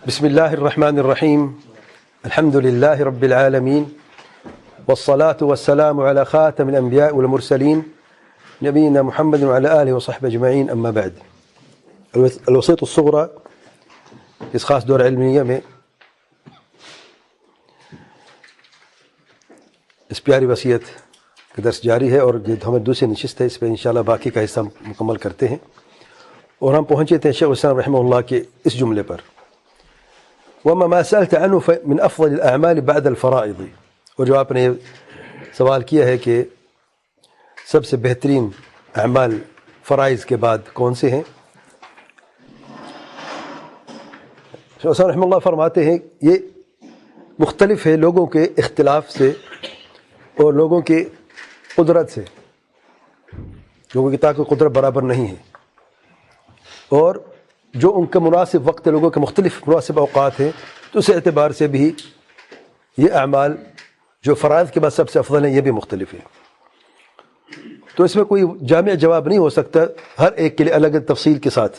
بسم الله الرحمن الرحيم. الحمد لله رب العالمين، والصلاة والسلام على خاتم الأنبياء والمرسلين نبينا محمد وعلى آله وصحبه أجمعين. أما بعد، الوسيط الصغرى اس خاص دور علمیہ میں اس پیاری وصیت کا درس جاری ہے، اور ہمیں دوسری نشست ہے، اس پہ انشاءاللہ باقی کا حصہ مکمل کرتے ہیں. اور ہم پہنچے تھے شیخ الاسلام رحمہ اللہ کے اس جملے پر، وَمَا مَا سَأَلْتَ عَنْهُ مِنْ أَفْضَلِ الْأَعْمَالِ بَعْدَ الْفَرَائِضِ. اور جو آپ نے سوال کیا ہے کہ سب سے بہترین اعمال فرائض کے بعد کون سے ہیں، شیخ الاسلام رحمہ اللہ فرماتے ہیں یہ مختلف ہے لوگوں کے اختلاف سے اور لوگوں کی قدرت سے. لوگوں کی طاقت قدرت برابر نہیں ہے، اور جو ان کا مناسب وقت ہے، لوگوں کے مختلف مناسب اوقات ہیں، تو اس اعتبار سے بھی یہ اعمال جو فرائض کے بعد سب سے افضل ہیں یہ بھی مختلف ہے. تو اس میں کوئی جامع جواب نہیں ہو سکتا ہر ایک کے لیے الگ الگ تفصیل کے ساتھ،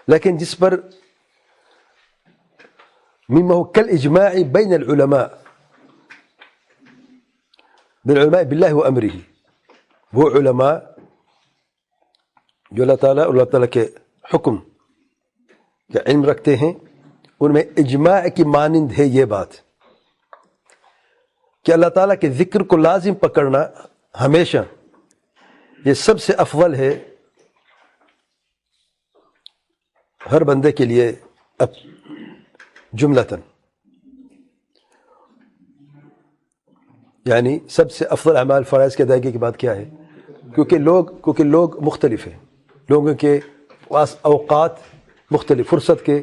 لیکن جس پر مما هو كالإجماع بين العلماء بالله وأمره، وہ علماء جو اللہ تعالیٰ کے حکم کا علم رکھتے ہیں، ان میں اجماع کی مانند ہے یہ بات کہ اللہ تعالیٰ کے ذکر کو لازم پکڑنا ہمیشہ یہ سب سے افضل ہے ہر بندے کے لیے جملتاً. یعنی سب سے افضل اعمال فرائض کی ادائیگی کی بات کیا ہے؟ کیونکہ لوگ مختلف ہیں، لوگوں کے پاس اوقات مختلف، فرصت کے،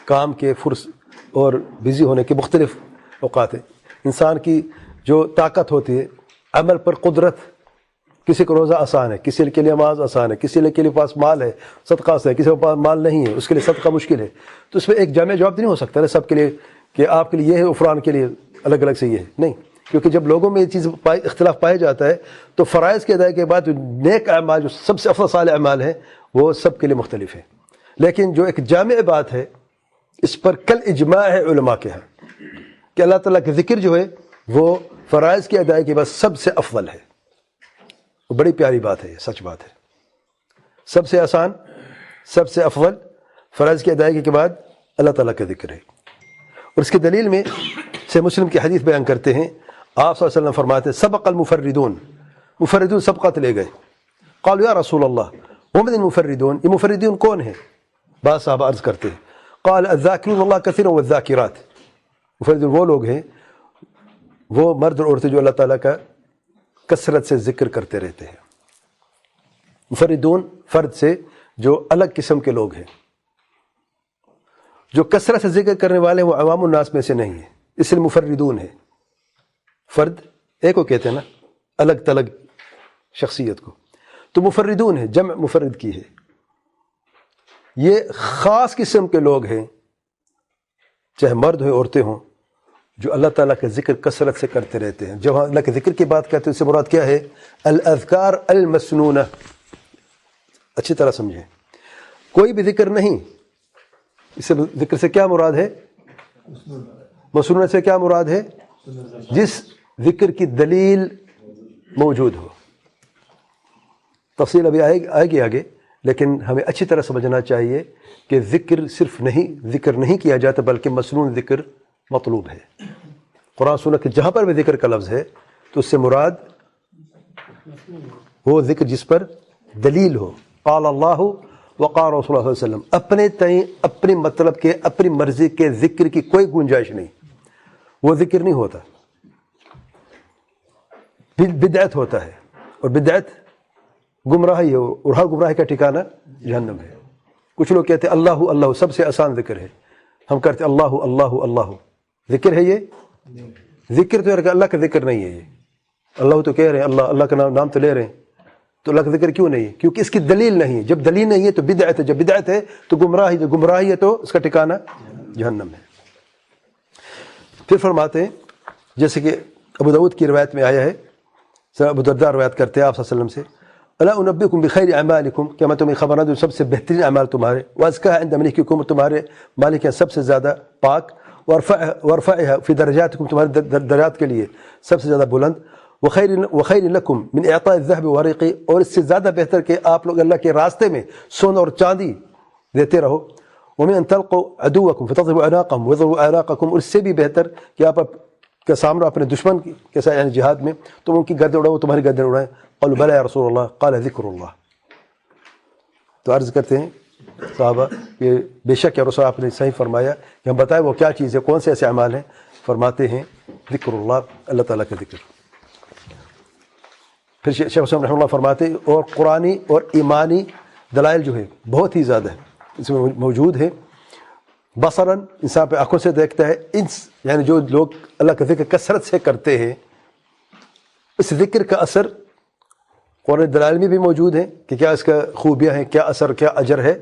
کام کے اور بزی ہونے کے مختلف اوقات ہیں. انسان کی جو طاقت ہوتی ہے، عمل پر قدرت، کسی کو روزہ آسان ہے، کسی کے لیے نماز آسان ہے، کسی کے لیے پاس مال ہے، صدقہ سے ہے، کسی کے پاس مال نہیں ہے، اس کے لیے صدقہ مشکل ہے. تو اس میں ایک جامع جواب نہیں ہو سکتا نا سب کے لیے کہ آپ کے لیے یہ ہے، عفران کے لیے الگ الگ سے یہ ہے، نہیں. کیونکہ جب لوگوں میں یہ چیز اختلاف پایا جاتا ہے تو فرائض کے ادائیگی کے بعد نیک اعمال جو سب سے افضل صالح اعمال ہیں وہ سب کے لیے مختلف ہے. لیکن جو ایک جامع بات ہے اس پر کل اجماع ہے علماء کے ہاں کہ اللہ تعالیٰ کا ذکر جو ہے وہ فرائض کی ادائیگی کے بعد سب سے افضل ہے. وہ بڑی پیاری بات ہے، یہ سچ بات ہے. سب سے آسان، سب سے افضل فرائض کی ادائیگی کے بعد اللہ تعالیٰ کا ذکر ہے. اور اس کی دلیل میں سے مسلم کی حدیث بیان کرتے ہیں، آپ صلی اللہ علیہ وسلم فرماتے ہیں سبق المفردون، مفردون سبقت لے گئے. قالوا یا رسول اللہ ومن المفردون، یہ مفردون کون ہیں؟ بعض صحابہ عرض کرتے ہیں، قال الذاکرون اللہ کثیرا والذاکرات، مفردون وہ لوگ ہیں، وہ مرد اور عورتیں جو اللہ تعالیٰ کا کثرت سے ذکر کرتے رہتے ہیں. مفردون فرد سے جو الگ قسم کے لوگ ہیں، جو کثرت سے ذکر کرنے والے وہ عوام الناس میں سے نہیں ہیں، اس لیے مفردون ہے. فرد ایک کو کہتے ہیں نا، الگ تلگ شخصیت کو، تو مفردون ہے، جمع مفرد کی ہے. یہ خاص قسم کے لوگ ہیں، چاہے مرد ہوں عورتیں ہوں، جو اللہ تعالیٰ کا ذکر کثرت سے کرتے رہتے ہیں. جب اللہ کے ذکر کی بات کرتے ہیں اس سے مراد کیا ہے؟ الاذکار المسنونہ. اچھی طرح سمجھیں، کوئی بھی ذکر نہیں، اس سے ذکر سے کیا مراد ہے؟ مسنونہ سے کیا مراد ہے؟ جس ذکر کی دلیل موجود ہو. تفصیل ابھی آئے گی آگے، لیکن ہمیں اچھی طرح سمجھنا چاہیے کہ ذکر صرف ذکر نہیں کیا جاتا بلکہ مسنون ذکر مطلوب ہے. قرآن سنت کے جہاں پر بھی ذکر کا لفظ ہے تو اس سے مراد وہ ذکر جس پر دلیل ہو. قال اللہ وقال رسول اللہ صلی اللہ علیہ وسلم، اپنے تئیں اپنی مطلب کے اپنی مرضی کے ذکر کی کوئی گنجائش نہیں، وہ ذکر نہیں ہوتا. بدعت ہوتا ہے، اور بدعت گمراہی ہے، اور ہر گمراہی کا ٹھکانہ جہنم ہے. کچھ لوگ کہتے ہیں اللہ اللہ سب سے آسان ذکر ہے، ہم کرتے اللہ اللہ اللہ. ذکر ہے یہ؟ ذکر تو اللہ کا ذکر نہیں ہے. یہ اللہ تو کہہ رہے ہیں، اللہ اللہ کا نام تو لے رہے ہیں، تو اللہ کا ذکر کیوں نہیں ہے؟ کیونکہ اس کی دلیل نہیں ہے. جب دلیل نہیں ہے تو بدعت ہے، جب بدعت ہے تو گمراہی، جب گمراہی ہے تو اس کا ٹھکانہ جہنم ہے. پھر فرماتے ہیں جیسے کہ ابو داؤد کی روایت میں آیا ہے، ابو درداء روایت کرتے ہیں آپ صلی اللہ علیہ وسلم سے، الا انبئکم بخیر اعمالکم، کیا میں تمہیں خبر نہ دوں سب سے بہترین اعمال تمہارے، وازکاها عند ملککم، تمہارے مالک ہیں سب سے زیادہ پاک، وارفعها فی درجاتکم، تمہارے درجات کے لیے سب سے زیادہ بلند، وخیر لکم من اعطاء الذهب والورق، اور اس سے زیادہ بہتر کہ آپ لوگ اللہ کے راستے میں سونا اور چاندی دیتے رہو، ومن ان تلقوا عدوکم فتضربوا اعناقهم ويضربوا اعناقکم، اور اس سے بھی بہتر کہ آپ کا سامنا اپنے دشمن کے ساتھ یعنی جہاد میں تم ان کی گردن اڑاؤ، تمہاری گردن اڑائیں، قالوا بلى یا رسول اللہ، قال ذکر اللہ۔ تو عرض کرتے ہیں صحابہ کہ بے شک یا رسول آپ نے صحیح فرمایا کہ ہم بتائیں وہ کیا چیز ہے، کون سے ایسے اعمال ہیں؟ فرماتے ہیں ذکر اللہ، اللہ تعالیٰ کا ذکر۔ پھر شیخ حسین رحمہ اللہ فرماتے ہیں اور قرآنی اور ایمانی دلائل جو ہے بہت ہی زیادہ ہے اس میں موجود ہے، بصراً انسان پہ آنکھوں سے دیکھتا ہے، یعنی جو لوگ اللہ کا ذکر کثرت سے کرتے ہیں اس ذکر کا اثر قرآن دلائل میں بھی موجود ہے کہ کیا اس کا خوبیاں ہیں، کیا اثر، کیا اجر ہے،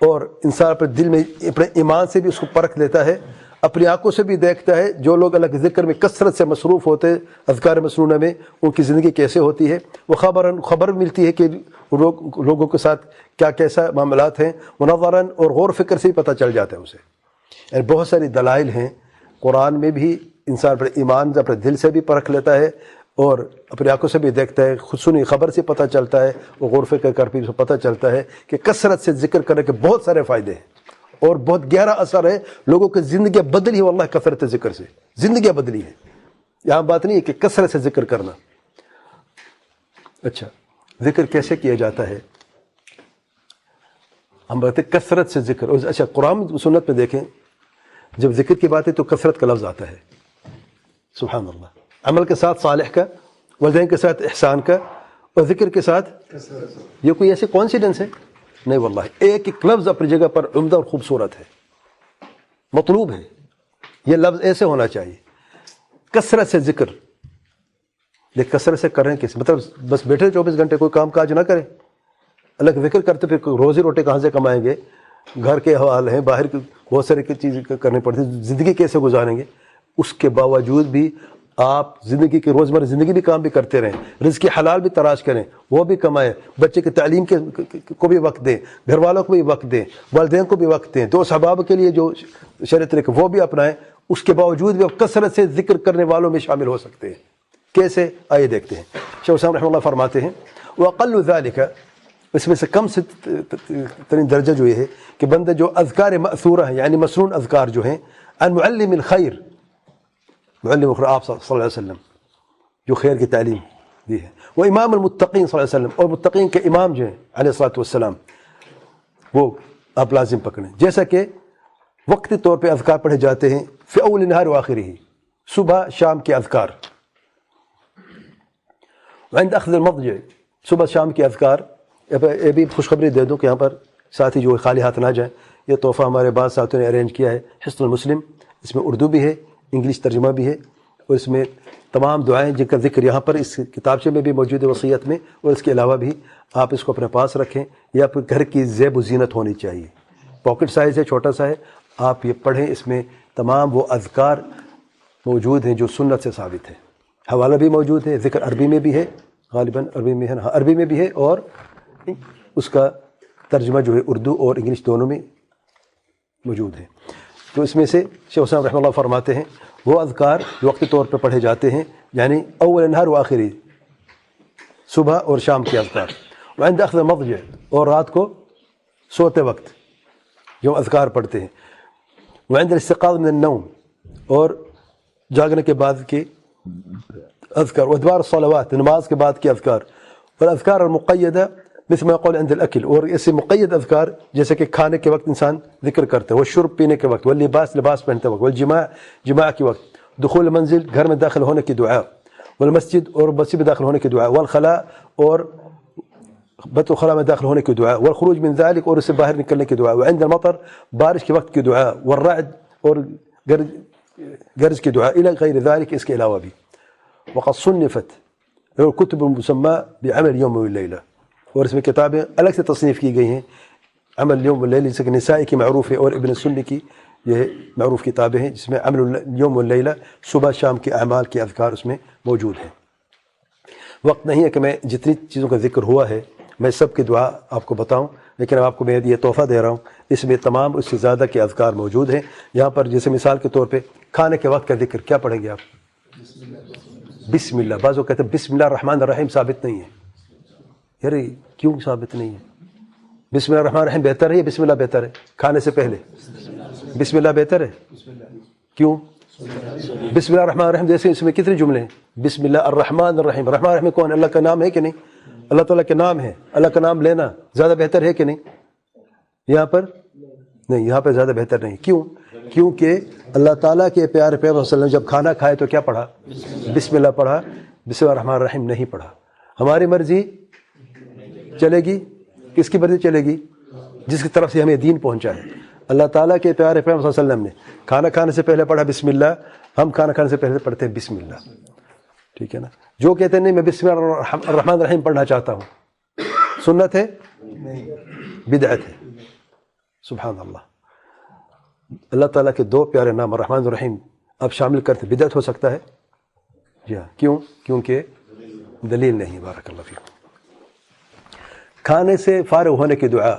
اور انسان اپنے دل میں اپنے ایمان سے بھی اس کو پرکھ لیتا ہے، اپنی آنکھوں سے بھی دیکھتا ہے جو لوگ اللہ کے ذکر میں کثرت سے مصروف ہوتے اذکار مسنونہ میں ان کی زندگی کیسے ہوتی ہے، وہ خبر ملتی ہے کہ لوگوں کے ساتھ کیا کیسا معاملات ہیں، منظراً اور غور فکر سے ہی پتہ چل جاتا ہے اسے۔ یعنی بہت ساری دلائل ہیں قرآن میں بھی، انسان اپنے ایمان سے اپنے دل سے بھی پرکھ لیتا ہے اور اپنی آنکھوں سے بھی دیکھتا ہے، خود سنی خبر سے پتہ چلتا ہے، وہ غور فکر کر بھی پتہ چلتا ہے کہ کثرت سے ذکر کرنے کے بہت سارے فائدے ہیں اور بہت گہرا اثر ہے، لوگوں کی زندگیاں بدلی واللہ کثرت ذکر سے، زندگیاں بدلی ہیں۔ یہاں بات نہیں ہے کہ کثرت سے ذکر کرنا۔ اچھا ذکر کیسے کیا جاتا ہے؟ ہم بات کثرت سے ذکر، اچھا قرآن سنت میں دیکھیں جب ذکر کی بات ہے تو کثرت کا لفظ آتا ہے، سبحان اللہ، عمل کے ساتھ صالح کا، والدین کے ساتھ احسان کا، اور ذکر کے ساتھ یہ کوئی ایسی کونسیڈنس ہے؟ نہیں واللہ، ایک ایک لفظ اپنی جگہ پر عمدہ اور خوبصورت ہے، مطلوب ہے، یہ لفظ ایسے ہونا چاہیے، کثرت سے ذکر۔ لیکن کثرت سے کریں کیسے؟ مطلب بس بیٹھے 24 گھنٹے کوئی کام کاج نہ کریں، اللہ کا ذکر کرتے پھر روزی روٹی کہاں سے کمائیں گے؟ گھر کے حوال ہیں، باہر کی بہت ساری چیزیں کرنی پڑتی، زندگی کیسے گزاریں گے؟ اس کے باوجود بھی آپ زندگی کی روزمرہ زندگی بھی کام بھی کرتے رہیں، رزق حلال بھی تلاش کریں، وہ بھی کمائیں، بچے کی تعلیم کو بھی وقت دیں، گھر والوں کو بھی وقت دیں، والدین کو بھی وقت دیں، دوست احباب کے لیے جو شریعت نے وہ بھی اپنائیں، اس کے باوجود بھی آپ کثرت سے ذکر کرنے والوں میں شامل ہو سکتے ہیں۔ کیسے؟ آئیے دیکھتے ہیں۔ شیخ حسین رحمہ اللہ فرماتے ہیں وَأَقَلُّ ذَلِكَ، اس میں سے کم سے ترین درجہ جو یہ ہے کہ بندہ جو اذکار مأثورہ ہیں یعنی مسنون اذکار جو ہیں، عن معلم الخیر، معلم آپ صلی اللہ علیہ وسلم جو خیر کی تعلیم دی ہے، وہ امام المتقین صلی اللہ علیہ وسلم، اور متقین کے امام جو ہیں علیہ الصلوۃ والسلام، وہ آپ لازم پکڑیں، جیسا کہ وقتی طور پہ اذکار پڑھے جاتے ہیں فی اول نہار و آخرہ، صبح شام کے اذکار، وعند اخذ المضجع، صبح شام کے اذکار۔ یہ بھی خوشخبری دے دوں کہ یہاں پر ساتھی جو خالی ہاتھ نہ جائیں، یہ تحفہ ہمارے بعض ساتھیوں نے ارینج کیا ہے، حصن المسلم، اس میں اردو بھی ہے، انگلش ترجمہ بھی ہے، اور اس میں تمام دعائیں جن کا ذکر یہاں پر اس کتابچے میں بھی موجود ہے وصیت میں، اور اس کے علاوہ بھی آپ اس کو اپنے پاس رکھیں، یہ آپ کے گھر کی زیب و زینت ہونی چاہیے، پاکٹ سائز ہے، چھوٹا سا ہے، آپ یہ پڑھیں، اس میں تمام وہ اذکار موجود ہیں جو سنت سے ثابت ہے، حوالہ بھی موجود ہے، ذکر عربی میں بھی ہے، غالباً عربی میں ہے، ہاں عربی میں بھی ہے، اور اس کا ترجمہ جو ہے اردو اور انگلش دونوں میں موجود ہے۔ تو اس میں سے شیخ حسین رحمہ اللہ فرماتے ہیں وہ اذکار جو وقتی طور پہ پڑھے جاتے ہیں، یعنی اول نہار و آخری، صبح اور شام کے اذکار، وعند اخذ المضجع، اور رات کو سوتے وقت جو اذکار پڑھتے ہیں، وعند الاستيقاظ من النوم، اور جاگنے کے بعد کے اذکار، وادبار الصلوات، نماز کے بعد کے اذکار، والاذکار المقیدہ مثل ما يقول عند الاکل، اور ایسے مقید اذکار جیسے کہ کھانے کے وقت انسان ذکر کرتے ہیں، والشرب پینے کے وقت، واللباس لباس پہنتے وقت، والجماع جماع کے وقت، دخول المنزل گھر میں داخل ہونے کی دعا، والمسجد اور مسجد میں داخل ہونے کی دعا، والخلاء اور بیت الخلاء میں داخل ہونے کی دعا، والخروج من ذلك اور اس سے باہر نکلنے کی دعا، وعند المطر بارش کے وقت کی دعا، والرعد اور گرج کی دعا، الى غیر ذلك اس کے علاوہ بھی۔ وقد صنفت الكتب المسمى بعمل اليوم والليلة، اور اس میں کتابیں الگ سے تصنیف کی گئی ہیں، عمل اليوم واللیلہ، جیسے کہ نسائی کی معروف ہے اور ابن سنی کی یہ معروف کتابیں ہیں، جس میں عمل اليوم واللیلہ، صبح شام کے اعمال کے اذکار اس میں موجود ہیں۔ وقت نہیں ہے کہ میں جتنی چیزوں کا ذکر ہوا ہے میں سب کی دعا آپ کو بتاؤں، لیکن اب آپ کو میں یہ تحفہ دے رہا ہوں، اس میں تمام اس سے زیادہ کے اذکار موجود ہیں۔ یہاں پر جیسے مثال کے طور پہ کھانے کے وقت کا ذکر کیا پڑھیں گے آپ؟ بسم اللہ۔ بعضوں کہتے ہیں بسم اللہ الرحمن الرحیم ثابت نہیں ہے۔ یار کیوں ثابت نہیں ہے؟ بسم اللہ الرحمن الرحیم بہتر ہے یا بسم اللہ بہتر ہے؟ کھانے سے پہلے بسم اللہ بہتر ہے؟ کیوں؟ بسم اللہ الرحمن الرحیم جیسے اس میں کتنے جملے ہیں؟ بسم اللہ الرحمن الرحیم، الرحمن الرحیم کون؟ اللہ کا نام ہے کہ نہیں؟ اللہ تعالیٰ کے نام ہے، اللہ کا نام لینا زیادہ بہتر ہے کہ نہیں؟ یہاں پر نہیں، یہاں پر زیادہ بہتر نہیں۔ کیوں؟ کیونکہ اللہ تعالیٰ کے پیارے پیغمبر صلی اللہ علیہ وسلم جب کھانا کھائے تو کیا پڑھا؟ بسم اللہ پڑھا، بسم اللہ الرحمن الرحیم نہیں پڑھا۔ ہماری مرضی چلے گی؟ کس کی مرضی چلے گی؟ جس کی طرف سے ہمیں دین پہنچا ہے۔ اللہ تعالیٰ کے پیارے پیغمبر صلی اللہ علیہ وسلم نے کھانا کھانے سے پہلے پڑھا بسم اللہ، ہم کھانا کھانے سے پہلے پڑھتے ہیں بسم اللہ، ٹھیک ہے نا؟ جو کہتے ہیں نہیں میں بسم اللہ الرحمن الرحیم پڑھنا چاہتا ہوں، سنت ہے؟ بدعت ہے۔ سبحان اللہ۔ اللہ تعالیٰ کے دو پیارے نام الرحمن الرحیم اب شامل کرتے بدعت ہو سکتا ہے؟ جی ہاں۔ کیوں؟ کیونکہ دلیل نہیں۔ بارک اللہ فیکم۔ کھانے سے فارغ ہونے کی دعا،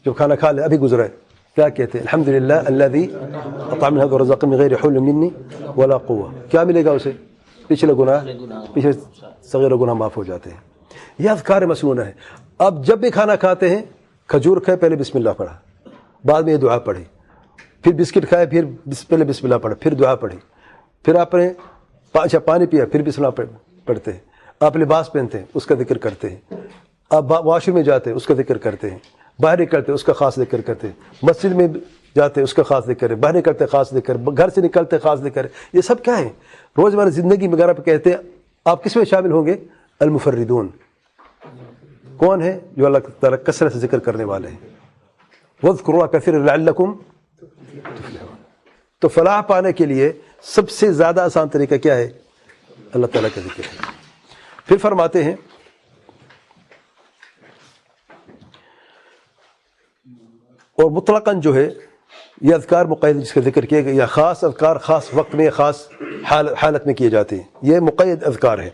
جو کھانا کھا لے ابھی گزرا ہے، کیا کہتے ہیں؟ الحمدللہ الذی اطعمنا ورزقنا من غیر حول منی ولا قوہ۔ کیا ملے گا اسے؟ پچھلے پچھلے صغیر گناہ معاف ہو جاتے ہیں۔ یہ اذکار مسنونہ ہے۔ اب جب بھی کھانا کھاتے ہیں، کھجور کھائے پہلے بسم اللہ پڑھا، بعد میں یہ دعا پڑھی، پھر بسکٹ کھائے پھر پہلے بسم اللہ پڑھا، پھر دعا پڑھی، پھر آپ نے پانی پیا پھر بسم اللہ پڑھتے ہیں، آپ لباس پہنتے ہیں اس کا ذکر کرتے ہیں، آپ واش روم میں جاتے ہیں اس کا ذکر کرتے ہیں، باہر نکلتے اس کا خاص ذکر کرتے ہیں، مسجد میں جاتے اس کا خاص ذکر ہے، باہر نکلتے خاص ذکر، گھر سے نکلتے خاص ذکر۔ یہ سب کیا ہے؟ روزمرہ زندگی وغیرہ پہ کہتے ہیں۔ آپ کس میں شامل ہوں گے؟ المفردون۔ کون ہے؟ جو اللہ تعالیٰ کثرت سے ذکر کرنے والے ہیں۔ وَاذْكُرُوا اللَّهَ كَثِيرًا لَعَلَّكُمْ تُفْلِحُونَ۔ تو فلاح پانے کے لیے سب سے زیادہ آسان طریقہ کیا ہے؟ اللہ تعالیٰ کا ذکر ہے۔ پھر فرماتے ہیں اور مطلقاً جو ہے یہ اذکار مقید جس کا ذکر کیا گیا، یا خاص اذکار خاص وقت میں خاص حالت میں کیے جاتے ہیں، یہ مقید اذکار ہے۔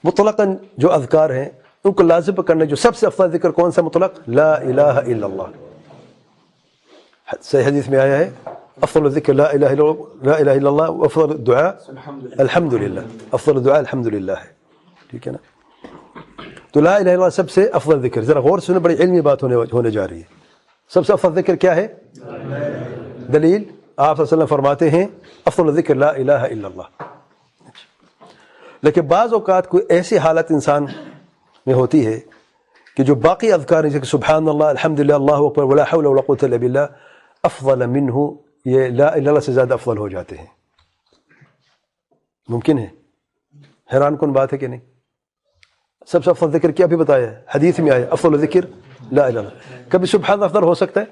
مطلقاً جو اذکار ہیں ان کو لازم کرنا، جو سب سے افضل ذکر کون سا مطلق؟ لا الہ الا اللہ۔ صحیح حدیث میں آیا ہے افضل الذکر لا الہ الا اللہ وافضل الدعاء الحمدللہ۔ افضل الدعاء الحمدللہ ہے، ٹھیک ہے نا؟ تو لا الہ الا اللہ سب سے افضل ذکر۔ ذرا غور سے بڑی علمی بات ہونے جا رہی ہے۔ سب سے افضل ذکر کیا ہے؟ دلیل آپ صلی اللہ علیہ وسلم فرماتے ہیں افضل ذکر لا الہ الا اللہ۔ لیکن بعض اوقات کوئی ایسی حالت انسان میں ہوتی ہے کہ جو باقی اذکار جیسے کہ سبحان اللہ، الحمدللہ، اللہ اکبر، ولا حول ولا قوۃ الا باللہ، افضل منہ، یہ لا الہ الا اللہ سے زیادہ افضل ہو جاتے ہیں۔ ممکن ہے؟ حیران کن بات ہے کہ نہیں؟ سب سے افضل ذکر کیا بھی بتایا ہے؟ حدیث میں آیا افضل ذکر لا الہ الا اللہ۔ کبھی سبحان افضل ہو سکتا ہے؟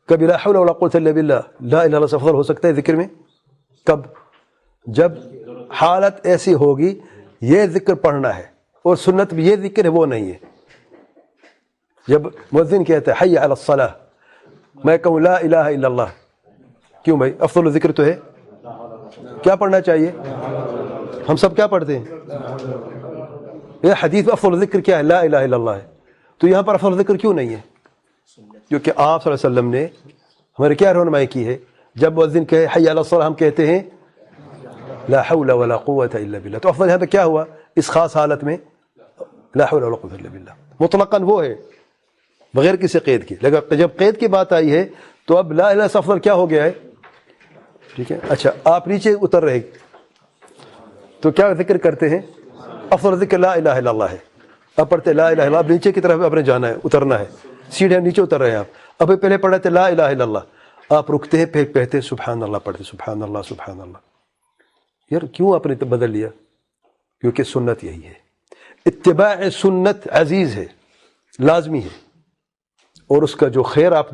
کبھی لا حول ولا قوۃ الا باللہ لا الہ الا اللہ سے افضل ہو سکتا ہے ذکر میں؟ کب؟ جب حالت ایسی ہوگی یہ ذکر پڑھنا ہے اور سنت بھی یہ ذکر ہے وہ نہیں ہے۔ جب مؤذن کہتا ہے حی علی الصلاۃ، میں کہوں لا الہ الا اللہ، کیوں بھائی؟ افضل ذکر تو ہے، کیا پڑھنا چاہیے؟ ہم سب کیا پڑھتے ہیں؟ یہ حدیث میں افضل ذکر کیا ہے؟ لا الہ الا اللہ ہے۔ تو یہاں پر افضل ذکر کیوں نہیں ہے؟ کیونکہ آپ صلی اللہ علیہ وسلم نے ہمارے کیا رہنمائی کی ہے؟ جب مؤذن کہے حی علی الصلاۃ ہم کہتے ہیں لا حول ولا قوۃ الا باللہ۔ تو افضل یہاں پہ کیا ہوا اس خاص حالت میں؟ لا حول ولا قوۃ الا باللہ۔ مطلقاً وہ ہے بغیر کسی قید کے، لیکن جب قید کی بات آئی ہے تو اب لا الہ سے افضل کیا ہو گیا ہے؟ ٹھیک ہے۔ اچھا آپ نیچے اتر رہے تو کیا ذکر کرتے ہیں؟ افضل ذکر لا الہ الا اللہ ہے۔ اب پڑھتے لا الہ الا اللہ، اب نیچے کی طرف اپنے جانا ہے، اترنا ہے، سیڑھیاں نیچے اتر رہے ہیں آپ۔ ابھی پہلے پڑھے تھے لا الہ الا اللہ، آپ رکتے ہیں پھر کہتے ہیں سبحان اللہ، پڑھتے سبحان اللہ سبحان اللہ۔ یار کیوں آپ نے بدل لیا؟ کیونکہ سنت یہی ہے۔ اتباع سنت عزیز ہے، لازمی ہے، اور اس کا جو خیر آپ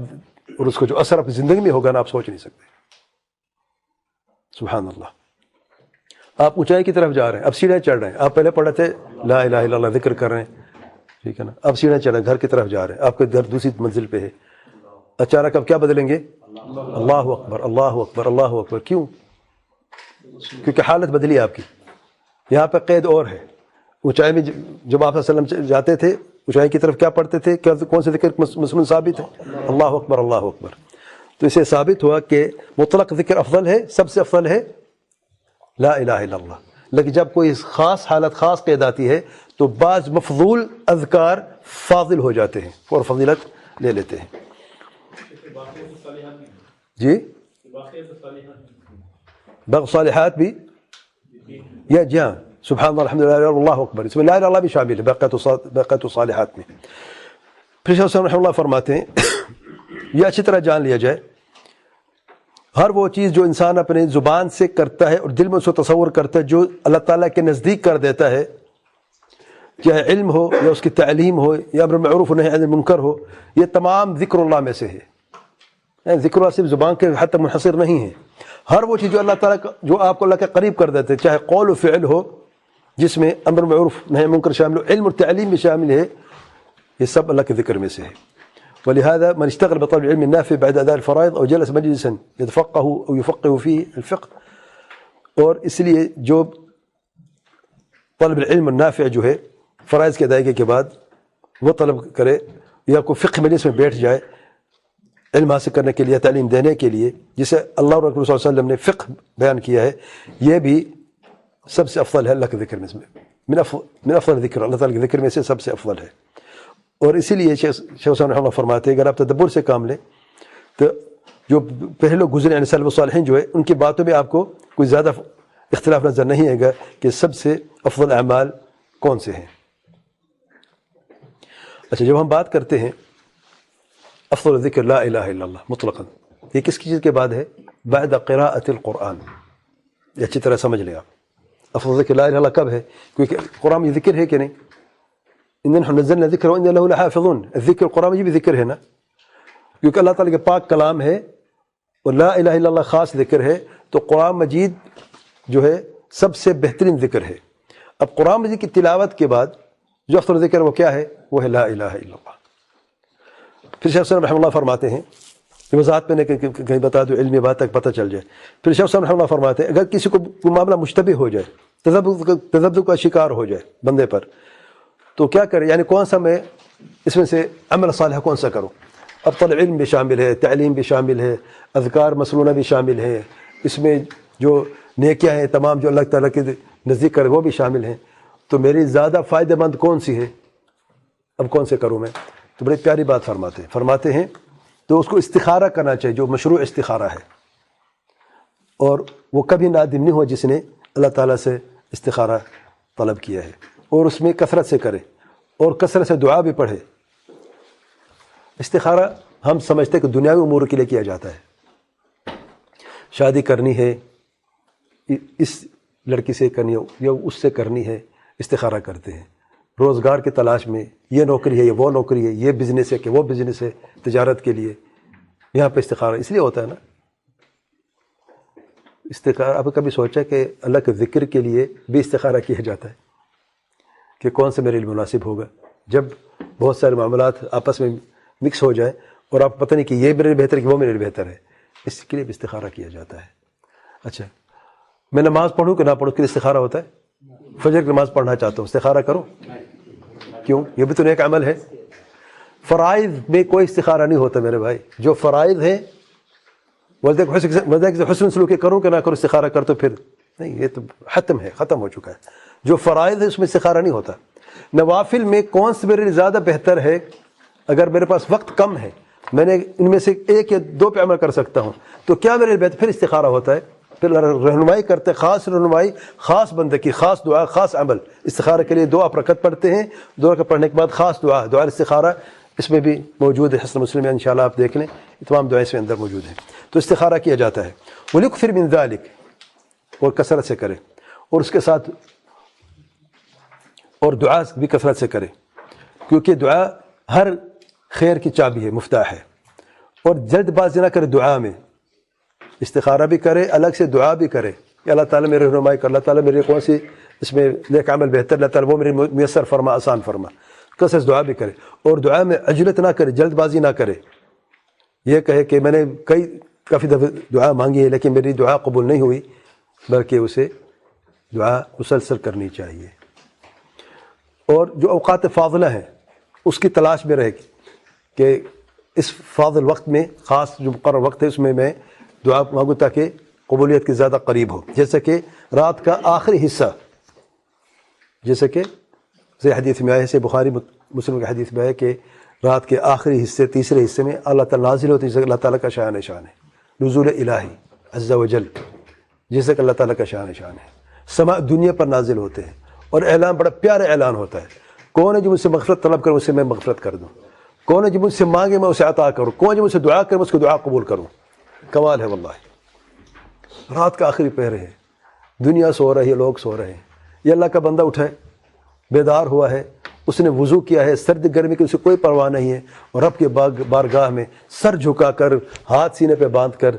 اور اس کا جو اثر اپنی زندگی میں ہوگا نا آپ سوچ نہیں سکتے۔ سبحان اللہ۔ آپ اونچائی کی طرف جا رہے ہیں، اب سیڑھیاں چڑھ رہے ہیں، آپ پہلے پڑھے تھے لا الہ الا اللہ ذکر کر رہے ہیں، ٹھیک ہے نا؟ اب سیڑھیاں چڑھ رہے ہیں، گھر کی طرف جا رہے ہیں، آپ کے گھر دوسری منزل پہ ہے، اچانک اب کیا بدلیں گے؟ اللہ اکبر اللہ اکبر اللہ اکبر۔ کیوں؟ کیونکہ حالت بدلی آپ کی۔ یہاں پہ قید اور ہے. اونچائی میں جب آپ صلی اللہ علیہ وسلم جاتے تھے اونچائی کی طرف کیا پڑھتے تھے؟ کون سے ذکر مسلم ثابت ہے؟ اللہ اکبر اللہ اکبر. تو اسے ثابت ہوا کہ مطلق ذکر افضل ہے، سب سے افضل ہے لا الہ الا اللہ. لیکن جب کوئی خاص حالت خاص قید آتی ہے تو بعض مفضول اذکار فاضل ہو جاتے ہیں اور فضیلت لے لیتے ہیں. جی باقی صالحات بھی یا جی ہاں سبحان اللہ الحمد للہ اللہ اکبر، اس میں لا الہ الا اللہ بھی شامل ہے باقیات الصالحات میں. پھر شیخ رحمہ اللہ فرماتے ہیں یہ اچھی طرح جان لیا جائے ہر وہ چیز جو انسان اپنے زبان سے کرتا ہے اور دل میں اس کو تصور کرتا ہے جو اللہ تعالیٰ کے نزدیک کر دیتا ہے، چاہے علم ہو یا اس کی تعلیم ہو یا امر معروف و نہی عن المنکر ہو، یہ تمام ذکر اللہ میں سے ہے. ذکر اللہ صرف زبان کے حد تک منحصر نہیں ہے. ہر وہ چیز جو اللہ تعالیٰ جو آپ کو اللہ کے قریب کر دیتے، چاہے قول و فعل ہو جس میں امر معروف نہی منکر شامل ہو، علم اور تعلیم بھی شامل ہے، یہ سب اللہ کے ذکر میں سے ہے. ولهذا من اشتغل بطلب العلم النافع بعد اداء الفرائض او جلس مجلسا يتفقه او يفقه فيه الفقه، اور اس لیے جو طلب العلم النافع جو ہے فرائض کی ادائیگی کے بعد وہ طلب کرے یا کوئی فقہ مجلس میں بیٹھ جائے علم حاصل کرنے کے لیے، تعلیم دینے کے لیے، جسے اللہ اور رسول صلی اللہ علیہ وسلم نے فقہ بیان کیا ہے، یہ بھی سب سے افضل ہے اللہ کے ذکر میں، من افضل ذکر، اللہ تعالیٰ کے ذکر میں سے سب سے افضل ہے. اور اسی لیے شیخ حسین رحمہ اللہ فرماتے ہیں اگر آپ تدبر سے کام لیں تو جو پہلے لوگ گزرے یعنی سلف صالحین جو ہے ان کی باتوں میں آپ کو کوئی زیادہ اختلاف نظر نہیں آئے گا کہ سب سے افضل اعمال کون سے ہیں. اچھا، جب ہم بات کرتے ہیں افضل ذکر لا الہ الا اللہ مطلقاً، یہ کس کی چیز کے بعد ہے؟ بعد قراءۃ القرآن. یہ اچھی طرح سمجھ لیں آپ. افضل ذکر لا الہ الا اللہ کب ہے؟ کیونکہ قرآن میں ذکر ہے کہ نہیں؟ اِنَّا نَحْنُ نَزَّلْنَا الذِّكْرَ وَإِنَّا لَهُ لَحَافِظُونَ. الذکر قرآن میں بھی ذکر ہے نا، کیونکہ اللہ تعالیٰ کے پاک کلام ہے اور لا الہ الا اللہ خاص ذکر ہے، تو قرآن مجید جو ہے سب سے بہترین ذکر ہے. اب قرآن مجید کی تلاوت کے بعد جو افضل ذکر وہ کیا ہے؟ وہ ہے لا الہ الا اللہ. پھر شیخ صاحب رحمہ اللہ فرماتے ہیں، یہ وضاحت میں نے کہیں بتا دو علمی بات تک پتہ چل جائے. پھر شیخ صاحب رحمہ اللہ فرماتے ہیں اگر کسی کو کوئی معاملہ مشتبہ ہو جائے، تذبذب کا شکار ہو جائے بندے پر، تو کیا کرے؟ یعنی کون سا میں اس میں سے عمل صالح کون سا کروں؟ اب طلب علم بھی شامل ہے، تعلیم بھی شامل ہے، اذکار مسنونہ بھی شامل ہے، اس میں جو نیکیاں ہیں تمام جو اللہ تعالیٰ کے نزدیک کرے وہ بھی شامل ہیں، تو میری زیادہ فائدہ مند کون سی ہے؟ اب کون سے کروں میں؟ تو بڑی پیاری بات فرماتے ہیں تو اس کو استخارہ کرنا چاہیے، جو مشروع استخارہ ہے، اور وہ کبھی نادم نہیں ہو جس نے اللہ تعالیٰ سے استخارہ طلب کیا ہے، اور اس میں کثرت سے کرے اور کثرت سے دعا بھی پڑھے. استخارہ ہم سمجھتے کہ دنیاوی امور کے لیے کیا جاتا ہے، شادی کرنی ہے اس لڑکی سے کرنی ہو یا اس سے کرنی ہے، استخارہ کرتے ہیں. روزگار کی تلاش میں یہ نوکری ہے یہ وہ نوکری ہے، یہ بزنس ہے کہ وہ بزنس ہے، تجارت کے لیے یہاں پہ استخارہ اس لیے ہوتا ہے نا. استخارہ آپ کبھی سوچا کہ اللہ کے ذکر کے لیے بھی استخارہ کیا جاتا ہے کہ کون سے میرے لیے مناسب ہوگا؟ جب بہت سارے معاملات آپس میں مکس ہو جائے اور آپ پتہ نہیں کہ یہ میرے لیے بہتر ہے کہ وہ میرے لیے بہتر ہے، اس کے لیے بھی استخارہ کیا جاتا ہے. اچھا، میں نماز پڑھوں کہ نہ پڑھوں، اس کے لیے استخارہ ہوتا ہے. فجر کی نماز پڑھنا چاہتا ہوں، استخارہ کروں؟ کیوں؟ یہ بھی تو نیک عمل ہے. فرائض میں کوئی استخارہ نہیں ہوتا میرے بھائی. جو فرائض ہیں والدہ کے حسن سلوک کروں کہ نہ کروں، استخارہ کر تو پھر نہیں، یہ تو ختم ہے، ختم ہو چکا ہے. جو فرائض ہے اس میں استخارہ نہیں ہوتا. نوافل میں کون سے میرے لیے زیادہ بہتر ہے؟ اگر میرے پاس وقت کم ہے، میں نے ان میں سے ایک یا دو پہ عمل کر سکتا ہوں، تو کیا میرے لیے بہتر؟ پھر استخارہ ہوتا ہے، پھر رہنمائی کرتے، خاص رہنمائی، خاص بندے کی، خاص دعا، خاص عمل. استخارہ کے لیے 2 آپ رکعت پڑھتے ہیں، 2 رکعت پڑھنے کے بعد خاص دعا استخارہ اس میں بھی موجود ہے. حسن مسلم میں انشاءاللہ آپ دیکھ لیں، تمام دعائیں اس میں اندر موجود ہیں. تو استخارہ کیا جاتا ہے. وَلْيُكْثِرْ مِنْ ذَلِكَ، اور کثرت سے کرے، اور اس کے ساتھ اور دعا بھی کثرت سے کرے، کیونکہ دعا ہر خیر کی چابی ہے، مفتاح ہے. اور جلد بازی نہ کرے دعا میں، استخارہ بھی کرے، الگ سے دعا بھی کرے کہ اللہ تعالیٰ میرے رہنمائی کر، اللہ تعالیٰ میرے کون سی اس میں نیک عمل بہتر، اللہ تعالیٰ وہ میرے میسر فرما، آسان فرما. کثرت دعا بھی کرے، اور دعا میں عجلت نہ کرے، جلد بازی نہ کرے. یہ کہے کہ میں نے کافی دفعہ دعا مانگی ہے لیکن میری دعا قبول نہیں ہوئی، بلکہ اسے دعا مسلسل کرنی چاہیے، اور جو اوقات فاضلہ ہیں اس کی تلاش میں رہے کہ اس فاضل وقت میں، خاص جو مقرر وقت ہے، اس میں میں دعا مانگوں تاکہ قبولیت کے زیادہ قریب ہو. جیسے کہ رات کا آخری حصہ، جیسے کہ حدیث میں آئے، سے بخاری مسلم کے حدیث میں آئے کہ رات کے آخری حصے، تیسرے حصے میں اللہ تعالیٰ نازل ہوتی ہے، اللہ تعالیٰ کا شان ہے، نزول الہی عز و جل، جیسے کہ اللہ تعالیٰ کا شان ہے. سما دنیا پر نازل ہوتے ہیں، اور اعلان بڑا پیارا اعلان ہوتا ہے. کون ہے جو مجھ سے مغفرت طلب کرے، اسے میں مغفرت کر دوں. کون ہے جو مجھ سے مانگے میں اسے عطا کروں. کون ہے جو مجھ سے دعا کرے میں اس کو دعا قبول کروں. کمال ہے واللہ. رات کا آخری پہر ہے، دنیا سو رہی ہے، لوگ سو رہے ہیں. یہ اللہ کا بندہ اٹھا ہے، بیدار ہوا ہے، اس نے وضو کیا ہے، سرد گرمی کی اسے کوئی پرواہ نہیں ہے، اور رب کے بارگاہ میں سر جھکا کر، ہاتھ سینے پہ باندھ کر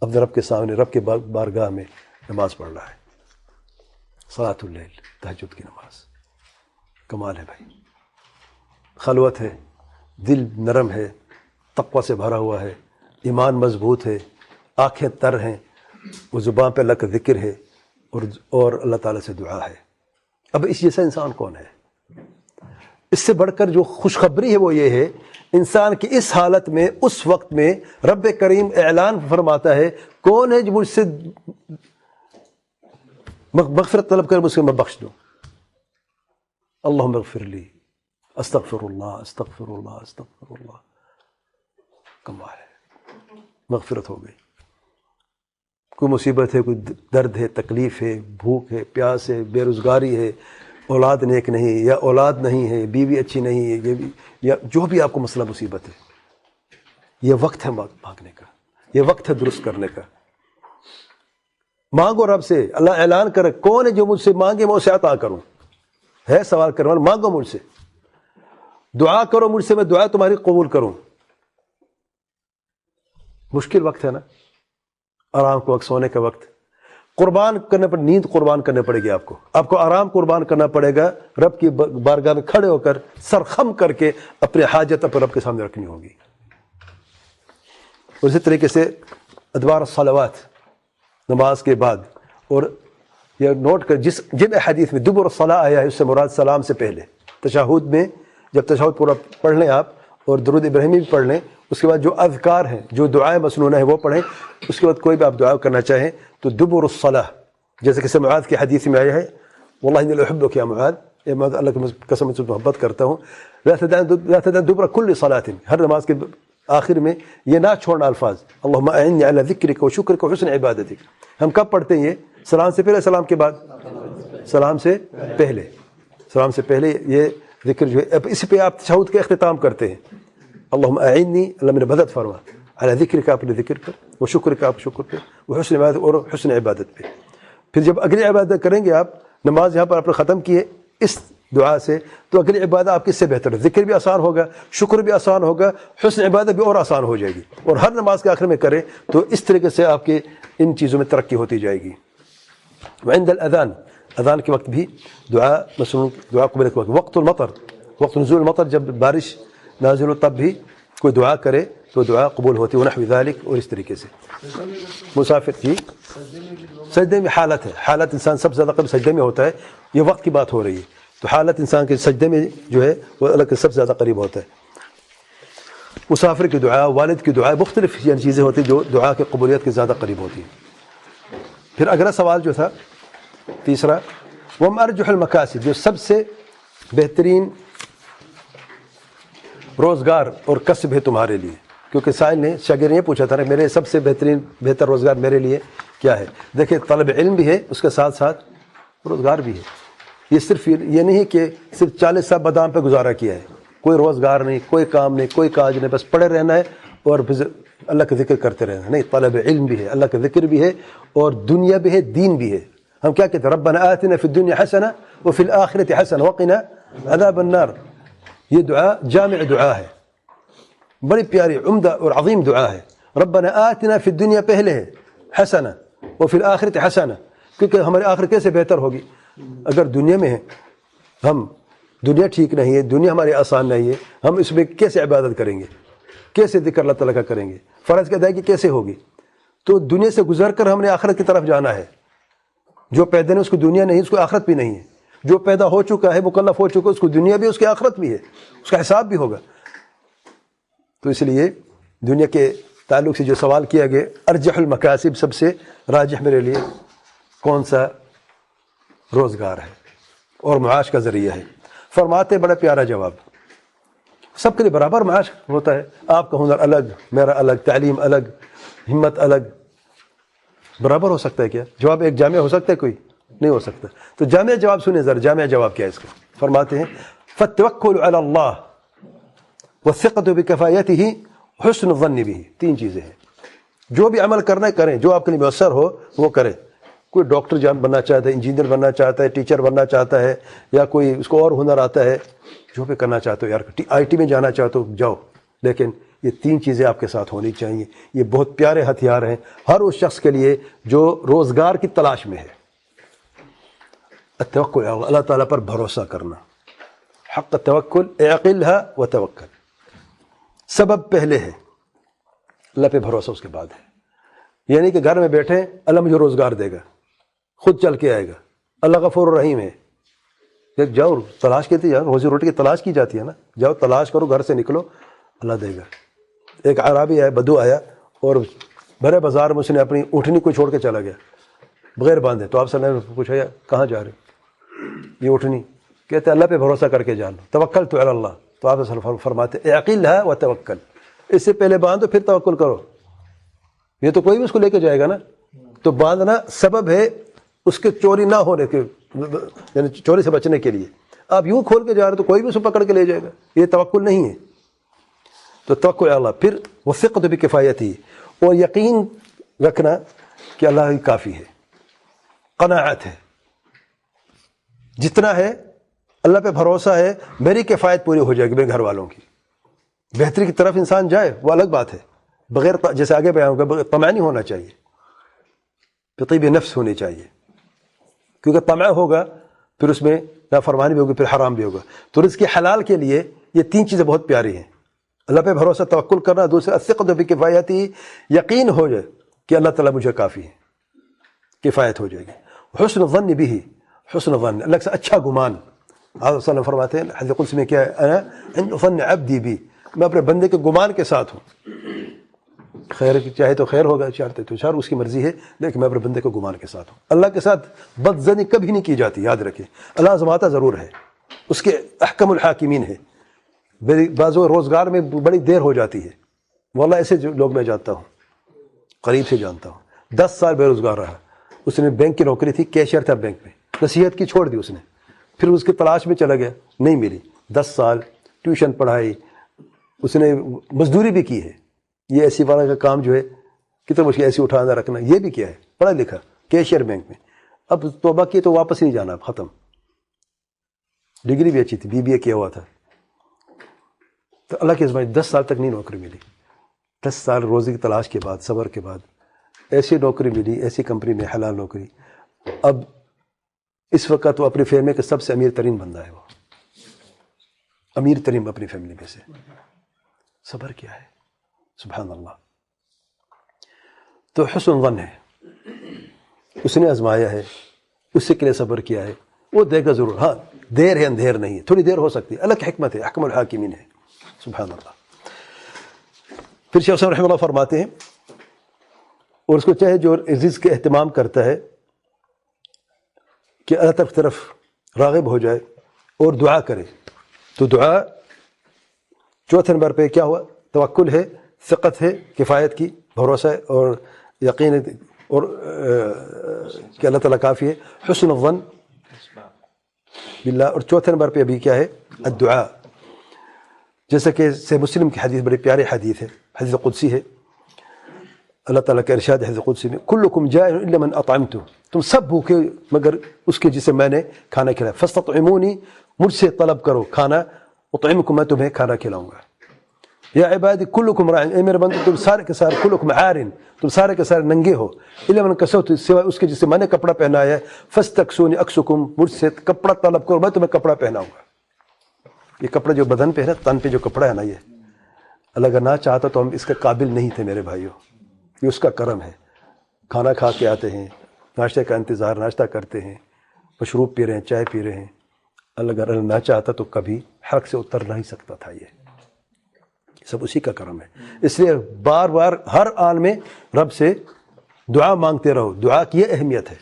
اپنے رب کے سامنے، رب کے بارگاہ میں نماز پڑھ رہا ہے. صلاۃ اللیل، تہجد کی نماز. کمال ہے بھائی. خلوت ہے، دل نرم ہے، تقوی سے بھرا ہوا ہے، ایمان مضبوط ہے، آنکھیں تر ہیں، وہ زبان پہ اللہ کا ذکر ہے، اور اللہ تعالیٰ سے دعا ہے. اب اس جیسا انسان کون ہے؟ اس سے بڑھ کر جو خوشخبری ہے وہ یہ ہے، انسان کی اس حالت میں، اس وقت میں رب کریم اعلان فرماتا ہے، کون ہے جو مجھ سے مغفرت طلب کر، مجھ سے میں بخش دوں. اللہم اغفر لی، استغفر اللہ استغفر اللہ استغفر اللہ. کمال ہے، مغفرت ہو گئی. کوئی مصیبت ہے، کوئی درد ہے، تکلیف ہے، بھوک ہے، پیاس ہے، بے روزگاری ہے، اولاد نیک نہیں، یا اولاد نہیں ہے، بیوی اچھی نہیں ہے، یہ بھی، یا جو بھی آپ کو مسئلہ مصیبت ہے، یہ وقت ہے مانگنے کا، یہ وقت ہے درست کرنے کا. مانگو رب سے. اللہ اعلان کرے، کون ہے جو مجھ سے مانگے میں اسے عطا کروں. ہے سوال کرنے والا، مانگو مجھ سے، دعا کرو مجھ سے، میں دعا تمہاری قبول کروں. مشکل وقت ہے نا، آرام کا وقت، سونے کا وقت. قربان کرنے پر، نیند قربان کرنے پڑے گی آپ کو آرام قربان کرنا پڑے گا. رب کی بارگاہ میں کھڑے ہو کر، سر خم کر کے اپنے حاجت اپنے رب کے سامنے رکھنی ہوگی. اور اسی طریقے سے ادوار الصلوات، نماز کے بعد. اور یہ نوٹ کر، جن احادیث میں دبر الصلاۃ آیا ہے، اس سے مراد سلام سے پہلے. تشہد میں جب تشہد پورا پڑھ لیں آپ، اور درود ابراہیمی بھی پڑھ لیں، اس کے بعد جو اذکار ہیں، جو دعائیں مسنونہ ہیں وہ پڑھیں. اس کے بعد کوئی بھی آپ دعا کرنا چاہیں تو دبر الصلاۃ، جیسے کہ معاذ کی حدیث میں آیا ہے، واللہ انی لاحبک یا معاذ، اے معاذ، اللہ کی قسم سے محبت کرتا ہوں، لا تدع دبر کل صلاۃ، ہر نماز کے آخر میں یہ نہ چھوڑنا الفاظ، اللہم اعنی علی ذکرک و شکرک و حسن عبادتک. ہم کب پڑھتے ہیں یہ؟ سلام سے پہلے، سلام کے بعد؟ سلام سے پہلے. سلام سے پہلے یہ ذکر جو ہے، اسی پہ آپ تشہد کا اختتام کرتے ہیں. اللہم اعنی، اللہ میرے مدد فرما، علی ذکرک، اپنے ذکر پر، و شکرک، آپ شکر پہ، و حسن عبادت، اور حسن عبادت پہ. پھر جب اگلی عبادت کریں گے آپ، نماز یہاں پر آپ نے ختم کی ہے اس دعا سے، تو اگلی عبادت آپ کس سے بہتر ہے؟ ذکر بھی آسان ہوگا، شکر بھی آسان ہوگا، حسن عبادت بھی اور آسان ہو جائے گی. اور ہر نماز کے آخر میں کریں تو اس طریقے سے آپ کے ان چیزوں میں ترقی ہوتی جائے گی. وعند الاذان، اذان کے وقت بھی دعا مسنون، دعا قبول کے وقت. وقت المطر، وقت نزول المطر، جب بارش نازل ہو تب بھی کوئی دعا کرے تو دعا قبول ہوتی ہے. ونحو ذالک، اور اس طریقے سے. مسافر جی، سجدے میں حالت ہے، حالت انسان سب سے زیادہ قریب سجدے میں ہوتا ہے. یہ وقت کی بات ہو رہی ہے، تو حالت انسان کے سجدے میں جو ہے وہ اللہ کے سب سے زیادہ قریب ہوتا ہے. مسافر کی دعا، والد کی دعا، مختلف یعنی چیزیں ہوتی ہیں جو دعا کی قبولیت کے زیادہ قریب ہوتی ہیں. پھر اگلا سوال جو تھا تیسرا، وہ ارجح المکاسب، جو سب سے بہترین روزگار اور کسب ہے تمہارے لیے. کیونکہ سائل نے، شاگرد نے یہ پوچھا تھا نا، میرے سب سے بہتر روزگار میرے لیے کیا ہے؟ دیکھیں، طلب علم بھی ہے، اس کے ساتھ ساتھ روزگار بھی ہے. یہ صرف یہ نہیں کہ صرف 40 سال بادام پہ گزارا کیا ہے، کوئی روزگار نہیں، کوئی کام نہیں، کوئی کاج نہیں، بس پڑے رہنا ہے اور اللہ کا ذکر کرتے رہنا. نہیں، طلب علم بھی ہے، اللہ کا ذکر بھی ہے، اور دنیا بھی ہے، دین بھی ہے. ہم کیا کہتے ہیں؟ ربنا آتنا فی الدنیا حسنہ وفی الآخرۃ حسنہ وقنا عذاب النار. یہ دعا جامع دعا ہے، بڑی پیاری، عمدہ اور عظیم دعا ہے. ربنا آتنا فی الدنیا پہلے ہے، حسنہ وفی الآخرۃ حسنہ، کیونکہ ہماری آخرت کیسے بہتر ہوگی اگر دنیا میں ہے، ہم دنیا ٹھیک نہیں ہے، دنیا ہماری آسان نہیں ہے، ہم اس میں کیسے عبادت کریں گے، کیسے ذکر اللہ تعالیٰ کا کریں گے، فرض کی ادائیگی کیسے ہوگی؟ تو دنیا سے گزر کر ہم نے آخرت کی طرف جانا ہے. جو پیدا نہیں اس کو دنیا نہیں، اس کو آخرت بھی نہیں ہے. جو پیدا ہو چکا ہے، مکلف ہو چکا ہے، اس کو دنیا بھی، اس کی آخرت بھی ہے، اس کا حساب بھی ہوگا. تو اس لیے دنیا کے تعلق سے جو سوال کیا گیا، ارجح المکاسب، سب سے راجح میرے لیے کون سا روزگار ہے اور معاش کا ذریعہ ہے؟ فرماتے بڑا پیارا جواب، سب کے لیے برابر معاش ہوتا ہے. آپ کا ہنر الگ، میرا الگ، تعلیم الگ، ہمت الگ، برابر ہو سکتا ہے کیا؟ جواب ایک جامع ہو سکتا ہے؟ کوئی نہیں ہو سکتا. تو جامع جواب سنیں ذرا، جامع جواب کیا ہے اس کا؟ فرماتے ہیں فالتوکل علی اللہ والثقة بکفایتہ حسن الظن به. تین چیزیں ہیں. جو بھی عمل کرنا ہے کریں، جو آپ کے لیے میسر ہو وہ کریں. کوئی ڈاکٹر جان بننا چاہتا ہے، انجینئر بننا چاہتا ہے، ٹیچر بننا چاہتا ہے، یا کوئی اس کو اور ہنر آتا ہے، جو بھی کرنا چاہتے ہو، یار آئی ٹی میں جانا چاہتے ہو جاؤ، لیکن یہ تین چیزیں آپ کے ساتھ ہونی چاہیے. یہ بہت پیارے ہتھیار ہیں ہر اس شخص کے لیے جو روزگار کی تلاش میں ہے. التوکل، اللہ تعالیٰ پر بھروسہ کرنا، حق التوکل اعقلها وتوکل. سبب پہلے ہے، اللہ پہ بھروسہ اس کے بعد ہے. یعنی کہ گھر میں بیٹھے اللہ مجھے روزگار دے گا، خود چل کے آئے گا، اللہ غفور الرحیم ہے. جاؤ تلاش کی تھی، روزی روٹی کی تلاش کی جاتی ہے نا، جاؤ تلاش کرو، گھر سے نکلو، اللہ دے گا. ایک عرابی آیا، بدو آیا، اور بھرے بازار میں اس نے اپنی اونٹنی کو چھوڑ کے چلا گیا بغیر باندھے. تو آپ صلی اللہ علیہ وسلم نے پوچھا کہاں جا رہے؟ یہ اونٹنی. کہتے اللہ پہ بھروسہ کر کے جانو، توکلت علی اللہ. تو آپ فرماتے اعقلها وتوکل، اس سے پہلے باندھو پھر توکل کرو. یہ تو کوئی بھی اس کو لے کے جائے گا نا. تو باندھنا سبب ہے اس کے چوری نہ ہونے کے، یعنی چوری سے بچنے کے لیے. آپ یوں کھول کے جا رہے تو کوئی بھی اس کو پکڑ کے لے جائے گا. یہ توکل نہیں ہے. تو توکل اللہ، پھر والثقۃ بکفایتہ، اور یقین رکھنا کہ اللہ ہی کافی ہے. قناعت ہے، جتنا ہے اللہ پہ بھروسہ ہے، میری کفایت پوری ہو جائے گی، میرے گھر والوں کی. بہتری کی طرف انسان جائے وہ الگ بات ہے، بغیر جیسے آگے بیان ہوگا بغیر طمع نہیں ہونا چاہیے، طیب نفس ہونی چاہیے. کیونکہ طمع ہوگا پھر اس میں نافرمانی بھی ہوگی، پھر حرام بھی ہوگا. تو رزق حلال کے لیے یہ تین چیزیں بہت پیاری ہیں: اللہ پہ بھروسہ، توکل کرنا، دوسرا الثقۃ بکفایتہ، یقین ہو جائے کہ اللہ تعالیٰ مجھے کافی ہے، کفایت ہو جائے گی. حسن الظن بھی، حسن الظن، اللہ سے اچھا گمان. آپ صلی اللہ علیہ وسلم فرماتے ہیں حدیث قدسی میں کیا ہے؟ انا عند ظن عبدی بی، میں اپنے بندے کے گمان کے ساتھ ہوں. خیر چاہے تو خیر ہوگا، چاہتے تو شر، اس کی مرضی ہے، لیکن میں اپنے بندے کے گمان کے ساتھ ہوں. اللہ کے ساتھ بد ظنی کبھی نہیں کی جاتی، یاد رکھیں. اللہ آزماتا ضرور ہے، اس کے احکم الحاکمین ہے. بعض روزگار میں بڑی دیر ہو جاتی ہے. واللہ ایسے جو لوگ میں جانتا ہوں، قریب سے جانتا ہوں، 10 سال بے روزگار رہا. اس نے بینک کی نوکری تھی، کیشیئر تھا بینک میں، نصیحت کی چھوڑ دی اس نے. پھر اس کی تلاش میں چلا گیا، نہیں ملی. 10 سال ٹیوشن پڑھائی، اس نے مزدوری بھی کی ہے. یہ ایسی والا کا کام جو ہے کتنا مشکل، ایسی اٹھانا رکھنا، یہ بھی کیا ہے، پڑھا لکھا، کیشیئر بینک میں. اب توبہ کی تو واپس نہیں جانا، اب ختم. ڈگری بھی اچھی تھی، BBA کیا ہوا تھا. تو اللہ کی آزمائش، 10 سال تک نہیں نوکری ملی. 10 سال روزی کی تلاش کے بعد، صبر کے بعد ایسی نوکری ملی، ایسی کمپنی میں حلال نوکری. اب اس وقت وہ اپنی فیملی کا سب سے امیر ترین بندہ ہے، وہ امیر ترین اپنی فیملی میں سے. صبر کیا ہے، سبحان اللہ. تو حسن ظن ہے، اس نے آزمایا ہے، اس سے کے لیے صبر کیا ہے، وہ دے گا ضرور. ہاں دیر ہے، اندھیر نہیں ہے، تھوڑی دیر ہو سکتی ہے، اللہ کی حکمت ہے، احکم الحاکمین ہے، سبحان اللہ. پھر شیخ صاحب رحمہ اللہ فرماتے ہیں، اور اس کو چاہے جو رزق کے اہتمام کرتا ہے کہ اللہ کی طرف راغب ہو جائے اور دعا کرے. تو دعا چوتھے نمبر پہ کیا ہوا؟ توکل ہے، ثقت ہے، کفایت کی، بھروسہ ہے اور یقین ہے، اور کہ اللہ تعالیٰ کافی ہے. حسن الظن باللہ. اور چوتھے نمبر پہ ابھی کیا ہے؟ الدعاء. جیسا کہ صحیح مسلم کی حدیث بڑی پیاری حدیث ہے، حدیث قدسی ہے. اللہ تعالیٰ کا ارشاد حدیث قدسی میں، کلکم جائع الا من اطعمتہ، تم سب بھوکے مگر اس کے جسے میں نے کھانا کھلایا. فاستطعمونی، مجھ سے طلب کرو کھانا، اطعمکم، میں تمہیں کھانا کھلاؤں گا. یا عبادی کلکم راع، اے میرے بندو تم سارے کے سارے، کلکم عار، تم سارے کے سارے ننگے ہو، الا من کسوت، سوائے اس کے جسے میں نے کپڑا پہنایا ہے. فاستکسونی اکسکم، مجھ سے کپڑا طلب کرو، میں تمہیں کپڑا پہناؤں گا. یہ کپڑا جو بدن پہ ہے نا، تن پہ جو کپڑا ہے نا، یہ اللہ اگر نہ چاہتا تو ہم اس کے قابل نہیں تھے میرے بھائیوں. یہ اس کا کرم ہے. کھانا کھا کے آتے ہیں، ناشتے کا انتظار، ناشتہ کرتے ہیں، مشروب پی رہے ہیں، چائے پی رہے ہیں، اگر اللہ نہ چاہتا تو کبھی حق سے اتر نہیں سکتا تھا. یہ سب اسی کا کرم ہے. اس لیے بار بار ہر آن میں رب سے دعا مانگتے رہو. دعا کی یہ اہمیت ہے.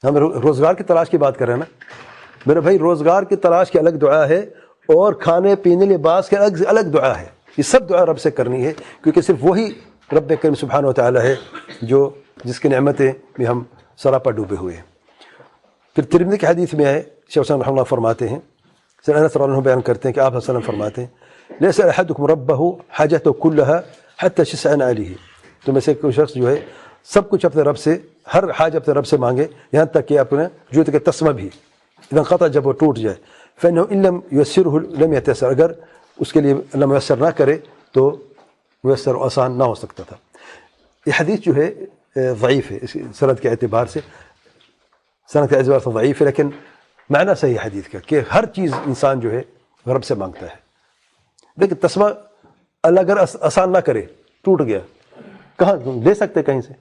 ہم روزگار کی تلاش کی بات کر رہے ہیں نا میرے بھائی، روزگار کی تلاش کی الگ دعا ہے اور کھانے پینے لباس کے الگ دعا ہے. یہ سب دعا رب سے کرنی ہے، کیونکہ صرف وہی رب کریم سبحانہ و تعالی ہے جس کی نعمتیں میں ہم سراپا ڈوبے ہوئے ہیں. پھر ترمذی کی حدیث میں ہے، شیخ حسین رحمہ اللہ فرماتے ہیں، انس رضی اللہ عنہ بیان کرتے ہیں کہ آپ صلی اللہ علیہ وسلم فرماتے ہیں لیس احدکم ربہ حاجتہ کلہا حتی شسع نعلہ. تو میں سے کوئی شخص جو ہے سب کچھ اپنے رب سے، ہر حاج اپنے رب سے مانگے، یہاں تک کہ اپنے جوتے کا تسمہ بھی اذا انقطع، جب وہ ٹوٹ جائے، فإنہ ان لم یسرہ لم یتیسر، اگر اس کے لیے اللہ میسر نہ کرے تو میسر و آسان نہ ہو سکتا تھا. یہ حدیث جو ہے ضعیف ہے، اس سند کے اعتبار سے، سند کے اعتبار سے ضعیف ہے، لیکن معنی صحیح حدیث کا کہ ہر چیز انسان جو ہے رب سے مانگتا ہے. لیکن تسمہ اللہ اگر آسان نہ کرے، ٹوٹ گیا، کہاں لے سکتے کہیں سے؟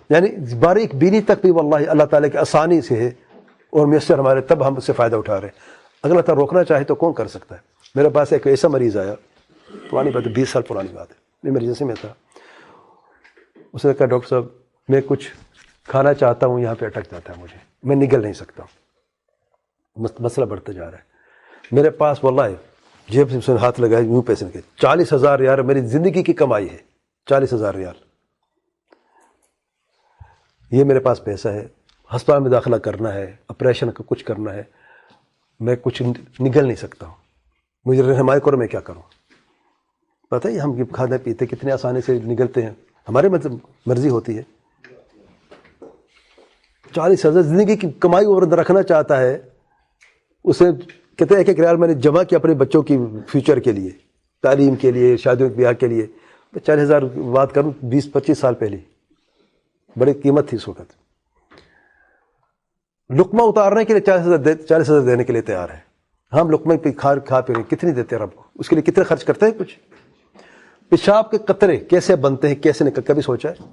یعنی باریک بینی تک بھی واللہ اللہ تعالیٰ کی آسانی سے ہے اور میسر ہمارے، تب ہم اس سے فائدہ اٹھا رہے ہیں. اگر اللہ تعالیٰ روکنا چاہے تو کون کر سکتا ہے؟ میرے پاس ایک ایسا مریض آیا، پرانی بات ہے، 20 سال پرانی بات ہے، میں ایمرجنسی میں تھا. اس نے کہا ڈاکٹر صاحب میں کچھ کھانا چاہتا ہوں، یہاں پہ اٹک جاتا ہے، مجھے میں نگل نہیں سکتا ہوں، مسئلہ بڑھتا جا رہا ہے. میرے پاس واللہ جیب سے اس نے ہاتھ لگائے، یوں پیسے نکلے، 40,000 ریال میری زندگی کی کمائی ہے، 40,000 ریال یہ میرے پاس پیسہ ہے، ہسپتال میں داخلہ کرنا ہے، آپریشن کا کچھ کرنا ہے، میں کچھ نگل نہیں سکتا ہوں، مجھے رہنمائی کرو، میں کیا کروں؟ پتہ ہے ہم کھانے پیتے کتنے آسانی سے نگلتے ہیں، ہمارے مرضی ہوتی ہے. 40,000 زندگی کی کمائی اور رکھنا چاہتا ہے، اسے کہتے ہیں 1 ریال میں نے جمع کیا اپنے بچوں کی فیوچر کے لیے، تعلیم کے لیے، شادیوں بیاہ کے لیے. 40,000 بات کروں 20-25 سال پہلے، بڑی قیمت تھی اس وقت. لقمہ اتارنے کے لیے 40,000 دینے کے لیے تیار ہے. ہم لقمے پہ کھا پی رہے ہیں، کتنی دیتے ہیں رب کو؟ اس کے لیے کتنے خرچ کرتے ہیں؟ کچھ. پیشاب کے قطرے کیسے بنتے ہیں، کیسے نکل، کبھی سوچا ہے؟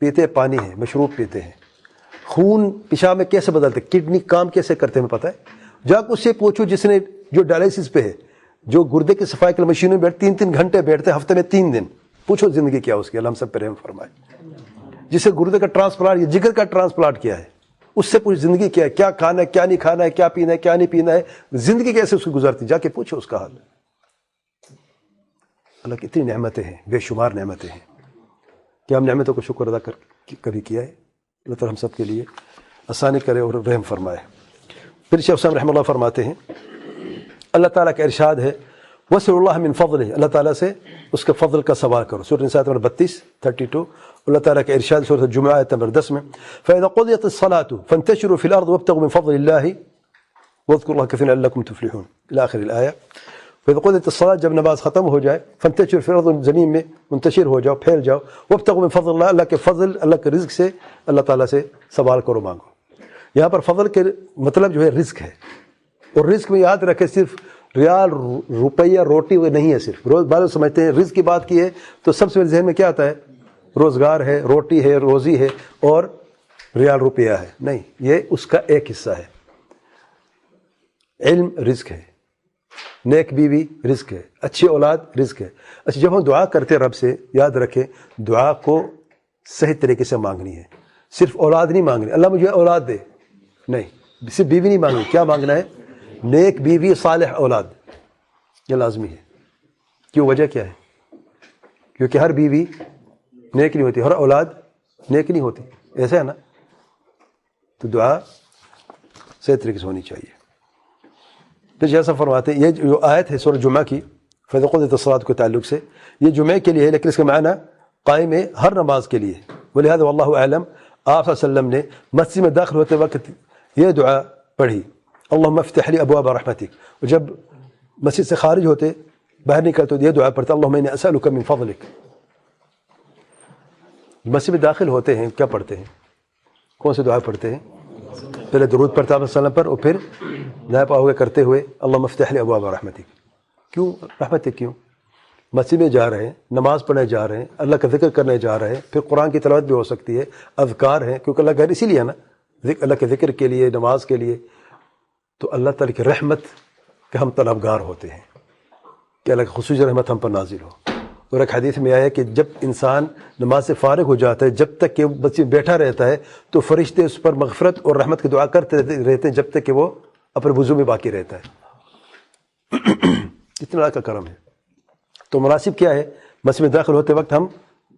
پیتے پانی ہے، مشروب پیتے ہیں، خون پیشاب میں کیسے بدلتے، کڈنی کام کیسے کرتے ہیں پتہ ہے؟ جا کے اس سے پوچھو جس نے، جو ڈائلسس پہ ہے، جو گردے کی صفائی کے مشین میں بیٹھ 3 گھنٹے بیٹھتے ہیں ہفتے میں 3 دن، پوچھو زندگی کیا اس کی، اللہ ہم سب پر رحم فرمائے. جسے گردے کا ٹرانسپلانٹ یا جگر کا ٹرانسپلانٹ کیا ہے، اس سے پوچھ زندگی کیا ہے، کیا کھانا ہے، کیا نہیں کھانا ہے، کیا پینا ہے، کیا نہیں پینا ہے، زندگی کیسے اس کی گزرتی، جا کے پوچھو اس کا حال. اللہ کی اتنی نعمتیں ہیں، بے شمار نعمتیں ہیں، کہ ہم نعمتوں کو شکر ادا کبھی کیا ہے. اللہ تعالیٰ ہم سب کے لیے آسانی کرے اور رحم فرمائے. پھر شیخ حسین رحمہ اللہ فرماتے ہیں، اللہ تعالیٰ کا ارشاد ہے وَاسْأَلُوا اللَّهَ مِنْ فَضْلِهِ، اللہ تعالیٰ سے اس کے فضل کا سوال کرو. سورۃ النساء نمبر 32 اللہ تعالیٰ کا ارشاد سورۃ الجمعہ آیت نمبر 10 میں فَإِذَا قُضِيَتِ الصَّلَاةُ فَانْتَشِرُوا فِي الْأَرْضِ وَابْتَغُوا مِنْ فَضْلِ اللَّهِ وَاذْكُرُوا اللَّهَ كَثِيرًا لَعَلَّكُمْ تُفْلِحُونَ إلى آخر الآية. فَإِذَا قُضِيَتِ الصَّلَاةُ جب نماز ختم ہو جائے فَانْتَشِرُوا فِي الْأَرْضِ زمین میں منتشر ہو جاؤ، پھیل جاؤ، وَابْتَغُوا مِنْ فَضْلِ اللَّهِ اللہ کے فضل، اللہ کے رزق سے اللہ تعالیٰ سے سوال کرو، مانگو. یہاں پر فضل کے مطلب جو ہے رزق ہے، اور رزق میں یاد رکھے صرف ریال، روپیہ، روٹی وہ نہیں ہے. صرف روز بعض سمجھتے ہیں رزق کی بات کی ہے تو سب سے ذہن میں کیا آتا ہے؟ روزگار ہے، روٹی ہے، روزی ہے اور ریال روپیہ ہے. نہیں، یہ اس کا ایک حصہ ہے. علم رزق ہے، نیک بیوی رزق ہے، اچھی اولاد رزق ہے. اچھا، جب ہم دعا کرتے رب سے، یاد رکھیں دعا کو صحیح طریقے سے مانگنی ہے. صرف اولاد نہیں مانگنی، اللہ مجھے اولاد دے، نہیں، صرف بیوی نہیں مانگنی. کیا مانگنا ہے؟ نیک بیوی، صالح اولاد، یہ لازمی ہے. کیوں؟ وجہ کیا ہے؟ کیونکہ ہر بیوی نیک نہیں ہوتی، ہر اولاد نیک نہیں ہوتی، ایسا ہے نا. تو دعا صحیح طریقے سے ہونی چاہیے. تو جیسا فرماتے ہیں، یہ جو آیت ہے سورۃ جمعہ کی فَإِذَا قُضِيَتِ الصَّلَاةُ کے تعلق سے، یہ جمعہ کے لیے ہے، لیکن اس کا معنی قائم ہے ہر نماز کے لیے. وَلِهَذَا وَاللَّهُ أَعْلَمُ، آپ صلی اللہ علیہ وسلم نے مسجد میں داخل ہوتے وقت یہ دعا پڑھی، اللہم افتح لی ابواب رحمتک. اور جب مسجد سے خارج ہوتے، باہر نکلتے تو یہ دعا پڑھتے، اللہم انی اسألک من فضلک. مسجد میں داخل ہوتے ہیں کیا پڑھتے ہیں؟ کون سی دعا پڑھتے ہیں؟ پہلے درود پڑھتے آپ صلی اللہ علیہ وسلم پر، اور پھر دعا پاؤ کرتے ہوئے اللہم افتح لی ابواب رحمتک. کیوں رحمتک؟ کیوں؟ مسجد میں جا رہے ہیں، نماز پڑھنے جا رہے ہیں، اللہ کا ذکر کرنے جا رہے ہیں، پھر قرآن کی تلاوت بھی ہو سکتی ہے، اذکار ہیں، کیونکہ اللہ گھر اسی لیے ہے نا. اللہ کے ذکر کے لیے، نماز کے لیے، تو اللہ تعالیٰ کی رحمت کے ہم طلبگار ہوتے ہیں کہ اللہ کی خصوصی رحمت ہم پر نازل ہو۔ اور ایک حدیث میں آیا کہ جب انسان نماز سے فارغ ہو جاتا ہے، جب تک کہ وہ بس بیٹھا رہتا ہے تو فرشتے اس پر مغفرت اور رحمت کی دعا کرتے رہتے ہیں جب تک کہ وہ اپنے وضو میں باقی رہتا ہے۔ اتنا اللہ کا کرم ہے۔ تو مناسب کیا ہے، مسجد میں داخل ہوتے وقت ہم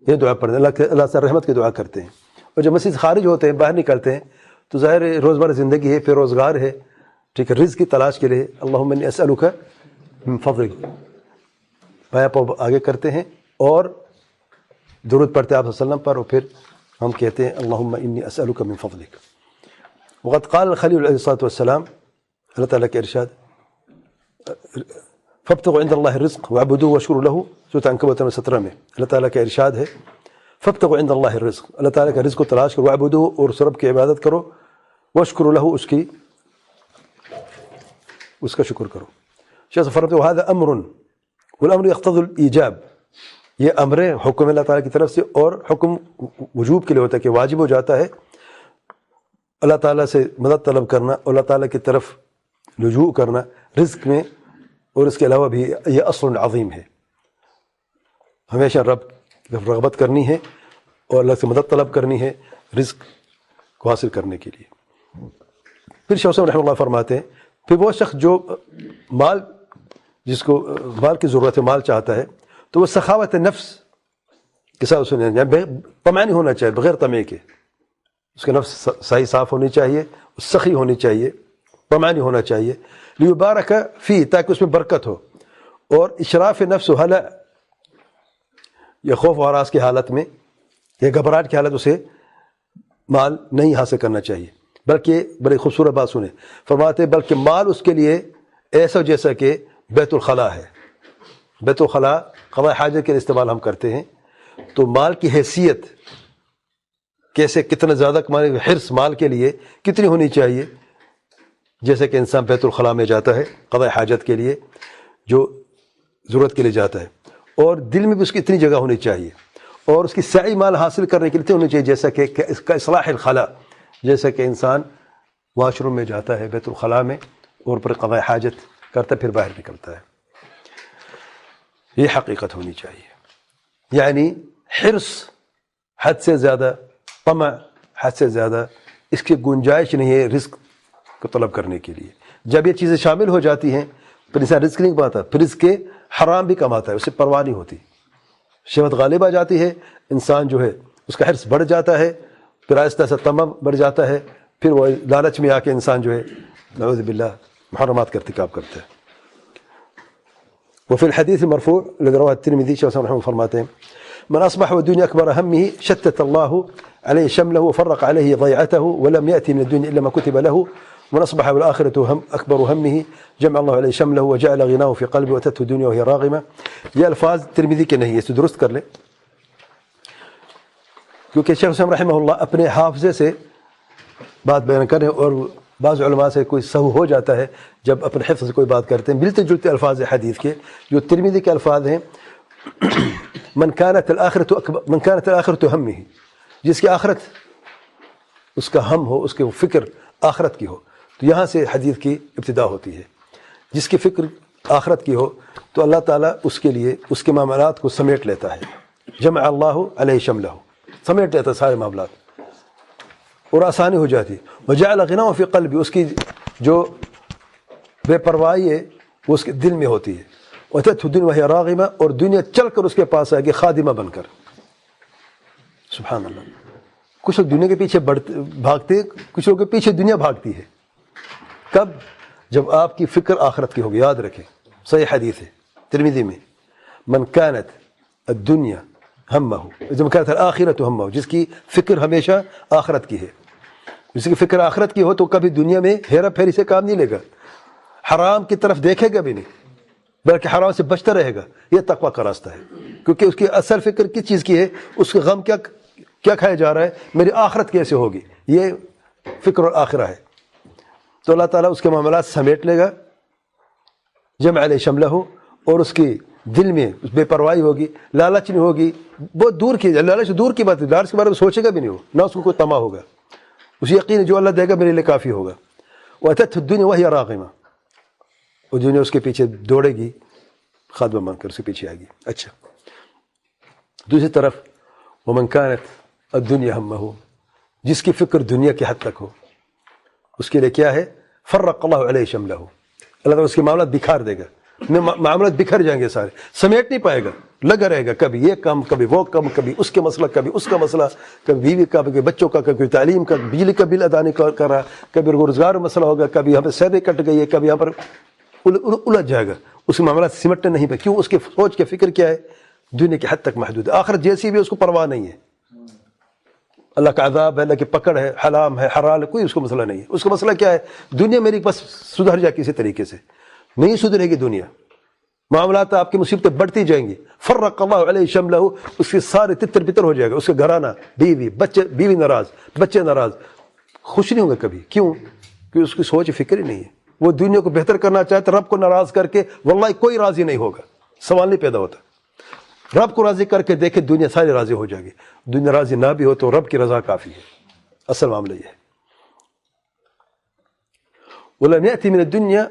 یہ دعا پڑھتے ہیں، اللہ سے رحمت کی دعا کرتے ہیں۔ اور جب مسجد خارج ہوتے ہیں، باہر نکلتے ہیں، تو ظاہر روزمرہ زندگی ہے، پھر روزگار ہے، ٹھیک ہے، رزق کی تلاش کے لیے اللہم انی اسألک من فضلک بھائی آپ آگے کرتے ہیں اور درود پڑھتے ہیں آپ صلی اللہ علیہ وسلم پر، اور پھر ہم کہتے ہیں اللہم انی اسألک من فضلک۔ وقد قال الخلیل علیہ الصلوۃ والسلام، اللہ تعالیٰ کے ارشاد فابتغوا عند اللہ الرزق واعبدوه واشکروا له، سورۃ عنکبوت 17 میں اللہ تعالیٰ کا ارشاد ہے فابتغوا عند اللہ الرزق، اللہ تعالیٰ کا رزق کو تلاش کرو، واعبدوه اور اس رب کی عبادت کرو، واشکروا له اس کا شکر کرو۔ شیخ فرماتے ہیں وهذا امر والامر يقتضي الايجاب، یہ امر ہے حکم اللہ تعالیٰ کی طرف سے، اور حکم وجوب کے لیے ہوتا ہے کہ واجب ہو جاتا ہے اللہ تعالیٰ سے مدد طلب کرنا، اللہ تعالیٰ کی طرف لجوء کرنا رزق میں، اور اس کے علاوہ بھی یہ اصل عظیم ہے، ہمیشہ رب کی طرف رغبت کرنی ہے اور اللہ سے مدد طلب کرنی ہے رزق کو حاصل کرنے کے لیے۔ پھر شیخ صاحب رحمہ اللہ فرماتے ہیں پھر وہ شخص جو مال، جس کو مال کی ضرورت ہے، مال چاہتا ہے، تو وہ سخاوت نفس کے ساتھ اسے طمع نہیں ہونا چاہیے، بغیر طمع کے، اس کے نفس صحیح صاف ہونی چاہیے، سخی ہونی چاہیے، طمع نہیں ہونا چاہیے، لیبارک فی، تاکہ اس میں برکت ہو، اور اشراف نفس و ہلع، یا خوف و ہراس کی حالت میں یا گھبراہٹ کی حالت اسے مال نہیں حاصل کرنا چاہیے، بلکہ بڑی خوبصورت بات سنیں، فرماتے بلکہ مال اس کے لیے ایسا جیسا کہ بیت الخلاء ہے۔ بیت الخلاء قضاء حاجت کے لیے استعمال ہم کرتے ہیں، تو مال کی حیثیت کیسے، کتنا زیادہ کمانے، حرص مال کے لیے کتنی ہونی چاہیے، جیسے کہ انسان بیت الخلاء میں جاتا ہے قضاء حاجت کے لیے، جو ضرورت کے لیے جاتا ہے، اور دل میں بھی اس کی اتنی جگہ ہونی چاہیے، اور اس کی سعی مال حاصل کرنے کے لیے اتنی ہونی چاہیے جیسا کہ اس کا اصلاح الخلاء، جیسا کہ انسان واش روم میں جاتا ہے بیت الخلاء میں، اور پر قضاء حاجت کرتا ہے، پھر باہر نکلتا ہے۔ یہ حقیقت ہونی چاہیے، یعنی حرص حد سے زیادہ، طمع حد سے زیادہ، اس کی گنجائش نہیں ہے رزق کو طلب کرنے کے لیے۔ جب یہ چیزیں شامل ہو جاتی ہیں پھر انسان رزق نہیں کماتا، پھر رزق کے حرام بھی کماتا ہے، اسے پرواہ نہیں ہوتی، شہوت غالب آ جاتی ہے، انسان جو ہے اس کا حرص بڑھ جاتا ہے، پھر آہستہ آہستہ طمع بڑھ جاتا ہے، پھر وہ لالچ میں آ کے انسان جو ہے نعوذ باللہ محرمات کا ارتکاب کرتا ہے۔ وفي الحديث المرفوع الذي رواه الترمذي شيخ رحمه الله فرماتے ہیں من اصبح والدنيا اكبر همه شتت الله عليه شمله وفرق عليه ضيعته ولم يأتي من الدنيا الا ما كتب له ومن اصبح والاخره اكبر همه جمع الله عليه شمله وجعل غناه في قلبه واتته الدنيا وهي راغمه۔ یہ الفاظ ترمذی کے نہیں ہے، اسے درست کر لیں، کیونکہ شیخ حسین رحمہ اللہ اپنے حافظے سے بات بیان کریں، اور بعض علماء سے کوئی سہو ہو جاتا ہے جب اپنے حفظ سے کوئی بات کرتے ہیں، ملتے جلتے الفاظ حدیث کے جو ترمذی کے الفاظ ہیں من كانت الآخرة همه، جس کی آخرت اس کا ہم ہو، اس کے فکر آخرت کی ہو، تو یہاں سے حدیث کی ابتدا ہوتی ہے۔ جس کی فکر آخرت کی ہو تو اللہ تعالیٰ اس کے لیے اس کے معاملات کو سمیٹ لیتا ہے، جمع اللہ علیہ شملہ، سمیٹ لیتا ہے سارے معاملات، اور آسانی ہو جاتی ہے۔ وجعل غناه فی قلبی، اس کی جو بے پرواہی ہے وہ اس کے دل میں ہوتی ہے، واتته الدنيا وهي راغمہ، اور دنیا چل کر اس کے پاس آئے گی خادمہ بن کر۔ سبحان اللہ، کچھ لوگ دنیا کے پیچھے بھاگتے، کچھ لوگوں کے پیچھے دنیا بھاگتی ہے۔ کب؟ جب آپ کی فکر آخرت کی ہوگی۔ یاد رکھیں، صحیح حدیث ہے ترمذی میں، من كانت الدنيا همه، من كانت الآخرة همه، جس کی فکر ہمیشہ آخرت کی ہے، جس کی فکر آخرت کی ہو تو کبھی دنیا میں ہیرا پھیری سے کام نہیں لے گا، حرام کی طرف دیکھے گا بھی نہیں، بلکہ حرام سے بچتا رہے گا۔ یہ تقویٰ کا راستہ ہے، کیونکہ اس کی اصل فکر کس چیز کی ہے، اس کا غم کیا کھایا جا رہا ہے، میری آخرت کیسے ہوگی، یہ فکر الآخرہ ہے۔ تو اللہ تعالیٰ اس کے معاملات سمیٹ لے گا، جمع علیہ شملہ، اور اس کی دل میں بے پرواہی ہوگی، لالچ نہیں ہوگی، بہت دور کی، لالچ دور کی بات ہے، لالچ کے بارے میں سوچے گا بھی نہیں ہو، نہ اس کو کوئی طمع ہوگا۔ اسے یقین ہے جو اللہ دے گا میرے لیے کافی ہوگا. وَأَتَتْهُ الدُّنْيَا وَهِيَ رَاغِمَةٌ, اور دنیا اس کے پیچھے دوڑے گی خادمہ بن کر, اس کے پیچھے آئے گی. اچھا, دوسری طرف وَمَنْ كَانَتْ الدُّنْيَا هَمَّهُ, جس کی فکر دنیا کی حد تک ہو, اس کے لیے کیا ہے؟ فرق اللہ علیہ شملہ, اللہ تعالیٰ اس کے معاملات بکھار دے گا. معاملات بکھر جائیں گے سارے, سمیٹ نہیں پائے گا, لگا رہے گا کبھی یہ کم کبھی وہ کم, کبھی اس کے مسئلہ کبھی اس کا مسئلہ, کبھی بیوی کا, کبھی بچوں کا, کبھی تعلیم کا, بجلی کا بل ادا نہیں کر رہا, کبھی روزگار مسئلہ ہوگا, کبھی یہاں پہ سیدے کٹ گئی ہے, کبھی یہاں پر الجھ جائے گا. اس کے معاملات سمٹنے نہیں پائے. کیوں؟ اس کی سوچ کے فکر کیا ہے؟ دنیا کی حد تک محدود ہے. آخرت جیسی بھی اس کو پرواہ نہیں ہے. اللہ کا عذاب ہے, اللہ کی پکڑ ہے, حرام ہے, حلال ہے, کوئی اس کو مسئلہ نہیں ہے. اس کا مسئلہ کیا ہے؟ دنیا میری بس سدھر جائے کسی طریقے سے. نہیں سدھرے گی دنیا, معاملات آپ کی مصیبتیں بڑھتی جائیں گی. فرق اللہ علیہ شملہ, اس کے سارے تتر بتر ہو جائے گا. اس کا گھرانہ, بیوی بچے, بیوی ناراض, بچے ناراض, خوش نہیں ہوں گے کبھی. کیوں؟ کیونکہ اس کی سوچ فکر ہی نہیں ہے. وہ دنیا کو بہتر کرنا چاہتے, رب کو ناراض کر کے واللہ کوئی راضی نہیں ہوگا, سوال نہیں پیدا ہوتا. رب کو راضی کر کے دیکھے دنیا ساری راضی ہو جائے گی. دنیا راضی نہ بھی ہو تو رب کی رضا کافی ہے. اصل معاملہ یہ ہے. وَلَمْ يَأْتِ مِنَ الدُّنْيَا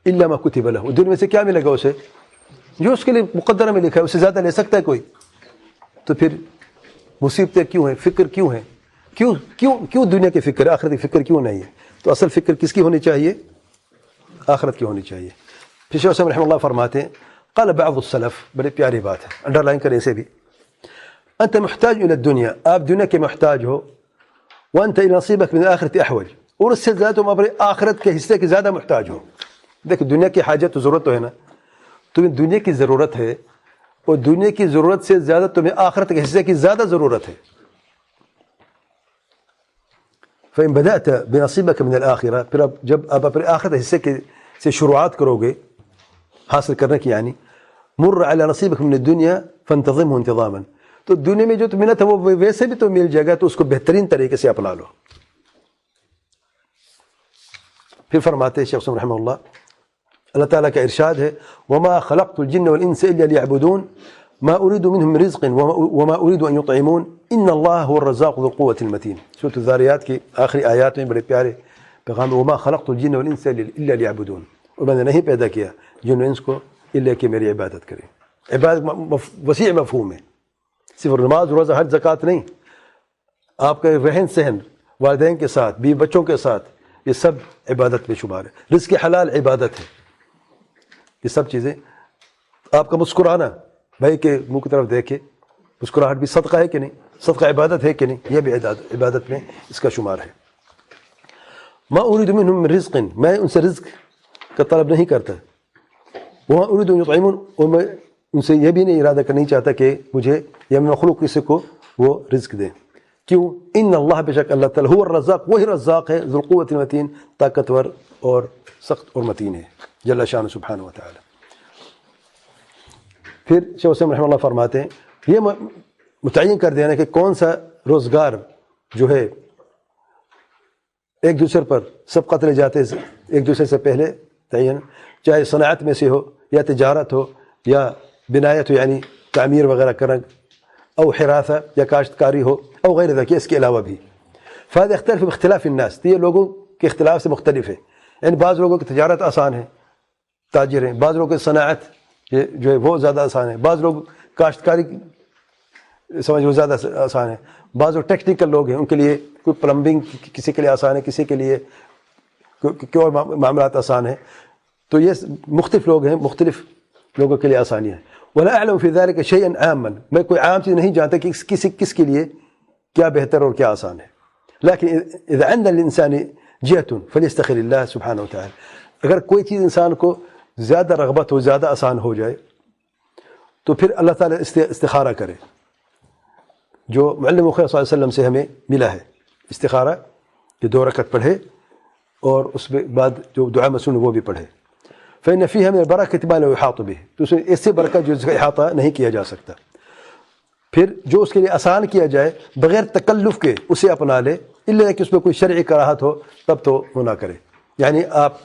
إِلَّا مَا كُتِبَ لَهُ, دنیا میں سے کیا ملے گا اسے؟ جو اس کے لیے مقدرہ میں لکھا ہے, اس سے زیادہ لے سکتا ہے کوئی؟ تو پھر مصیبتیں کیوں ہیں, فکر کیوں ہے, کیوں دنیا کی فکر ہے, آخرت کی فکر کیوں نہیں ہے؟ تو اصل فکر کس کی ہونی چاہیے؟ آخرت کی ہونی چاہیے. پھر شیخ الاسلام رحمہ اللہ فرماتے ہیں, قال بعض السلف, بڑی پیاری بات ہے, انڈر لائن کریں اسے بھی. انت محتاج الى الدنیا, آپ دنیا کے محتاج ہو, وانت الى نصیبک من الآخرت احوج, اور اس سے زیادہ تم اپنے آخرت کے حصے کے زیادہ محتاج ہو. دیکھو دنیا کی حاجت تو ضرورت تو ہے نا, تمہیں دنیا کی ضرورت ہے, اور دنیا کی ضرورت سے زیادہ تمہیں آخرت کے حصے کی زیادہ ضرورت ہے. فإن بدأت بنصيبك من الآخرة, پھر جب آپ اپنے آخرت حصے سے شروعات کرو گے حاصل کرنے کی, یعنی مر على نصيبك من الدنيا فانتظمه انتظاما, تو دنیا میں جو تو ملا تھا وہ ویسے بھی تو مل جائے گا, تو اس کو بہترین طریقے سے اپنا لو. پھر فرماتے ہیں شیخ صاحب رحمہ اللہ, اللہ تعالیٰ کا ارشاد ہے, وما خلقت الجن والانس الا ليعبدون ما اريد منهم من رزق وما اريد ان يطعمون ان اللہ هو الرزاق ذو القوة المتین. سورۃ الذاریات کی آخری آیات میں بڑے پیارے پیغام, وما خلقت الجن والانس الا ليعبدون, اور میں نے نہیں پیدا کیا جن و انس کو الا کہ میری عبادت کریں. عبادت وسیع مفہوم ہے, صرف نماز روزہ حج زکوٰۃ نہیں, آپ کا رہن سہن والدین کے ساتھ, بیوی بچوں کے ساتھ, یہ سب عبادت میں شمار ہے. رزق حلال عبادت ہے. یہ سب چیزیں, آپ کا مسکرانا, بھائی کے منہ کی طرف دیکھے, مسکراہٹ بھی صدقہ ہے کہ نہیں, صدقہ عبادت ہے کہ نہیں, یہ بھی عبادت میں اس کا شمار ہے. ما اريد منهم من رزق, میں ان سے رزق کا طلب نہیں کرتا. وما اريد ان يطعمون, اور میں ان سے یہ بھی نہیں ارادہ کرنا نہیں چاہتا کہ مجھے یا میں مخلوق کسی کو وہ رزق دیں. کیوں؟ ان اللہ, بے شک اللہ تعالیٰ, هو الرزاق, وہی رزاق ہے, ذو القوة المتین, طاقتور اور سخت اور متین ہے, جل شان سبحانہ و تعالی. پھر شیخ الاسلام رحمہ اللہ فرماتے ہیں, یہ متعین کر دینا کہ کون سا روزگار جو ہے ایک دوسرے پر سب قتل جاتے ایک دوسرے سے پہلے تعین, چاہے صنعت میں سے ہو یا تجارت ہو یا بنایت ہو یعنی تعمیر وغیرہ کرنا, او حراثہ یا کاشتکاری ہو, او غیر ذلك, اس کے علاوہ بھی. فهذا يختلف باختلاف الناس, تو یہ لوگوں کے اختلاف سے مختلف ہے. یعنی بعض لوگوں کی تجارت آسان ہے, تاجر ہیں, بعض لوگوں کی صنعت جو ہے وہ زیادہ آسان ہے, بعض لوگ کاشتکاری سمجھ وہ زیادہ آسان ہے, بعض لوگ ٹیکنیکل لوگ ہیں, ان کے لیے کوئی پلمبنگ کسی کے لیے آسان ہے, کسی کے لیے کوئی اور معاملات آسان ہیں. تو یہ مختلف لوگ ہیں, مختلف لوگوں کے لیے آسانیاں ہیں. ولا اعلم في ذلك شيئا عاما, میں کوئی عام چیز نہیں جانتا کہ کس کے لیے کیا بہتر اور کیا آسان ہے. لیکن اذا عند الانسان جهة فليستخر الله سبحانه وتعالى, اگر کوئی چیز انسان کو زیادہ رغبت ہو, زیادہ آسان ہو جائے, تو پھر اللہ تعالیٰ استخارہ کرے, جو معلم خیر صلی اللہ علیہ وسلم سے ہمیں ملا ہے. استخارہ کہ 2 رکعت پڑھے اور اس کے بعد جو دعا مسنون وہ بھی پڑھے. فإن فيها من البركة ما لا يحاط به, تو اس میں ایسی برکت جو اس کا احاطہ نہیں کیا جا سکتا. پھر جو اس کے لیے آسان کیا جائے بغیر تکلف کے اسے اپنا لے, الا کہ اس میں کوئی شرعی کراہت ہو تب تو وہ نہ کرے. یعنی آپ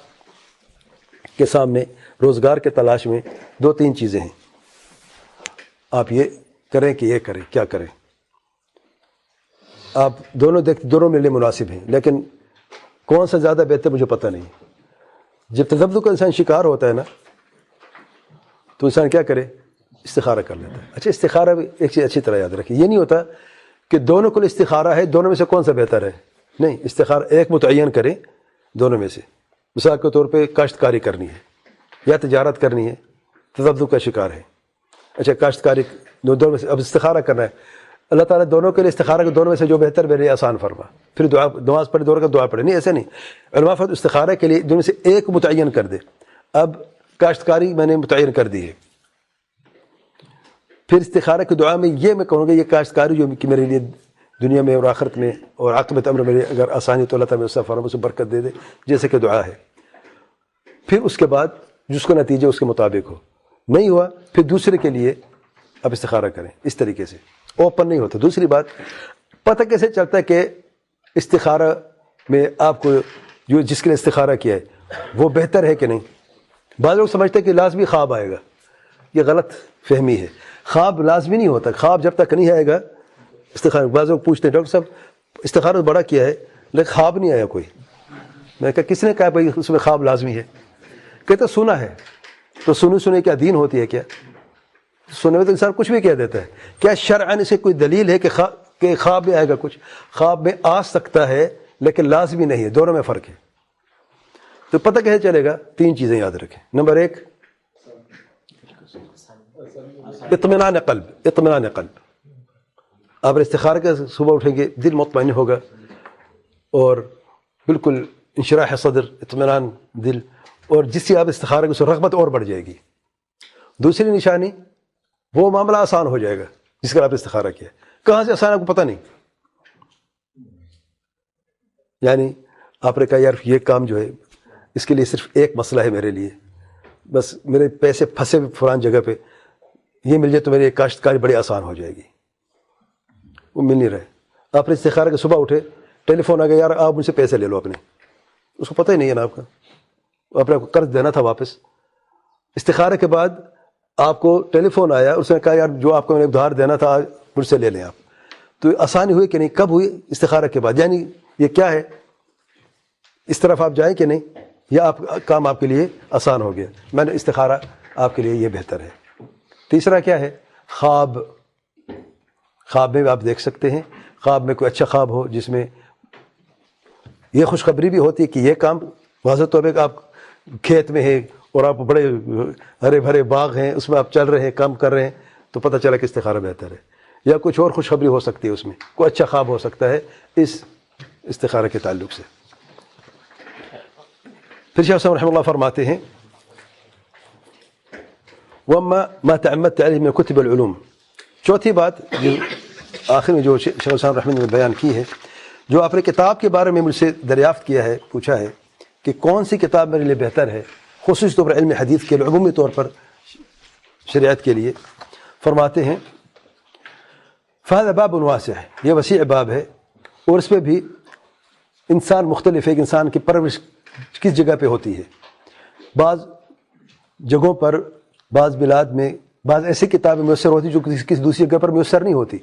کے سامنے روزگار کے تلاش میں 2-3 چیزیں ہیں, آپ یہ کریں کہ یہ کریں, کیا کریں؟ آپ دونوں دیکھتے دونوں میرے لیے مناسب ہیں، لیکن کون سا زیادہ بہتر مجھے پتہ نہیں۔ جب تذبذب کا انسان شکار ہوتا ہے نا تو انسان کیا کرے؟ استخارہ کر لیتا ہے۔ اچھا استخارہ بھی ایک چیز اچھی طرح یاد رکھیں، یہ نہیں ہوتا کہ دونوں کو استخارہ ہے، دونوں میں سے کون سا بہتر ہے، نہیں، استخارہ ایک متعین کریں دونوں میں سے۔ مثال کے طور پہ کاشتکاری کرنی ہے یا تجارت کرنی ہے، تذبذب کا شکار ہے، اچھا کاشتکاری دونوں میں سے اب استخارہ کرنا ہے، اللہ تعالیٰ دونوں کے لیے استخارہ کے دونوں میں سے جو بہتر میرے لیے آسان فرما، پھر دعا نماز پڑھے دونوں کا دعا پڑھے، نہیں ایسے نہیں، علماء فرماتے استخارہ کے لیے دونوں سے ایک متعین کر دے۔ اب کاشتکاری میں نے متعین کر دی ہے، پھر استخارہ کی دعا میں یہ میں کہوں گا یہ کاشتکاری جو کہ میرے لیے دنیا میں اور آخرت میں اور عاقبت امر میرے اگر آسانی تو اللہ تعالیٰ اس سے فرما سے برکت دے دے جیسے کہ دعا ہے۔ پھر اس کے بعد جس کو نتیجہ اس کے مطابق ہو، نہیں ہوا پھر دوسرے کے لیے اب استخارہ کریں اس طریقے سے، اوپن نہیں ہوتا۔ دوسری بات، پتہ کیسے چلتا ہے کہ استخارہ میں آپ کو جو جس کے لیے استخارہ کیا ہے وہ بہتر ہے کہ نہیں؟ بعض لوگ سمجھتے ہیں کہ لازمی خواب آئے گا، یہ غلط فہمی ہے۔ خواب لازمی نہیں ہوتا، خواب جب تک نہیں آئے گا استخارہ۔ بعض لوگ پوچھتے ہیں ڈاکٹر صاحب استخارہ بڑا کیا ہے لیکن خواب نہیں آیا کوئی۔ میں کہا کس نے کہا بھائی اس میں خواب لازمی ہے؟ کہتے سنا ہے، تو سنے کیا دین ہوتی ہے کیا؟ سننے میں تو انسان کچھ بھی کہہ دیتا ہے۔ کیا شرعاً اسے کوئی دلیل ہے کہ خواب میں آئے گا؟ کچھ خواب میں آ سکتا ہے لیکن لازمی نہیں ہے، دونوں میں فرق ہے۔ تو پتہ کیسے چلے گا؟ تین چیزیں یاد رکھیں۔ نمبر ایک، اطمینان قلب، اطمینان قلب۔ آپ استخارہ کے صبح اٹھیں گے دل مطمئن ہوگا اور بالکل انشراح صدر، اطمینان دل، اور جس سے آپ استخارہ کی رغبت اور بڑھ جائے گی۔ دوسری نشانی، وہ معاملہ آسان ہو جائے گا جس کا آپ استخارہ کیا، کہاں سے آسان آپ کو پتہ نہیں۔ یعنی آپ نے کہا یار یہ کام جو ہے اس کے لیے صرف ایک مسئلہ ہے میرے لیے، بس میرے پیسے پھنسے فلان جگہ پہ، یہ مل جائے تو میری کاشتکاری بڑی آسان ہو جائے گی، وہ مل نہیں رہے۔ آپ نے استخارہ کے صبح اٹھے ٹیلی فون آ گیا، یار آپ مجھ سے پیسے لے لو اپنے، اس کو پتہ ہی نہیں ہے نا آپ کا، آپ نے قرض دینا تھا واپس۔ استخارہ کے بعد آپ کو ٹیلی فون آیا، اس نے کہا یار جو آپ کو میں نے ادھار دینا تھا مجھ سے لے لیں آپ، تو آسانی ہوئی کہ نہیں؟ کب ہوئی؟ استخارہ کے بعد۔ یعنی یہ کیا ہے، اس طرف آپ جائیں کہ نہیں، یا آپ کام آپ کے لیے آسان ہو گیا، میں نے استخارہ آپ کے لیے یہ بہتر ہے۔ تیسرا کیا ہے؟ خواب۔ خواب میں آپ دیکھ سکتے ہیں، خواب میں کوئی اچھا خواب ہو جس میں یہ خوشخبری بھی ہوتی ہے کہ یہ کام واضح طور پہ آپ کھیت میں ہیں اور آپ بڑے ہرے بھرے باغ ہیں، اس میں آپ چل رہے ہیں، کام کر رہے ہیں، تو پتہ چلا کہ استخارہ بہتر ہے۔ یا کچھ اور خوشخبری ہو سکتی ہے، اس میں کوئی اچھا خواب ہو سکتا ہے اس استخارہ کے تعلق سے۔ پھر شیخ صاحب رحمہ اللہ فرماتے ہیں وَأَمَّا مَا تَعَمَّدْتَ عَلَيْهِ مِنْ كُتُبِ الْعُلُومِ۔ چوتھی بات جو آخر میں جو شیخ صاحب رحمہ اللہ نے بیان کی ہے، جو آپ نے کتاب کے بارے میں مجھ سے دریافت کیا ہے، پوچھا ہے کہ کون سی کتاب میرے لیے بہتر ہے خصوصی طور پر علم حدیث کے لیے، عمومی طور پر شریعت کے لیے، فرماتے ہیں فَهَذَا بَابٌ وَاسِعٌ، یہ وسیع باب ہے، اور اس میں بھی انسان مختلف ہے کہ انسان کی پرورش کس جگہ پہ ہوتی ہے۔ بعض جگہوں پر، بعض بلاد میں بعض ایسی کتابیں میسر ہوتی جو کسی دوسری جگہ پر میسر نہیں ہوتی،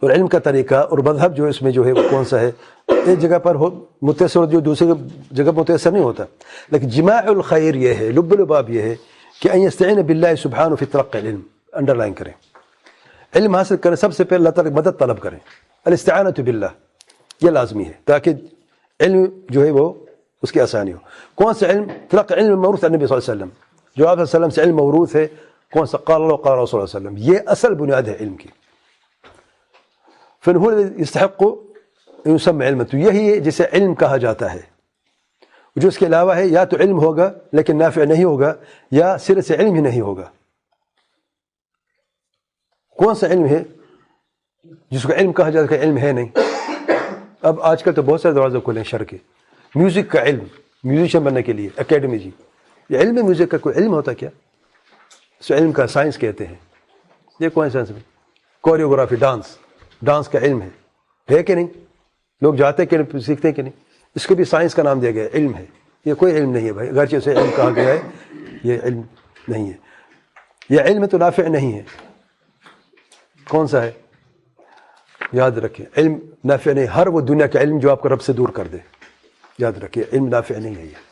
اور علم کا طریقہ اور مذہب جو اس میں جو ہے وہ کون سا ہے، ایک جگہ پر متأثر جو دوسری جگہ پر متأثر نہیں ہوتا۔ لیکن جماع الخیر یہ ہے، لب الباب یہ ہے کہ ان یستعین باللہ سبحانہ فی تلقی العلم، انڈر لائن کریں، علم حاصل کریں سب سے پہلے اللہ تعالیٰ کی مدد طلب کریں، الاستعانۃ باللہ، یہ لازمی ہے تاکہ علم جو ہے وہ اس کی آسانی ہو۔ کون سا علم؟ تلقی علم موروث عن نبی صلی اللہ علیہ وسلم، جو آپ صلی اللہ علیہ وسلم سے علم موروث ہے، کون سا؟ قال اللہ قال رسول اللہ صلی اللہ علیہ وسلم، یہ اصل بنیاد ہے علم کی۔ فَإِنَّهُ الَّذِي يَسْتَحِقُّ أَن يُسَمَّى عِلْمًا، تو یہی ہے جسے علم کہا جاتا ہے، جو اس کے علاوہ ہے یا تو علم ہوگا لیکن نافع نہیں ہوگا، یا سرے سے علم ہی نہیں ہوگا۔ کون سا علم ہے جس کو علم کہا جاتا ہے کہ علم ہے نہیں؟ اب آج کل تو بہت سارے دروازے کھلے ہیں شر کے، میوزک کا علم، میوزیشین بننے کے لیے اکیڈمی، جی یہ علم ہے میوزک کا؟ کوئی علم ہوتا کیا؟ اس علم کا سائنس کہتے ہیں، یہ کون سائنس میں؟ کوریوگرافی، ڈانس کا علم ہے کہ نہیں؟ لوگ جاتے کہ نہیں، سیکھتے کہ نہیں؟ اس کو بھی سائنس کا نام دیا گیا ہے، علم ہے۔ یہ کوئی علم نہیں ہے بھائی، اگرچہ اسے علم کہا گیا ہے، یہ علم نہیں ہے، یہ علم تو نافع نہیں ہے۔ کون سا ہے؟ یاد رکھیں علم نافع نہیں، ہر وہ دنیا کا علم جو آپ کو رب سے دور کر دے، یاد رکھیں علم نافع نہیں ہے یہ،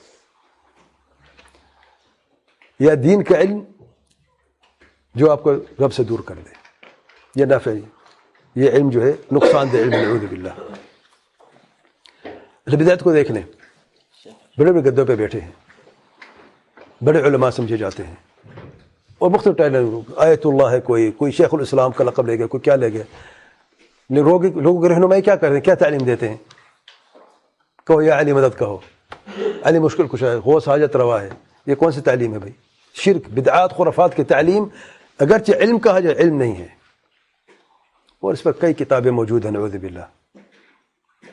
یا دین کا علم جو آپ کو رب سے دور کر دے یہ نافع نہیں، یہ علم جو ہے نقصان دہ علم، نعوذ باللہ۔ بدعت کو دیکھ لیں، بڑے بڑے گدوں پہ بیٹھے ہیں، بڑے علماء سمجھے جاتے ہیں، اور مختلف آیت اللہ ہے، کوئی شیخ الاسلام کا لقب لے گیا، کوئی کیا لے گیا، لوگوں کی رہنمائی کیا کر رہے ہیں، کیا تعلیم دیتے ہیں؟ کہو یا علی مدد کہو، علی مشکل کشا ہے، غوث حاجت روا ہے، یہ کون سی تعلیم ہے بھائی؟ شرک، بدعات، خرافات کی تعلیم، اگرچہ علم کہا جائے علم نہیں ہے، اور اس پر کئی کتابیں موجود ہیں نعوذ باللہ،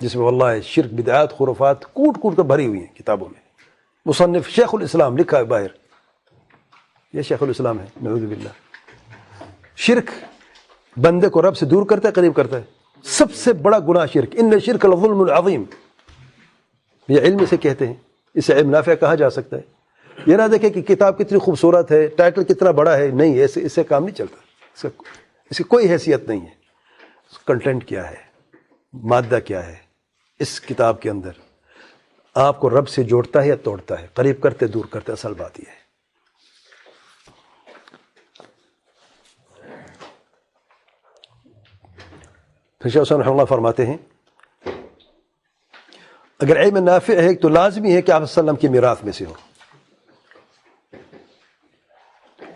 جس میں واللہ شرک، بدعات، خرافات کوٹ کوٹ کر بھری ہوئی ہیں کتابوں میں۔ مصنف شیخ الاسلام لکھا ہے باہر، یہ شیخ الاسلام ہے نعوذ باللہ۔ شرک بندے کو رب سے دور کرتا ہے، قریب کرتا ہے، سب سے بڑا گناہ شرک، ان شرک لظلم العظیم، یہ علم اسے کہتے ہیں، اسے علم نافع کہا جا سکتا ہے۔ یہ نہ دیکھیں کہ کتاب کتنی خوبصورت ہے، ٹائٹل کتنا بڑا ہے، نہیں، اس سے کام نہیں چلتا، اس کی کوئی حیثیت نہیں ہے۔ کنٹینٹ کیا ہے، مادہ کیا ہے اس کتاب کے اندر، آپ کو رب سے جوڑتا ہے یا توڑتا ہے، قریب کرتے دور کرتے، اصل بات یہ ہے۔ پھر شیخ حسین رحمہ اللہ فرماتے ہیں اگر علم نافع ہے تو لازمی ہے کہ آپ صلی اللہ علیہ وسلم کی میراث میں سے ہو،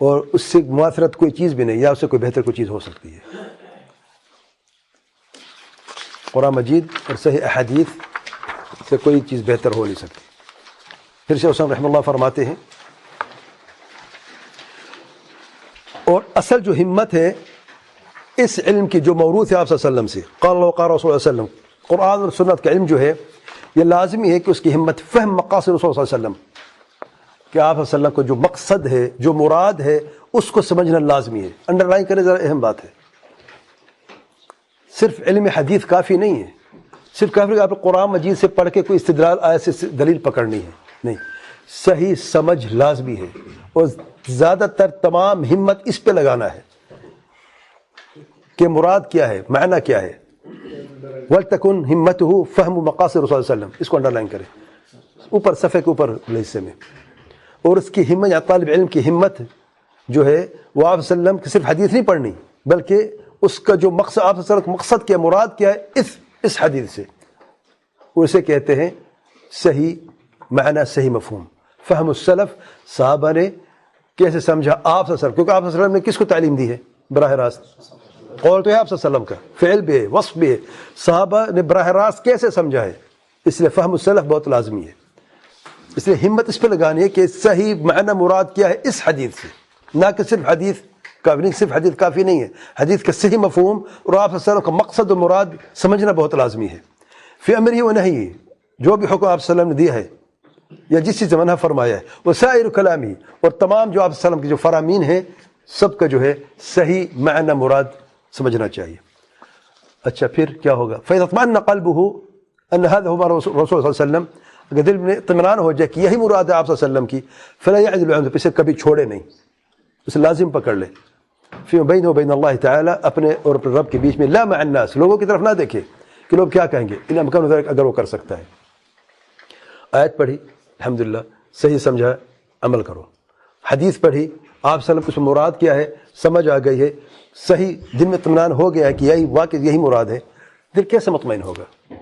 اور اس سے مماثلت کوئی چیز بھی نہیں، یا اس سے کوئی بہتر کوئی چیز ہو سکتی ہے۔ قرآن مجید اور صحیح احادیث سے کوئی چیز بہتر ہو نہیں سکتی۔ پھر شیخ حسین رحمہ اللہ فرماتے ہیں اور اصل جو ہمت ہے اس علم کی جو موروث ہے آپ صلی اللہ علیہ وسلم سے، قال اللہ وقال رسول اللہ صلی اللہ علیہ وسلم، قرآن اور سنت کا علم جو ہے یہ لازمی ہے کہ اس کی ہمت فہم مقاصد رسول صلی اللہ علیہ وسلم، کہ آپ صلی اللہ علیہ وسلم کو جو مقصد ہے، جو مراد ہے، اس کو سمجھنا لازمی ہے۔ انڈر لائن کریں، ذرا اہم بات ہے، صرف علم حدیث کافی نہیں ہے، صرف کافی کہ آپ قرآن مجید سے پڑھ کے کوئی استدلال آیت سے دلیل پکڑنی ہے، نہیں، صحیح سمجھ لازمی ہے، اور زیادہ تر تمام ہمت اس پہ لگانا ہے کہ مراد کیا ہے، معنی کیا ہے۔ وَلْتَكُنْ هِمَّتُهُ فَهْمُ مَقَاصِدِ رسول اللہ صلی اللہ علیہ وسلم، اس کو انڈر لائن کریں اوپر صفحے کے اوپر حصے میں۔ اور اس کی ہمت، یا طالب علم کی ہمت جو ہے وہ آپ صلی اللہ علیہ وسلم کی صرف حدیث نہیں پڑھنی، بلکہ اس کا جو مقصد، آپ صلی اللہ علیہ وسلم کا مقصد کیا، مراد کیا ہے اس حدیث سے، وہ اسے کہتے ہیں صحیح معنی، صحیح مفہوم، فہم السلف، صحابہ نے کیسے سمجھا آپ صلی اللہ علیہ وسلم، کیونکہ آپ صلی اللہ علیہ وسلم نے کس کو تعلیم دی ہے براہ راست؟ قول تو ہے آپ صلی اللہ علیہ وسلم کا، فعل بھی ہے، وصف بھی ہے، صحابہ نے براہ راست کیسے سمجھا ہے، اس لیے فہم السلف بہت لازمی ہے۔ اس لیے ہمت اس پہ لگانی ہے کہ صحیح معنی مراد کیا ہے اس حدیث سے، نہ کہ صرف حدیث کافی، صرف حدیث کافی نہیں ہے، حدیث کا صحیح مفہوم اور آپ صلی اللہ علیہ وسلم کا مقصد و مراد سمجھنا بہت لازمی ہے۔ فی امرہ و نہیہ، جو بھی حکم آپ صلی اللہ علیہ وسلم نے دیا ہے یا جس چیز سے منع فرمایا ہے، وہ سائر کلامی، اور تمام جو آپ صلی اللہ علیہ وسلم کے جو فرامین ہیں سب کا جو ہے صحیح معنی مراد سمجھنا چاہیے۔ اچھا پھر کیا ہوگا؟ فَإِذَا اطْمَأَنَّ قَلْبُهُ أَنَّ هَذَا هُوَ رسول صلی اللہ علیہ وسلم، اگر دل میں اطمینان ہو جائے کہ یہی مراد ہے آپ صلی اللہ علیہ وسلم کی، فَلَا يَعْدِلُ عَنْهُ، اسے کبھی چھوڑے نہیں، اسے لازم پکڑ لے، فِي بَيْنَهُ وَبَيْنَ اللَّهِ تعالیٰ، اپنے اور اپنے رب کے بیچ میں، لا مع الناس، لوگوں کی طرف نہ دیکھے کہ لوگ کیا کہیں گے، ان امکان ذلك، اگر وہ کر سکتا ہے۔ آیت پڑھی الحمدللہ، صحیح سمجھا، عمل کرو۔ حدیث پڑھی، آپ صلی اللہ علیہ وسلم کو مراد کیا ہے سمجھ آ گئی ہے، صحیح دل میں اطمینان ہو گیا ہے کہ یہی واقع یہی مراد ہے، دل کیسے مطمئن ہوگا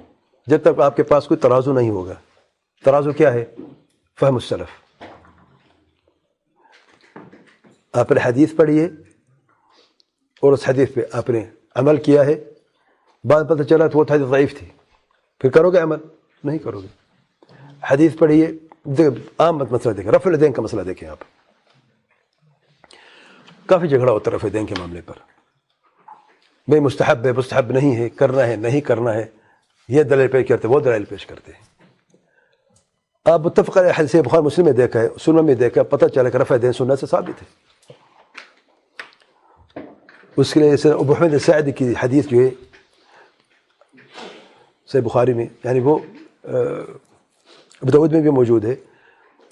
جب تک آپ کے پاس کوئی ترازو نہیں ہوگا؟ ترازو کیا ہے؟ فہم السلف۔ آپ نے حدیث پڑھی ہے اور اس حدیث پہ آپ نے عمل کیا ہے، بعد پتہ چلا تو وہ حدیث ضعیف تھی، پھر کرو گے عمل؟ نہیں کرو گے۔ حدیث پڑھی ہے، عام مسئلہ دیکھیں، رفع الیدین کا مسئلہ دیکھیں، آپ کافی جھگڑا ہوتا ہے رفع الیدین کے معاملے پر، بھئی مستحب ہے، مستحب نہیں ہے، کرنا ہے نہیں کرنا ہے، یہ دلیل پیش کرتے، وہ دلیل پیش کرتے ہیں۔ آپ متفق علیہ حدیث بخاری مسلم میں دیکھا ہے، سنن میں دیکھا ہے، پتہ چلا کہ رفع الیدین سنت سے ثابت ہے۔ اس کے لیے ابو حمید ساعدی کی حدیث جو ہے صحیح بخاری میں، یعنی وہ ابو داؤد میں بھی موجود ہے،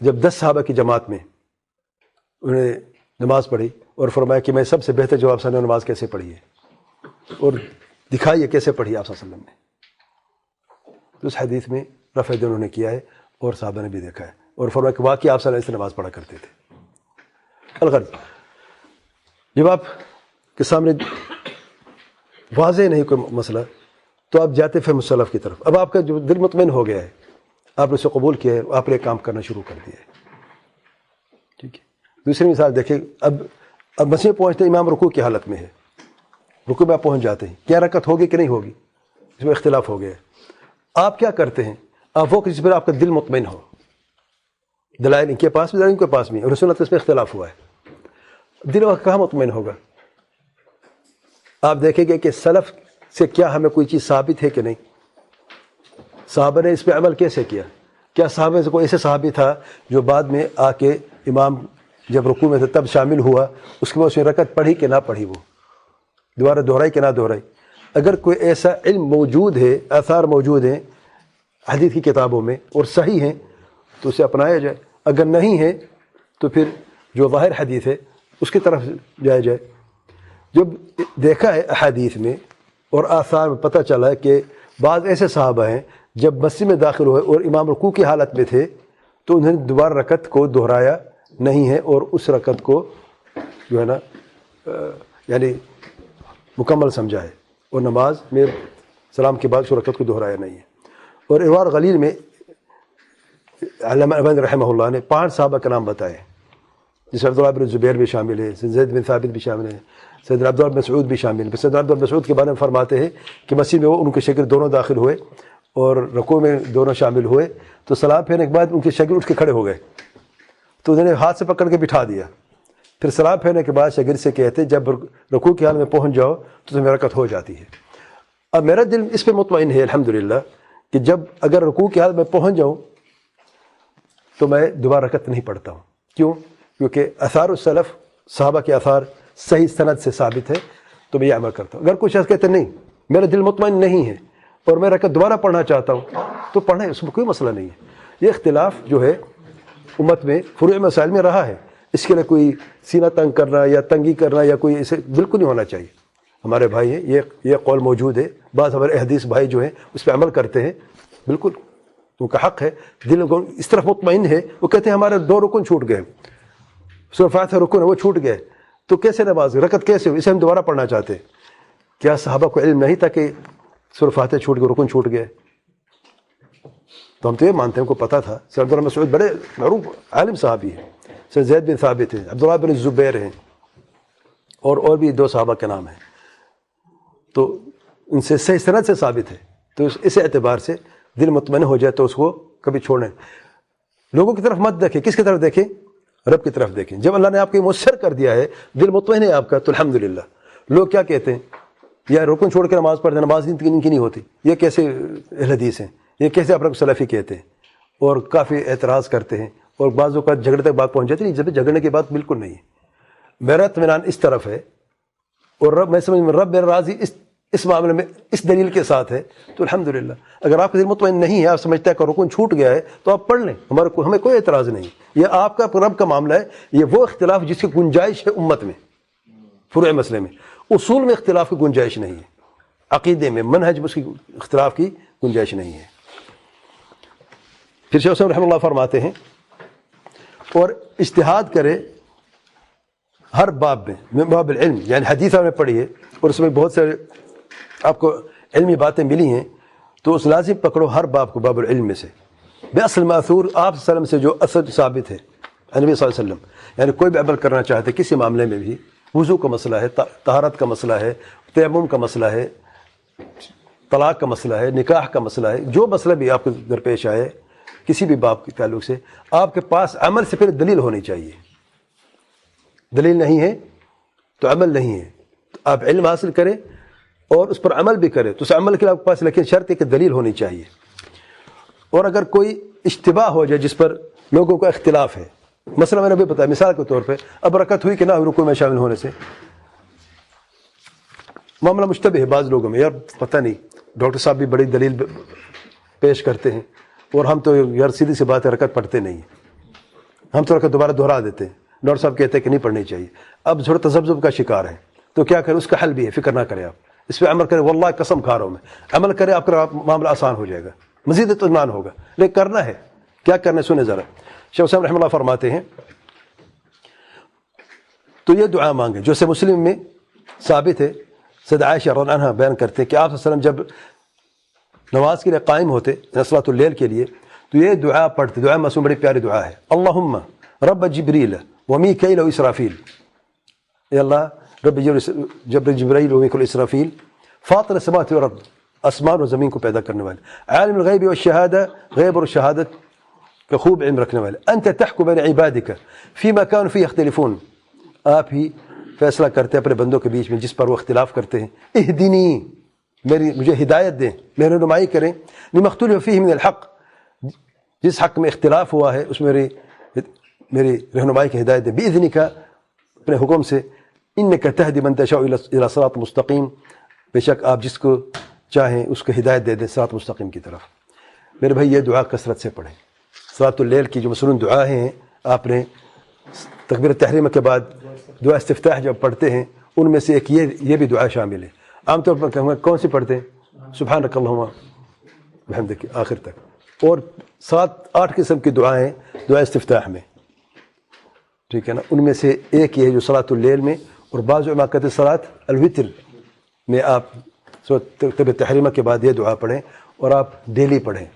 جب 10 صحابہ کی جماعت میں انہوں نے نماز پڑھی اور فرمایا کہ میں سب سے بہتر جواب سے نماز کیسے پڑھی ہے، اور دکھائیے کیسے پڑھی آپ صلی اللہ علیہ وسلم نے. تو اس حدیث میں رفع دین انہوں نے کیا ہے اور صحابہ نے بھی دیکھا ہے, اور فرمایا کہ واقعی آپ صلی اللہ علیہ وسلم نماز پڑھا کرتے تھے. الغرض جب آپ کے سامنے واضح نہیں کوئی مسئلہ تو آپ جاتے فہم السلف کی طرف. اب آپ کا جو دل مطمئن ہو گیا ہے, آپ نے اسے قبول کیا ہے, آپ نے کام کرنا شروع کر دیا ہے. ٹھیک ہے. دوسری مثال دیکھیں, اب مسجد پہنچتے امام رکوع کی حالت میں ہے, رکوع میں آپ پہنچ جاتے ہیں, کیا رکعت ہوگی کہ نہیں ہوگی اس میں اختلاف ہو گیا ہے. آپ کیا کرتے ہیں؟ آپ وہ جس پر آپ کا دل مطمئن ہو, دلائل ان کے پاس بھی, دلائل ان کے پاس بھی, رسول اللہ اس میں اختلاف ہوا ہے, دل وقت کہاں مطمئن ہوگا؟ آپ دیکھیں گے کہ سلف سے کیا ہمیں کوئی چیز ثابت ہے کہ نہیں, صحابہ نے اس پہ عمل کیسے کیا, کیا صحابہ سے کوئی ایسے صحابی تھا جو بعد میں آ کے امام جب رکوع میں تھا تب شامل ہوا, اس کے بعد اس نے رکعت پڑھی کہ نہ پڑھی, وہ دوبارہ دہرائی کہ نہ دہرائی؟ اگر کوئی ایسا علم موجود ہے, آثار موجود ہیں حدیث کی کتابوں میں اور صحیح ہیں تو اسے اپنایا جائے, اگر نہیں ہے تو پھر جو ظاہر حدیث ہے اس کی طرف جایا جائے. جب دیکھا ہے احادیث میں اور آثار میں پتہ چلا ہے کہ بعض ایسے صحابہ ہیں جب مسجد میں داخل ہوئے اور امام رکوع کی حالت میں تھے تو انہوں نے دوبارہ رکعت کو دہرایا نہیں ہے, اور اس رکعت کو جو ہے نا یعنی مکمل سمجھا ہے, اور نماز میں سلام کے بعد اس رکعت کو دہرایا نہیں ہے. اور ارواء الغلیل میں علامہ البانی رحمہ اللہ نے 5 صحابہ کا نام بتائے, جس عبداللہ بن زبیر بھی شامل ہے, زید بن ثابت بھی شامل ہے, سیدنا عبداللہ بن مسعود بھی شامل ہے. سیدنا عبداللہ بن مسعود کے بارے میں فرماتے ہیں کہ مسجد میں وہ ان کے شاگرد دونوں داخل ہوئے اور رکوع میں دونوں شامل ہوئے, تو سلام پھیرنے کے بعد ان کے شاگرد اٹھ کے کھڑے ہو گئے, تو انہوں نے ہاتھ سے پکڑ کے بٹھا دیا. پھر سلام پھیرنے کے بعد شاگرد سے کہتے جب رکوع کی حال میں پہنچ جاؤ تو تمہیں رکعت ہو جاتی ہے. اب میرا دل اس پہ مطمئن ہے الحمدللہ کہ جب اگر رکوع کی حال میں پہنچ جاؤں تو میں دوبارہ رکعت نہیں پڑھتا ہوں. کیوں؟ کیونکہ آثار السلف صحابہ کے آثار صحیح سند سے ثابت ہے, تو میں یہ عمل کرتا ہوں. اگر کوئی شخص کہتے نہیں میرا دل مطمئن نہیں ہے اور میں رکعت دوبارہ پڑھنا چاہتا ہوں تو پڑھیں, اس میں کوئی مسئلہ نہیں ہے. یہ اختلاف جو ہے امت میں فروع مسائل میں رہا ہے, اس کے لیے کوئی سینہ تنگ کرنا یا تنگی کرنا یا کوئی اسے بالکل نہیں ہونا چاہیے. ہمارے بھائی ہیں, یہ قول موجود ہے, بعض ہمارے احادیث بھائی جو ہیں اس پہ عمل کرتے ہیں, بالکل ان کا حق ہے, دل کو اس طرف مطمئن ہے. وہ کہتے ہیں ہمارے 2 رکن چھوٹ گئے, سورہ فاتحہ رکن ہے وہ چھوٹ گئے, تو کیسے نماز رکعت کیسے ہو, اسے ہم دوبارہ پڑھنا چاہتے ہیں. کیا صحابہ کو علم نہیں تھا کہ سورہ فاتحہ چھوٹ گئے, رکن چھوٹ گئے؟ تو ہم تو یہ مانتے ہیں ان کو پتہ تھا. سید عبداللہ بن مسعود بڑے معروف عالم صحابی ہیں, سید زید بن ثابت ہیں, عبداللہ بن زبیر ہیں, اور بھی 2 صحابہ کے نام ہیں, تو ان سے صحیح سند سے ثابت ہے. تو اس اعتبار سے دل مطمئن ہو جائے تو اس کو کبھی چھوڑیں. لوگوں کی طرف مت دیکھیں, کس کی طرف دیکھیں؟ رب کی طرف دیکھیں. جب اللہ نے آپ کو مؤثر کر دیا ہے, دل مطمئن ہے آپ کا, تو الحمدللہ. لوگ کیا کہتے ہیں, یا رکن چھوڑ کے نماز پڑھتے ہیں, نماز ان کی نہیں ہوتی, یہ کیسے اہل حدیث ہیں, یہ کیسے اپنے کو سلفی کہتے ہیں, اور کافی اعتراض کرتے ہیں, اور بعض اوقات جھگڑے تک بات پہنچ جاتی ہے. جب جھگڑنے کی بات بالکل نہیں ہے. میرا اطمینان اس طرف ہے, اور رب میں سمجھ رب میرا راضی اس معاملے میں اس دلیل کے ساتھ ہے, تو الحمدللہ. اگر آپ کا دل مطمئن نہیں ہے, آپ سمجھتے ہیں کہ رکن چھوٹ گیا ہے, تو آپ پڑھ لیں, ہمیں کوئی اعتراض نہیں. یہ آپ کا رب کا معاملہ ہے. یہ وہ اختلاف جس کی گنجائش ہے امت میں, فروع مسئلے میں. اصول میں اختلاف کی گنجائش نہیں ہے, عقیدے میں منہج میں اس کی اختلاف کی گنجائش نہیں ہے. پھر شیخ حسین رحمہ اللہ فرماتے ہیں, اور اجتہاد کرے ہر باب میں, باب العلم یعنی حدیث میں پڑھی ہے اور اس میں بہت سارے آپ کو علمی باتیں ملی ہیں, تو اس لازم پکڑو ہر باب کو باب العلم میں سے. بے اصل ماثور آپ صلی اللہ علیہ وسلم سے جو اصل ثابت ہے, نبی صلی اللہ علیہ وسلم, یعنی کوئی بھی عمل کرنا چاہتے کسی معاملے میں بھی, وضو کا مسئلہ ہے, طہارت کا مسئلہ ہے, تیمم کا مسئلہ ہے, طلاق کا مسئلہ ہے, نکاح کا مسئلہ ہے, جو مسئلہ بھی آپ کو درپیش آئے کسی بھی باب کے تعلق سے, آپ کے پاس عمل سے پھر دلیل ہونی چاہیے. دلیل نہیں ہے تو عمل نہیں ہے. تو آپ علم حاصل کریں اور اس پر عمل بھی کریں, تو اس عمل کے لیے آپ کے پاس لیکن شرط ہے کہ دلیل ہونی چاہیے. اور اگر کوئی اشتباہ ہو جائے جس پر لوگوں کا اختلاف ہے, مثلا میں نے بھی بتایا مثال کے طور پہ, اب رکعت ہوئی کہ نہ ہوئی رکوع میں شامل ہونے سے, معاملہ مشتبہ ہے بعض لوگوں میں, یار پتہ نہیں, ڈاکٹر صاحب بھی بڑی دلیل پیش کرتے ہیں اور ہم تو یار سیدھی سی بات ہے رکعت پڑھتے نہیں ہیں, ہم تو رکعت دوبارہ دہرا دیتے ہیں, ڈاکٹر صاحب کہتے ہیں کہ نہیں پڑھنی چاہیے. اب تھوڑا تذبذب کا شکار ہے, تو کیا کریں, اس کا حل بھی ہے, فکر نہ کریں آپ, اس پہ عمل کرے, واللہ قسم کھا رہا ہوں میں, عمل کرے آپ کا معاملہ آسان ہو جائے گا, مزید اطمینان ہوگا. لیکن کرنا ہے, کیا کرنا ہے سنیں ذرا. شیخ حسین رحمہ اللہ فرماتے ہیں تو یہ دعا مانگے جو سے مسلم میں ثابت ہے. سید عائشہ رضی اللہ عنہا بیان کرتے ہیں کہ آپ صلی اللہ علیہ وسلم جب نماز کے لیے قائم ہوتے صلاۃ اللیل کے لیے تو یہ دعا پڑھتے. دعا معصوم بڑی پیاری دعا ہے. اللہم رب جبریل و میکائیل و اسرافیل, اے اللہ رب جبریل و میکائیل و اسرافیل, فاطر السماوات والارض, آسمان اور زمین کو پیدا کرنے والے, عالم الغیب والشہادہ, غیب اور شہادت کا خوب علم رکھنے والے, انت تحکم بین عبادک فیما کانوا فیہ یختلفون, آپ ہی فیصلہ کرتے ہیں اپنے بندوں کے بیچ میں جس پر وہ اختلاف کرتے ہیں. اہدنی, مجھے ہدایت دیں, میری رہنمائی کریں, لما اختلف فیہ من الحق, جس حق میں اختلاف ہوا ہے اس میں میری رہنمائی کی ہدایت دیں. باذنک, اپنے حکم سے, انک تہدی من تشاء الی صراط مستقیم, بے شک آپ جس کو چاہیں اس کو ہدایت دے دیں صراط مستقیم کی طرف. میرے بھائی یہ دعا کثرت سے پڑھیں. صلاۃ اللیل کی جو مصنون دعائیں ہیں, آپ نے تکبیر تحریمہ کے بعد دعا استفتاح جب پڑھتے ہیں ان میں سے ایک یہ بھی دعا شامل ہے. عام طور پر ہم کون سی پڑھتے ہیں؟ سبحانک اللہم بحمدک آخر تک, اور 7-8 قسم کی دعائیں دعا استفتاح میں, ٹھیک ہے نا. ان میں سے ایک یہ ہے جو صلاۃ اللیل میں, اور بعض علماء کہتے ہیں صلاۃ الوتر میں آپ تکبیر تحریمہ کے بعد یہ دعا پڑھیں اور آپ ڈیلی پڑھیں.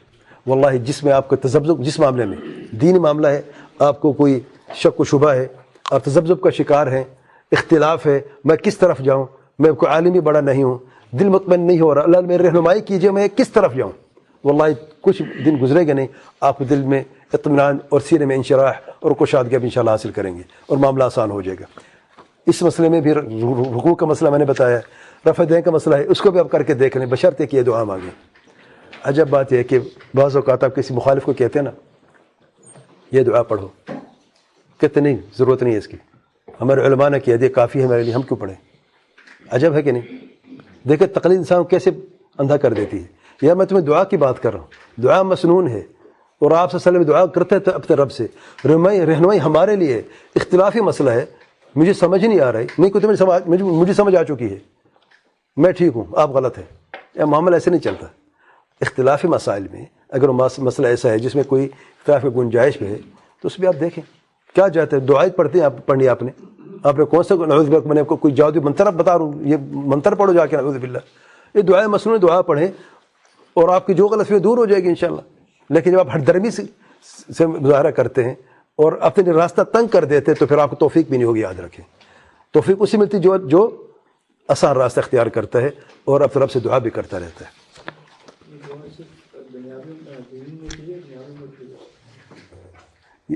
واللہ جس میں آپ کو تذبذب, جس معاملے میں دینی معاملہ ہے, آپ کو کوئی شک و شبہ ہے, آپ تذبذب کا شکار ہیں, اختلاف ہے, میں کس طرف جاؤں, میں کوئی عالم بھی بڑا نہیں ہوں, دل مطمئن نہیں ہو رہا, اللہ میری رہنمائی کیجیے میں کس طرف جاؤں. واللہ کچھ دن گزرے گا نہیں, آپ دل میں اطمینان اور سینے میں انشراح اور کشادگی اب انشاءاللہ حاصل کریں گے اور معاملہ آسان ہو جائے گا. اس مسئلے میں بھی رکوع کا مسئلہ میں نے بتایا, رفع دین کا مسئلہ ہے, اس کو بھی آپ کر کے دیکھ لیں بشرطے کہ یہ دعا مانگیں. عجب بات یہ ہے کہ بعض اوقات آپ کسی مخالف کو کہتے ہیں نا یہ دعا پڑھو, کہتے نہیں ضرورت نہیں ہے اس کی, ہمارے علماء نے کیا دیا کافی ہے میرے لیے, ہم کیوں پڑھیں. عجب ہے کہ نہیں. دیکھیں تقلید انسان کو کیسے اندھا کر دیتی ہے. یار میں تمہیں دعا کی بات کر رہا ہوں, دعا مسنون ہے, اور آپ صلی اللہ علیہ وسلم دعا کرتے تھے اپنے رب سے. رہنمائی ہمارے لیے اختلافی مسئلہ ہے, مجھے سمجھ نہیں آ رہی, نہیں کوئی مجھے سمجھ آ چکی ہے, میں ٹھیک ہوں آپ غلط ہیں. یہ معاملہ ایسے نہیں چلتا. اختلافی مسائل میں اگر مسئلہ ایسا ہے جس میں کوئی اختلاف کی گنجائش ہے تو اس میں آپ دیکھیں کیا جاتا ہے. دعائیں پڑھتے ہیں آپ, پڑھنی آپ نے کون سا نعوذ باللہ, میں نے کوئی جادوئی منتر بتا رہا ہوں, یہ منتر پڑھو جا کے نعوذ باللہ. یہ دعائیں مسنون دعا پڑھیں اور آپ کی جو غلط فہمی دور ہو جائے گی انشاءاللہ. لیکن جب آپ ہر درمی سے مظاہرہ کرتے ہیں اور اپنے راستہ تنگ کر دیتے ہیں تو پھر آپ کو توفیق بھی نہیں ہوگی. یاد رکھیں توفیق اسی ملتی جو آسان راستہ اختیار کرتا ہے اور اپنے رب سے دعا بھی کرتا رہتا ہے.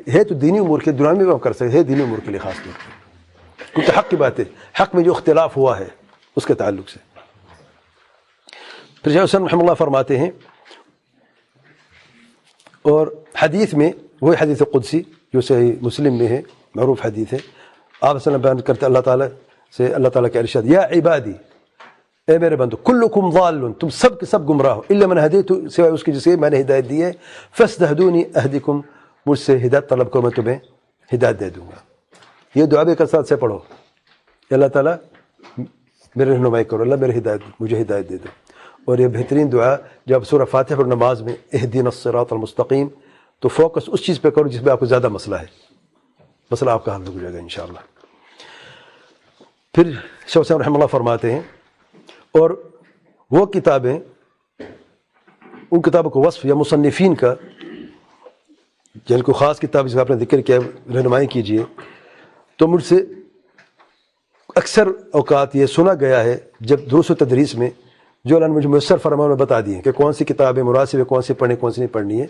ہے تو دینی امور کے دنیا میں بھی ہم کر سکتے ہیں, دینی امور کے لیے خاص طور پر, کیونکہ حق کی بات ہے, حق میں جو اختلاف ہوا ہے اس کے تعلق سے. پھر شیخ حسین رحمہ اللہ فرماتے ہیں, اور حدیث میں وہی حدیث قدسی جو صحیح مسلم میں ہے, معروف حدیث ہے, آپ صلی اللہ علیہ وسلم بیان کرتے اللہ تعالیٰ سے, اللہ تعالیٰ کا ارشاد, یا عبادی, اے میرے بندو, کلکم ضال, تم سب کے سب گمراہ ہو, الا من ہدیت, سوائے اس کی جسے میں نے ہدایت دی ہے, فاستہدونی اہدکم, مجھ سے ہدایت طلب کرو میں تمہیں ہدایت دے دوں گا. یہ دعا بھی کثرت سے پڑھو, اللہ تعالیٰ میرے رہنمائی کرو, اللہ میرے مجھے ہدایت دے دو. اور یہ بہترین دعا جب سورہ فاتحہ اور نماز میں اہدنا الصراط المستقیم, تو فوکس اس چیز پہ کرو جس میں آپ کو زیادہ مسئلہ ہے, مسئلہ آپ کا حل ہو جائے گا انشاءاللہ. پھر شیخ حسین رحمہ اللہ فرماتے ہیں, اور وہ کتابیں, ان کتابوں کو وصف یا مصنفین کا, جن کو خاص کتاب جس کا آپ نے ذکر کیا رہنمائی کیجیے, تو مجھ سے اکثر اوقات یہ سنا گیا ہے جب دروس و تدریس میں جو اللہ نے مجھے میسر فرمایا میں بتا دی کہ کون سی کتابیں مناسب ہے, کون سی پڑھیں, کون سی نہیں پڑھنی ہے.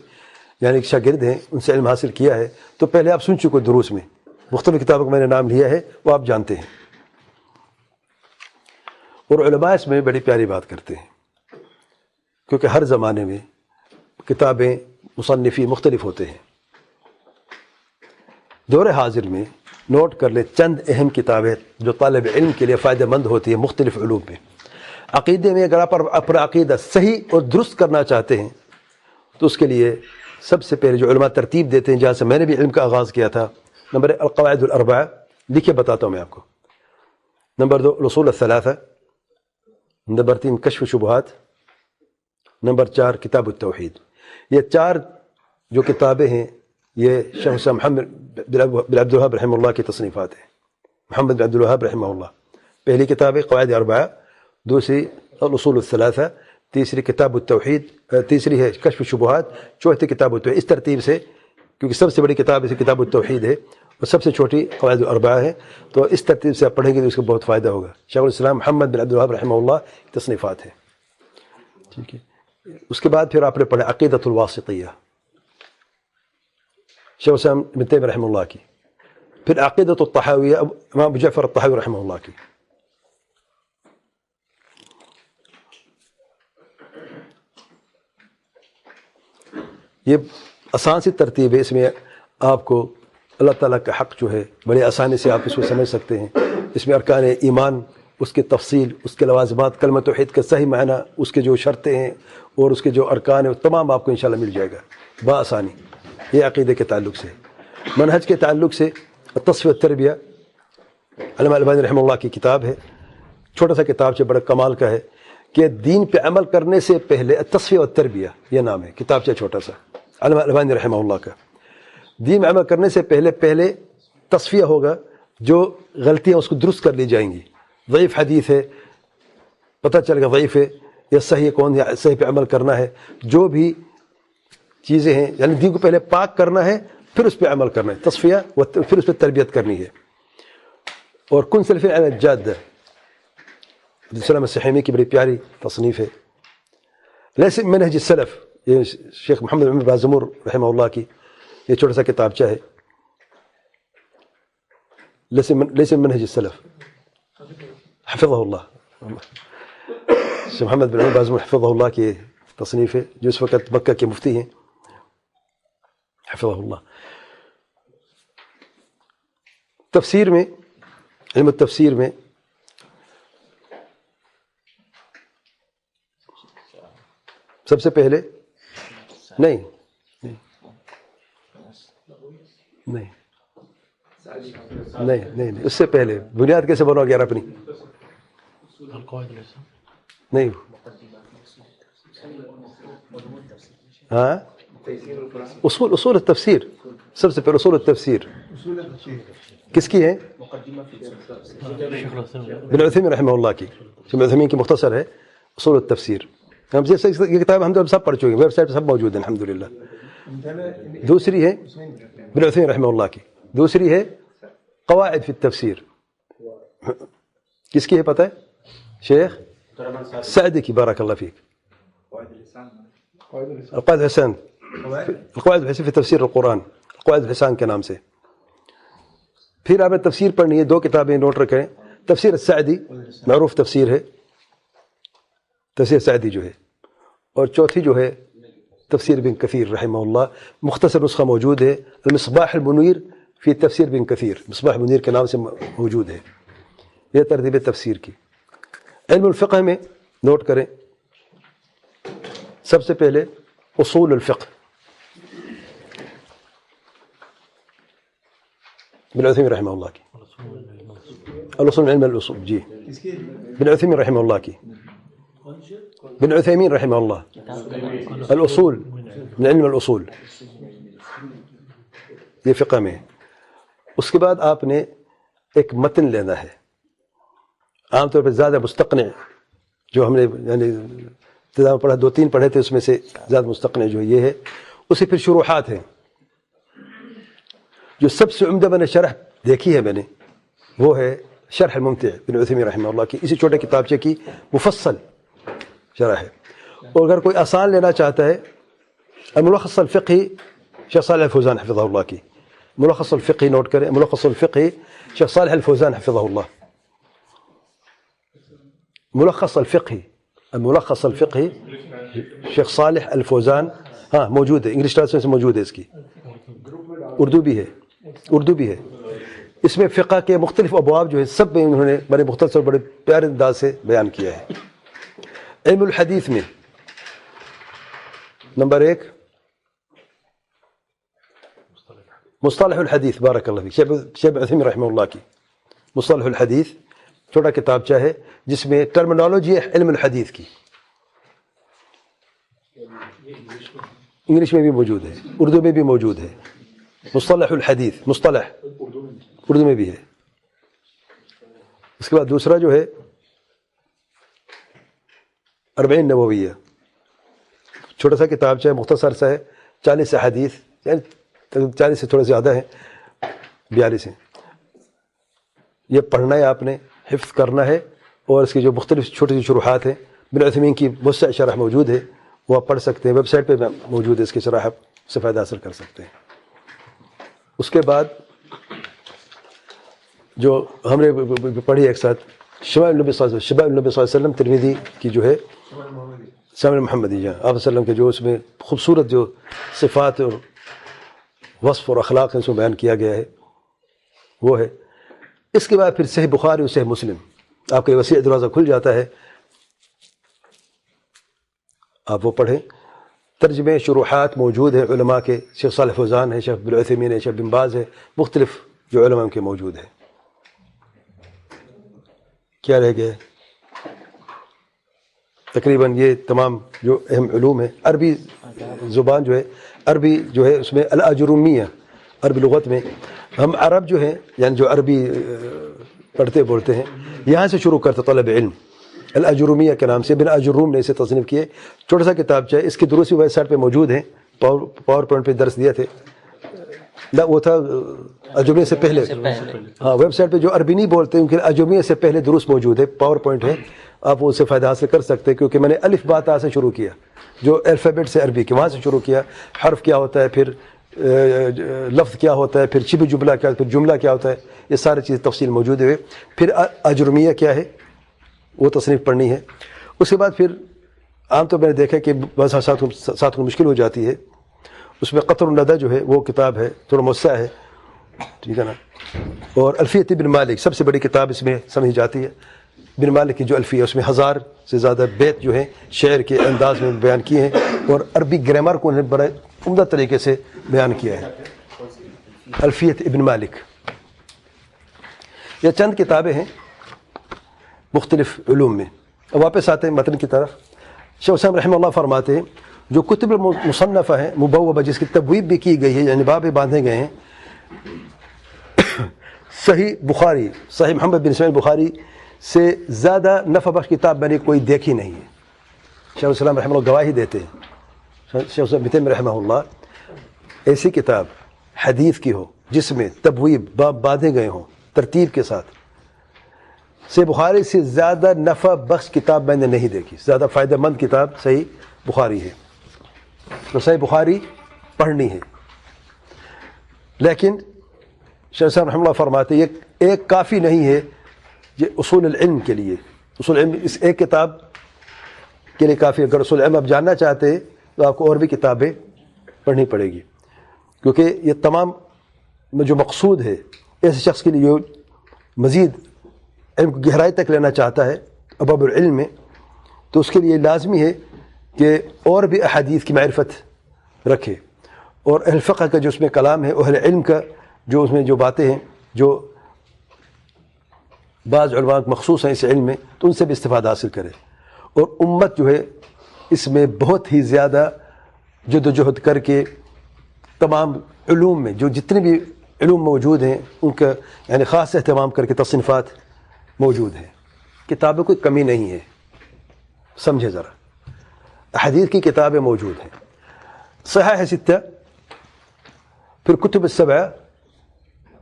یعنی ایک شاگرد ہیں, ان سے علم حاصل کیا ہے, تو پہلے آپ سن چکے دروس میں مختلف کتابوں کا میں نے نام لیا ہے, وہ آپ جانتے ہیں. اور علماء اس میں بڑی پیاری بات کرتے ہیں, کیونکہ ہر زمانے میں کتابیں مصنفین مختلف ہوتے ہیں. دور حاضر میں نوٹ کر لیں چند اہم کتابیں جو طالب علم کے لیے فائدہ مند ہوتی ہیں مختلف علوم میں. عقیدے میں اگر آپ اپنا عقیدہ صحیح اور درست کرنا چاہتے ہیں تو اس کے لیے سب سے پہلے جو علماء ترتیب دیتے ہیں, جہاں سے میں نے بھی علم کا آغاز کیا تھا, نمبر 1 القواعد الاربعہ, لکھے بتاتا ہوں میں آپ کو. نمبر 2 الاصول الثلاثہ, نمبر 3 کشف شبہات، نمبر 4 کتاب التوحید۔ یہ 4 جو کتابیں ہیں یہ شیخ الاسلام محمد بن عبد الوہاب رحمہ اللہ کی تصنیفات ہیں۔ محمد بن عبد الوہاب رحمہ اللہ، پہلی کتاب ہے قواعد اربعہ، دوسری الاصول الثلاثہ، تیسری کتاب التوحید، تیسری ہے کشف الشبہات، چوتھی کتاب التوحید۔ اس ترتیب سے، کیونکہ سب سے بڑی کتاب اسے کتاب التوحید ہے اور سب سے چھوٹی قواعد الاربعہ ہے، تو اس ترتیب سے آپ پڑھیں گے تو اس کو بہت فائدہ ہوگا۔ شیخ الاسلام محمد بن عبد الوہاب رحمہ اللہ کی تصنیفات ہیں، ٹھیک ہے۔ اس کے بعد پھر آپ نے پڑھا عقیدۃ الواسطیہ، شیخ الاسلام ابن تیمیہ رحمہ اللہ کی، پھر عقیدۃ الطحاویہ امام ابو جعفر الطحاوی رحمہ اللہ کی۔ یہ آسان سی ترتیب ہے، اس میں آپ کو اللہ تعالیٰ کا حق جو ہے بڑے آسانی سے آپ اس کو سمجھ سکتے ہیں۔ اس میں ارکان ایمان، اس کی تفصیل، اس کے لوازمات، کلمہ توحید کا صحیح معنی، اس کے جو شرطیں ہیں اور اس کے جو ارکان ہیں، تمام آپ کو انشاءاللہ مل جائے گا بآسانی۔ یہ عقیدے کے تعلق سے۔ منہج کے تعلق سے التصفیہ والتربیہ، علامہ البانی رحمہ اللہ کی کتاب ہے، چھوٹا سا کتاب سے بڑا کمال کا ہے کہ دین پہ عمل کرنے سے پہلے التصفیہ والتربیہ، یہ نام ہے کتاب سے چھوٹا سا، علامہ البانی رحمہ اللہ کا۔ دین میں عمل کرنے سے پہلے تصفیہ ہوگا، جو غلطیاں اس کو درست کر لی جائیں گی۔ ضعیف حدیث ہے، پتہ چلے گا ضعیف ہے یا صحیح کون ہے، صحیح پہ عمل کرنا ہے۔ جو بھی چیزیں ہیں، یعنی دین کو پہلے پاک کرنا ہے، پھر اس پہ عمل کرنا ہے، تصفیہ، پھر اس پہ تربیت کرنی ہے۔ اور کن سلف علی الجادہ، عبدالسلام السحیمی کی بڑی پیاری تصنیف ہے۔ لیس منہج السلف، یہ شیخ محمد بن بازمور رحمہ اللہ کی یہ چھوٹا سا کتابچہ ہے، لیس منہج السلف، حفظہ اللہ، شیخ محمد بن بازمور حفظہ اللہ کی تصنیف ہے، جو اس وقت مکہ کے مفتی ہیں، حفظہ اللہ۔ تفسیر میں، علم التفسیر میں سب سے پہلے نہیں اس سے پہلے بنیاد کیسے بنو گے یار اپنی؟ نہیں، ہاں، اصول التفسیر، سب سے پہلے اصول التفسیر کس کی ہے؟ ابن عثیمین رحمہ اللہ کی، ابن عثیمین کی مختصر ہے اصول التفسیر۔ ہم جیسے یہ کتاب ہم سب پڑھ چکے ہیں، ویب سائٹ پہ سب موجود ہیں الحمدللہ۔ دوسری ہے ابن عثیمین رحمہ اللہ کی، دوسری ہے قواعد فی التفسیر، کس کی ہے پتہ ہے؟ شیخ سعدی کی، بارک اللہ فیک، القواعد الحسان، القواعد الحسان فی تفسیر القرآن، القواعد الحسان کے نام سے۔ پھر آپ نے تفسیر پڑھنی ہے، 2 کتابیں نوٹ رکھیں، تفسیر السعدی معروف تفسیر ہے، تفسیر سعدی جو ہے، اور چوتھی جو ہے تفسیر بن کثیر رحمہ اللہ، مختصر نسخہ موجود ہے، المصباح المنیر فی تفسیر بن کثیر، مصباح منیر کے نام سے موجود ہے۔ یہ ترتیب تفسیر کی۔ علم الفقہ میں نوٹ کریں، سب سے پہلے اصول الفقہ، ابن عثیمین رحمہ اللہ کی، الاصول علم الاصول، جی، ابن عثیمین رحمہ اللہ کی، ابن عثیمین رحمہ اللہ، الاصول من علم الاصول، یہ فقہ میں۔ اس کے بعد آپ نے ایک متن لینا ہے، عام طور پہ زیادہ مستقنع جو ہم نے یعنی ابتدا میں پڑھا 2-3 پڑھے تھے، اس میں سے زیادہ مستقنع جو یہ ہے، اسی پھر شروحات ہیں۔ جو سب سے عمدہ میں نے شرح دیکھی ہے میں نے، وہ ہے شرح الممتع ابن عثیمین رحمہ اللہ کی، اسی چھوٹے کتابچے کی مفصل شرح ہے۔ اور اگر کوئی آسان لینا چاہتا ہے، الملخص الفقہی شیخ صالح الفوزان حفظہ اللہ کی، ملخص الفقہی نوٹ کریں، ملخص الفقہی شیخ صالح الفوزان حفظہ اللہ، ملخص الفقہی، الملخص الفقہی شیخ صالح الفوزان، ہاں موجود ہے، انگلش ٹرانسلیشن سے موجود ہے، اس کی اردو بھی ہے، اردو بھی ہے۔ اس میں فقہ کے مختلف ابواب جو ہے سب میں انہوں نے بڑے مختصر بڑے پیارے انداز سے بیان کیا ہے۔ علم الحدیث میں نمبر 1 مصطلح الحدیث، بارک اللہ فیک، شیخ عثیمین رحمہ اللہ کی مصطلح الحدیث، چھوٹا کتابچہ ہے جس میں ٹرمنالوجی ہے علم الحدیث کی، انگلش میں بھی موجود ہے، اردو میں بھی موجود ہے، مصطلح الحدیث، مصطلح اردو میں بھی ہے۔ اس کے بعد دوسرا جو ہے 40 نوویہ، چھوٹا سا کتابچہ ہے، مختصر سا ہے، 40 احادیث، یعنی 40 سے تھوڑا زیادہ ہیں، 42 ہیں۔ یہ پڑھنا ہے، آپ نے حفظ کرنا ہے، اور اس کی جو مختلف چھوٹی سی شروحات ہیں، ابن عثیمین کی وسع شرح موجود ہے، وہ آپ پڑھ سکتے ہیں، ویب سائٹ پہ موجود ہے، اس کی شرح آپ سے فائدہ حاصل کر سکتے ہیں۔ اس کے بعد جو ہم نے پڑھی ایک ساتھ شمائل النبی صلی اللہ علیہ وسلم، ترمذی کی جو ہے شامل محمدی جہاں آپ وسلم کے جو اس میں خوبصورت جو صفات اور وصف اور اخلاق ہیں اس میں بیان کیا گیا ہے وہ ہے۔ اس کے بعد پھر صحیح بخاری اور صحیح مسلم، آپ کے وسیع دروازہ کھل جاتا ہے، آپ وہ پڑھیں۔ ترجمے شروحات موجود ہیں علماء کے، شیخ صالح فوزان ہے، شیخ ابن عثیمین ہے، شیخ بن باز ہے، مختلف جو علماء کے موجود ہیں۔ کیا رہ گئے؟ تقریباً یہ تمام جو اہم علوم ہیں۔ عربی زبان جو ہے، عربی جو ہے اس میں الاجرومیہ، عربی لغت میں ہم عرب جو ہیں، یعنی جو عربی پڑھتے بولتے ہیں، یہاں سے شروع کرتے طلب علم، الاجرومیہ کے نام سے ابن اجروم نے اسے تصنیف کیے۔ چھوٹا سا کتابچہ ہے، اس کی دروسی ویب سائٹ پہ موجود ہیں، پاور پوائنٹ پہ درس دیے تھے، نہ وہ تھا اجرومیہ سے پہلے، ہاں ویب سائٹ پہ جو عربی نہیں بولتے ان کے اجرومیہ سے پہلے دروس موجود ہے، پاور پوائنٹ ہے، آپ اس سے فائدہ حاصل کر سکتے ہیں، کیونکہ میں نے الف با تا سے شروع کیا، جو الفابیٹ سے عربی کے وہاں سے شروع کیا، حرف کیا ہوتا ہے، پھر لفظ کیا ہوتا ہے، پھر شبہ جملہ کیا، پھر جملہ کیا ہوتا ہے، یہ ساری چیز تفصیل موجود ہے۔ پھر اجرومیہ کیا ہے وہ تصنیف پڑھنی ہے۔ اس کے بعد پھر عام طور پر میں نے دیکھا کہ بعض ساتھ کو مشکل ہو جاتی ہے، اس میں قطر الندى جو ہے وہ کتاب ہے، تھوڑا موسع ہے، ٹھیک ہے نا، اور الفیۃ ابن مالک سب سے بڑی کتاب اس میں سمجھی جاتی ہے۔ ابن مالک کی جو الفیہ ہے اس میں 1000 سے زیادہ بیت جو ہیں شعر کے انداز میں بیان کیے ہیں، اور عربی گرامر کو انہیں بڑے عمدہ طریقے سے بیان کیا ہے۔ الفیۃ ابن مالک، یہ چند کتابیں ہیں مختلف علوم میں۔ اب واپس آتے ہیں متن کی طرف۔ شیخ حسین رحمہ اللہ فرماتے ہیں جو کتب مصنفہ ہیں، مبوبہ جس کی تبویب بھی کی گئی ہے، یعنی باب باندھے گئے ہیں، صحیح بخاری، صحیح محمد بن اسماعیل بخاری سے زیادہ نفع بخش کتاب میں نے کوئی دیکھی نہیں ہے۔ شیخ الاسلام رحمہ اللہ گواہی دیتے ہیں، شیخ حسین بن تیمیہ رحمہ اللہ، ایسی کتاب حدیث کی ہو جس میں تبویب باب باندھے گئے ہوں ترتیب کے ساتھ، صحیح بخاری سے زیادہ نفع بخش کتاب میں نے نہیں دیکھی۔ زیادہ فائدہ مند کتاب صحیح بخاری ہے، تو صحیح بخاری پڑھنی ہے۔ لیکن شیخ صاحب رحمہ اللہ فرماتے ہیں یہ ایک کافی نہیں ہے یہ اصول العلم کے لیے، اصول علم اس ایک کتاب کے لیے کافی۔ اگر اصول علم آپ جاننا چاہتے ہیں تو آپ کو اور بھی کتابیں پڑھنی پڑے گی، کیونکہ یہ تمام جو مقصود ہے ایسے شخص کے لیے جو مزید علم کو گہرائی تک لینا چاہتا ہے ابواب العلم میں، تو اس کے لیے لازمی ہے کہ اور بھی احادیث کی معرفت رکھے، اور اہل فقہ کا جو اس میں کلام ہے، اہل علم کا جو اس میں جو باتیں ہیں جو بعض علماء مخصوص ہیں اس علم میں، تو ان سے بھی استفادہ حاصل کرے۔ اور امت جو ہے اس میں بہت ہی زیادہ جد و جہد کر کے تمام علوم میں جو جتنے بھی علوم موجود ہیں ان کا یعنی خاص اہتمام کر کے تصنیفات موجود ہیں، کتابوں کوئی کمی نہیں ہے، سمجھے ذرا، حدیث کی کتابیں موجود ہیں، صحیح ستہ، پھر کتب السبعہ،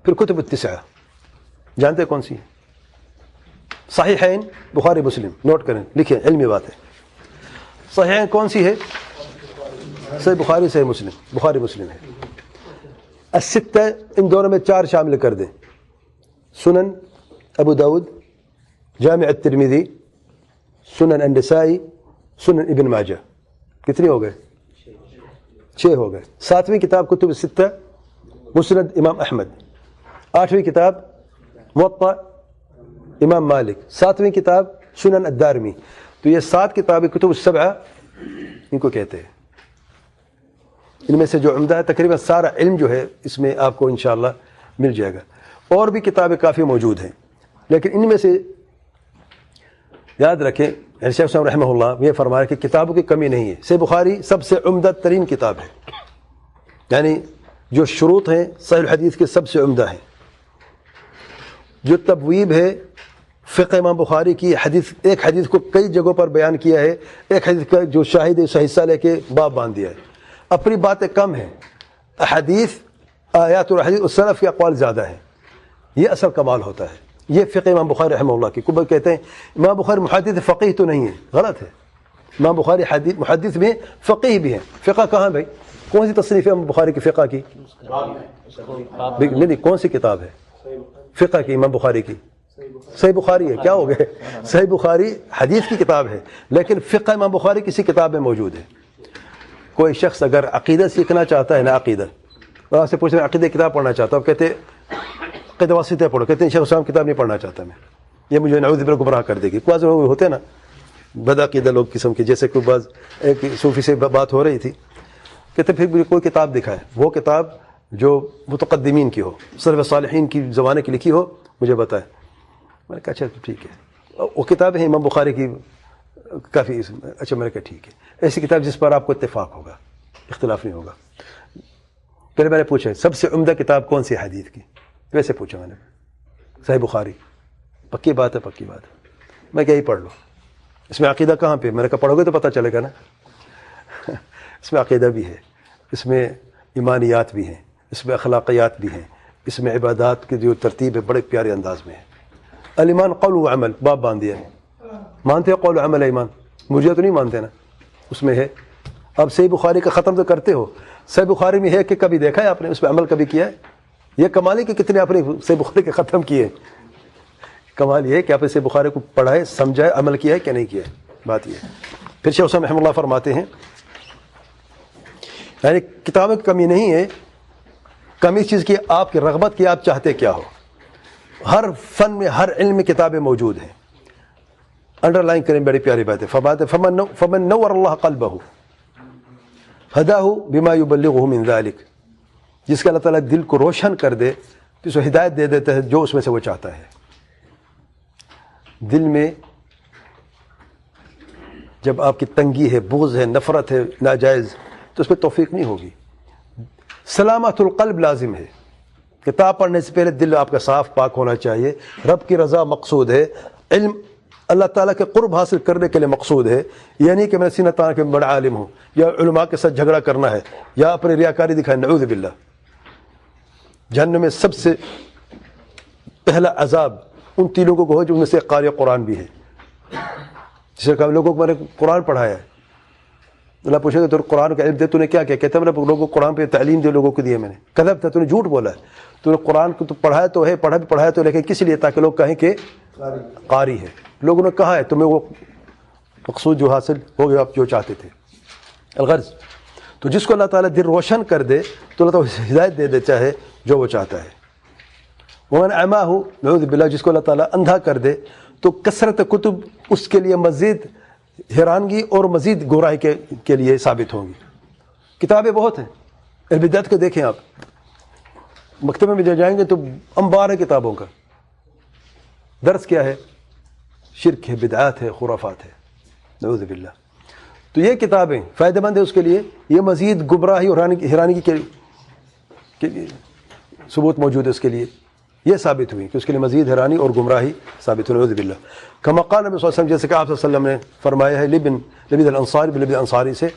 پھر کتب التسعہ، جانتے کون سی؟ صحیحین بخاری مسلم، نوٹ کریں لکھیں، علمی بات ہے۔ صحیحین کون سی ہے؟ صحیح بخاری، صحیح مسلم، بخاری مسلم ہے۔ الستہ ان دونوں میں 4 شامل کر دیں، سنن ابو داود، جامع الترمذی، سنن النسائی، سنن ابن ماجہ، کتنے ہو گئے؟ 6 ہو گئے۔ 7ویں کتاب کتب الستہ مسند امام احمد، 8ویں کتاب موطأ امام مالک، 7ویں کتاب سنن الدارمی۔ تو یہ 7 کتابیں کتب السبعہ ان کو کہتے ہیں۔ ان میں سے جو عمدہ ہے تقریباً سارا علم جو ہے اس میں آپ کو انشاءاللہ مل جائے گا۔ اور بھی کتابیں کافی موجود ہیں، لیکن ان میں سے یاد رکھیں شیخ صاحب رحمہ اللہ یہ فرمایا کہ کتابوں کی کمی نہیں ہے. صحیح بخاری سب سے عمدہ ترین کتاب ہے, یعنی جو شروط ہیں صحیح الحدیث کے سب سے عمدہ ہیں. جو تبویب ہے فقہ امام بخاری کی حدیث, ایک حدیث کو کئی جگہوں پر بیان کیا ہے, ایک حدیث کا جو شاہد ہے اس کا حصہ لے کے باب باندھ دیا ہے. اپنی باتیں کم ہیں, احادیث آیات اور حدیث سلف کے اقوال زیادہ ہیں. یہ اصل کمال ہوتا ہے. یہ فقہ امام بخاری رحمہ اللہ کی. کبھی کہتے ہیں امام بخاری محدث فقیہ تو نہیں ہے, غلط ہے. امام بخاری محدث بھی ہیں, فقیہ بھی ہیں. فقہ کہاں بھائی؟ کون سی تصنیف ہے امام بخاری کی فقہ کی؟ نہیں, کون سی کتاب ہے فقہ کی امام بخاری کی؟ صحیح بخاری ہے. کیا ہو گئے؟ صحیح بخاری حدیث کی کتاب ہے, لیکن فقہ امام بخاری کسی کتاب میں موجود ہے. کوئی شخص اگر عقیدہ سیکھنا چاہتا ہے نا, عقیدہ, اور آپ سے پوچھتے ہیں عقیدہ کتاب پڑھنا چاہتا ہوں, کہتے عقیدہ واسطہ پڑھو, کہتے ہیں شیخ الاسلام کتاب نہیں پڑھنا چاہتا میں, یہ مجھے نعوذ باللہ گمراہ کر دے گی. بعض لوگ ہوتے ہیں نا بدعقیدہ لوگ قسم کے, جیسے کوئی بعض ایک صوفی سے بات ہو رہی تھی, کہتے پھر مجھے کوئی کتاب دکھائے, وہ کتاب جو متقدمین کی ہو, سلف صالحین کی زمانے کی لکھی ہو, مجھے بتائے. میں نے کہا اچھا ٹھیک ہے, وہ کتاب ہے امام بخاری کی کافی. اچھا میں نے کہا ٹھیک ہے, ایسی کتاب جس پر آپ کو اتفاق ہوگا, اختلاف نہیں ہوگا. پھر میں نے پوچھا سب سے عمدہ کتاب کون سی حدیث کی؟ ویسے پوچھا میں نے, صحیح بخاری. پکی بات ہے, پکی بات ہے. میں کہ یہی پڑھ لو, اس میں عقیدہ کہاں پہ؟ میں نے کہا پڑھو گے تو پتہ چلے گا نا. اس میں عقیدہ بھی ہے, اس میں ایمانیات بھی ہیں, اس میں اخلاقیات بھی ہیں, اس میں عبادات کی جو ترتیب ہے بڑے پیارے انداز میں ہے. الایمان قول و عمل, باب باندھ دیا ہے. مانتے ہو قول و عمل ایمان؟ مجھے تو نہیں مانتے نا, اس میں ہے. اب صحیح بخاری کا ختم تو کرتے ہو, صحیح بخاری میں ہے کہ کبھی دیکھا ہے آپ نے اس پہ عمل کبھی کیا ہے؟ یہ کمال ہے کہ کتنے آپ نے صحیح بخاری کے ختم کیے. کمال یہ ہے کہ آپ نے صحیح بخاری کو پڑھا ہے, سمجھا ہے, عمل کیا ہے کہ نہیں کیا ہے. بات یہ ہے. پھر شیخ صاحب رحمہ اللہ فرماتے ہیں یعنی کتابوں کی کمی نہیں ہے, کمی چیز کی آپ کی رغبت کی, آپ چاہتے کیا ہو. ہر فن میں, ہر علم میں کتابیں موجود ہیں. انڈر لائن کریں, بڑی پیاری بات ہے. فمن نور اللہ قلبہ ہداہ بما یبلغہ من ذلک, جس کا اللہ تعالیٰ دل کو روشن کر دے تو اس کو ہدایت دے دیتا ہے جو اس میں سے وہ چاہتا ہے. دل میں جب آپ کی تنگی ہے, بغض ہے, نفرت ہے ناجائز, تو اس پہ توفیق نہیں ہوگی. سلامت القلب لازم ہے. کتاب پڑھنے سے پہلے دل آپ کا صاف پاک ہونا چاہیے. رب کی رضا مقصود ہے, علم اللہ تعالیٰ کے قرب حاصل کرنے کے لیے مقصود ہے. یعنی کہ میں سینہ تان کے بڑا عالم ہوں, یا علماء کے ساتھ جھگڑا کرنا ہے, یا اپنے ریاکاری دکھائے. نعوذ باللہ. جہنم میں سب سے پہلا عذاب ان تینوں کو ہو جو ان میں سے قاری قرآن بھی ہے. جسے کہا لوگوں کو میں نے قرآن پڑھایا ہے. اللہ پوچھے گا تو قرآن کا علم دے, تو نے کیا کیا؟ کہتے ہیں میں نے لوگوں کو قرآن پہ تعلیم دے, لوگوں کو دیے میں نے. کذب تھا, تو نے جھوٹ بولا ہے. تو نے قرآن کو تو پڑھایا تو ہے, پڑھایا تو, لیکن کس لیے؟ تاکہ لوگ کہیں کہ قاری ہے. لوگوں نے کہا ہے, تمہیں وہ مقصود جو حاصل ہو گیا آپ جو چاہتے تھے. الغرض تو جس کو اللہ تعالیٰ دل روشن کر دے تو اللہ تعالیٰ ہدایت دے دیتا ہے جو وہ چاہتا ہے. ومن عماہ نعوذ باللہ, جس کو اللہ تعالیٰ اندھا کر دے تو کثرت کتب اس کے لیے مزید حیرانگی اور مزید گمراہی کے لیے ثابت ہوں گی. کتابیں بہت ہیں. بدعت کو دیکھیں آپ, مکتبے میں جائیں گے تو انبار ہے کتابوں کا. درس کیا ہے؟ شرک ہے, بدعات ہے, خرافات ہے. نعوذ باللہ. تو یہ کتابیں فائدہ مند ہے اس کے لیے, یہ مزید گمراہی اور حیرانگی کے ثبوت موجود ہے اس کے لیے. یہ ثابت ہوئی کہ اس کے لیے مزید حیرانی اور گمراہی ثابت ہوئی. نعوذ باللہ. کما قال نبی صلی اللہ علیہ وسلم, جیسے کہ آپ صلی اللہ علیہ وسلم نے فرمایا ہے لبید الانصاری, لبید الانصاری سے,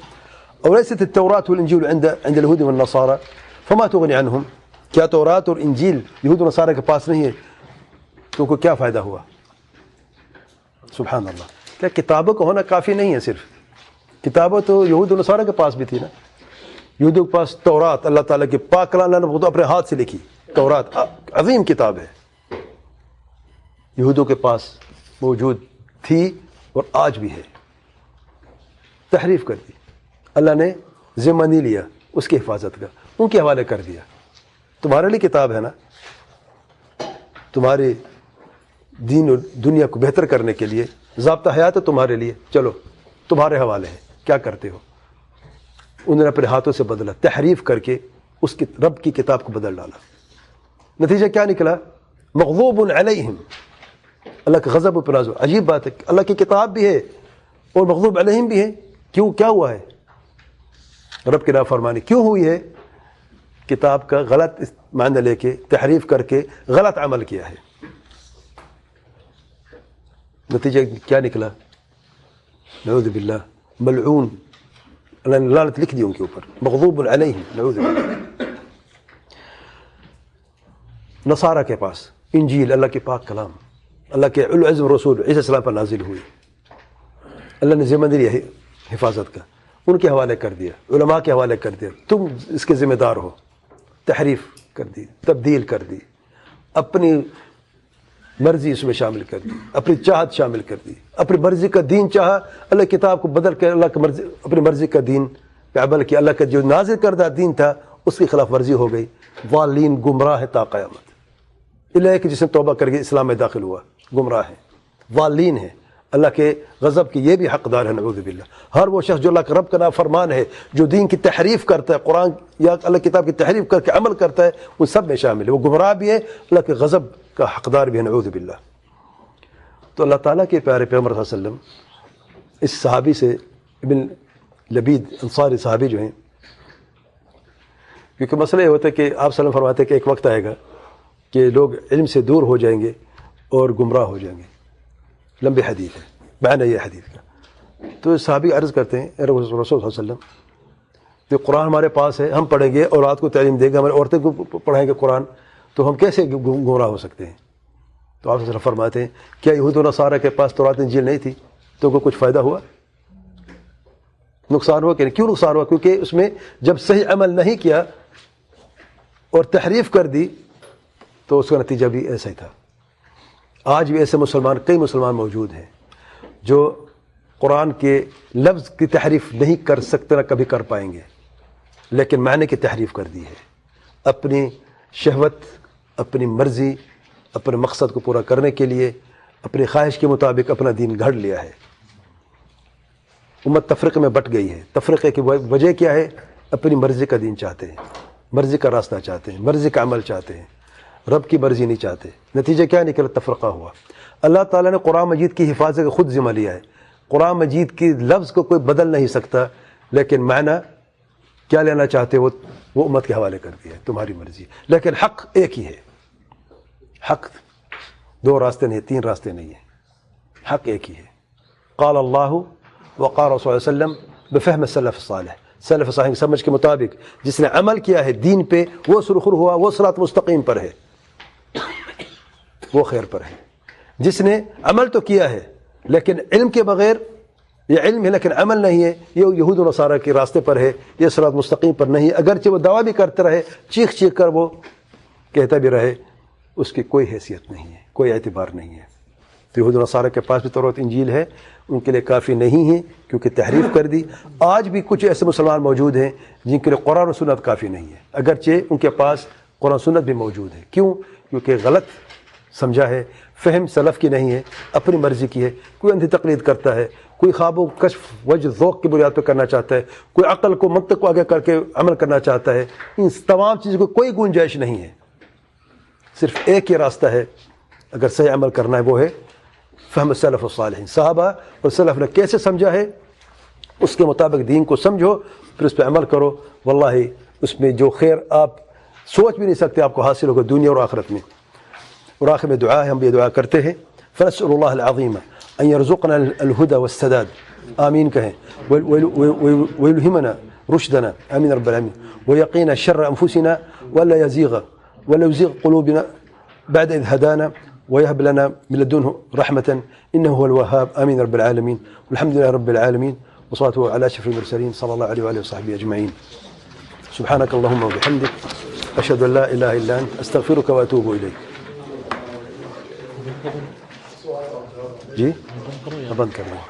اولیست التوراۃ والانجیل عند اليہود والنصارى فما تغنی عنہم, کیا تورات اور انجیل یہود و نصارہ کے پاس نہیں ہے تو کو کیا فائدہ ہوا؟ سبحان اللہ. کیا کتابوں کا ہونا کافی نہیں ہے؟ صرف کتابوں تو یہود و نصارہ کے پاس بھی تھی نا. یہودوں کے پاس تورات, اللہ تعالیٰ کی پاک کلام اللہ نے اپنے ہاتھ سے لکھی تورات, عظیم کتاب ہے. یہودوں کے پاس موجود تھی اور آج بھی ہے. تحریف کر دی, اللہ نے ذمہ نہیں لیا اس کی حفاظت کا, ان کے حوالے کر دیا. تمہارے لیے کتاب ہے نا, تمہارے دین اور دنیا کو بہتر کرنے کے لیے ضابطہ حیات ہے تمہارے لیے, چلو تمہارے حوالے ہے, کیا کرتے ہو؟ انہوں نے اپنے ہاتھوں سے بدلا, تحریف کر کے اس کی رب کی کتاب کو بدل ڈالا. نتیجہ کیا نکلا؟ مغضوب علیہم, اللہ کا غضب پر نازل. عجیب بات ہے, اللہ کی کتاب بھی ہے اور مغضوب علیہم بھی ہے. کیوں, کیا ہوا ہے؟ رب کی نافرمانی کیوں ہوئی ہے؟ کتاب کا غلط معنی لے کے, تحریف کر کے غلط عمل کیا ہے. نتیجہ کیا نکلا؟ نعوذ باللہ, ملعون, اللہ نے لعنت لکھ دی ان کے اوپر, مغضوب علیہم, نعوذ باللہ. نصارہ کے پاس انجیل اللہ کے پاک کلام, اللہ کے العزم رسول عیسیٰ السلام پر نازل ہوئی, اللہ نے ذمہ داری حفاظت کا ان کے حوالے کر دیا, علماء کے حوالے کر دیا, تم اس کے ذمہ دار ہو. تحریف کر دی, تبدیل کر دی, اپنی مرضی اس میں شامل کر دی, اپنی چاہت شامل کر دی, اپنی مرضی کا دین چاہا, اللہ کتاب کو بدل کر اللہ کی مرضی, اپنی مرضی کا دین پہ عمل کیا. اللہ کا جو نازل کردہ دین تھا اس کی خلاف ورزی ہو گئی. ضالین, گمراہ ہے تا قیامت. اللہ کہ جس نے توبہ کر کے اسلام میں داخل ہوا گمراہ ہے, ضالین ہے, اللہ کے غضب کی یہ بھی حقدار ہے, نعوذ باللہ. ہر وہ شخص جو اللہ کے رب کا نافرمان ہے, جو دین کی تحریف کرتا ہے, قرآن یا اللہ کتاب کی تحریف کر کے عمل کرتا ہے, وہ سب میں شامل ہے. وہ گمراہ بھی ہے, اللہ کے غضب کا حقدار بھی ہے, نعوذ باللہ. تو اللہ تعالیٰ کے پیارے پیغمبر صلی اللہ علیہ وسلم اس صحابی سے, ابن لبید انصاری صحابی جو ہیں, کیونکہ مسئلہ یہ ہوتا ہے کہ آپ صلی اللہ علیہ وسلم فرماتے ہیں کہ ایک وقت آئے گا کہ لوگ علم سے دور ہو جائیں گے اور گمراہ ہو جائیں گے. لمبی حدیث ہے, معنی یہ حدیث کا. تو صحابی عرض کرتے ہیں, رسول اللہ صلی اللہ علیہ وسلم, کہ قرآن ہمارے پاس ہے, ہم پڑھیں گے, اولاد کو تعلیم دیں گے, ہماری عورتیں کو پڑھائیں گے قرآن, تو ہم کیسے گمراہ ہو سکتے ہیں؟ تو آپ صلی اللہ علیہ وسلم فرماتے ہیں, کیا یہود و نصارہ کے پاس تورات انجیل نہیں تھی تو کو کچھ فائدہ ہوا؟ نقصان ہوا کہ نہیں؟ کیوں نقصان ہوا؟ کیونکہ اس میں جب صحیح عمل نہیں کیا اور تحریف کر دی تو اس کا نتیجہ بھی ایسا ہی تھا. آج بھی ایسے مسلمان, کئی مسلمان موجود ہیں جو قرآن کے لفظ کی تحریف نہیں کر سکتے, نہ کبھی کر پائیں گے, لیکن معنی کی تحریف کر دی ہے. اپنی شہوت, اپنی مرضی, اپنے مقصد کو پورا کرنے کے لیے اپنی خواہش کے مطابق اپنا دین گھڑ لیا ہے. امت تفرقے میں بٹ گئی ہے. تفرقے کی وجہ کیا ہے؟ اپنی مرضی کا دین چاہتے ہیں, مرضی کا راستہ چاہتے ہیں, مرضی کا عمل چاہتے ہیں, رب کی مرضی نہیں چاہتے. نتیجہ کیا نکلا؟ تفرقہ ہوا. اللہ تعالیٰ نے قرآن مجید کی حفاظت کا خود ذمہ لیا ہے. قرآن مجید کی لفظ کو کوئی بدل نہیں سکتا, لیکن معنی کیا لینا چاہتے وہ امت کے حوالے کر دیا ہے, تمہاری مرضی. لیکن حق ایک ہی ہے. حق دو راستے نہیں, تین راستے نہیں ہیں, حق ایک ہی ہے. قال اللہ وقال رسول اللہ علیہ وسلم بفہم السلف الصالح, سلف صالح کی سمجھ کے مطابق جس نے عمل کیا ہے دین پہ, وہ سرخر ہوا, وہ صراط مستقیم پر ہے, وہ خیر پر ہے. جس نے عمل تو کیا ہے لیکن علم کے بغیر, یہ علم ہے لیکن عمل نہیں ہے, یہ یہود و نصارہ کے راستے پر ہے, یہ صراط مستقیم پر نہیں ہے. اگرچہ وہ دعویٰ بھی کرتے رہے, چیخ چیخ کر وہ کہتا بھی رہے, اس کی کوئی حیثیت نہیں ہے, کوئی اعتبار نہیں ہے. تو یہود و نصارہ کے پاس بھی تورات انجیل ہے, ان کے لیے کافی نہیں ہے کیونکہ تحریف کر دی. آج بھی کچھ ایسے مسلمان موجود ہیں جن کے لیے قرآن و سنت کافی نہیں ہے, اگرچہ ان کے پاس قرآن و سنت بھی موجود ہے. کیوں؟ کیونکہ غلط سمجھا ہے, فہم سلف کی نہیں ہے, اپنی مرضی کی ہے. کوئی اندھی تقلید کرتا ہے, کوئی خواب و کشف وجہ ذوق کی بنیاد پہ کرنا چاہتا ہے, کوئی عقل کو منطق کو آگے کر کے عمل کرنا چاہتا ہے. ان تمام چیزوں کو کوئی گنجائش نہیں ہے. صرف ایک ہی راستہ ہے اگر صحیح عمل کرنا ہے, وہ ہے فہم السلف الصالحین. صحابہ اور سلف نے کیسے سمجھا ہے اس کے مطابق دین کو سمجھو, پھر اس پہ عمل کرو. واللہ اس میں جو خیر آپ سوچ بھی نہیں سکتے آپ کو حاصل ہوگا دنیا اور آخرت میں. اور آخر میں دعا ہے, ہم بھی دعا کرتے ہیں, فنسأل اللہ العظیم ان يرزقنا الهدى والسداد, آمین کہیں, ويلهمنا رشدنا, آمین رب العالمین, ويقينا شر انفسنا ولا يزيغ قلوبنا بعد إذ هدانا ويهب لنا من لدنه رحمة إنه هو الوهاب, آمين رب العالمين. والحمد لله رب العالمين, وصلاته على أشرف المرسلين صلى الله عليه وآله وصحبه أجمعين. سبحانك اللهم وبحمدك, أشهد أن لا إله إلا أنت, أستغفرك وأتوب إليك. جی بند کر لیں.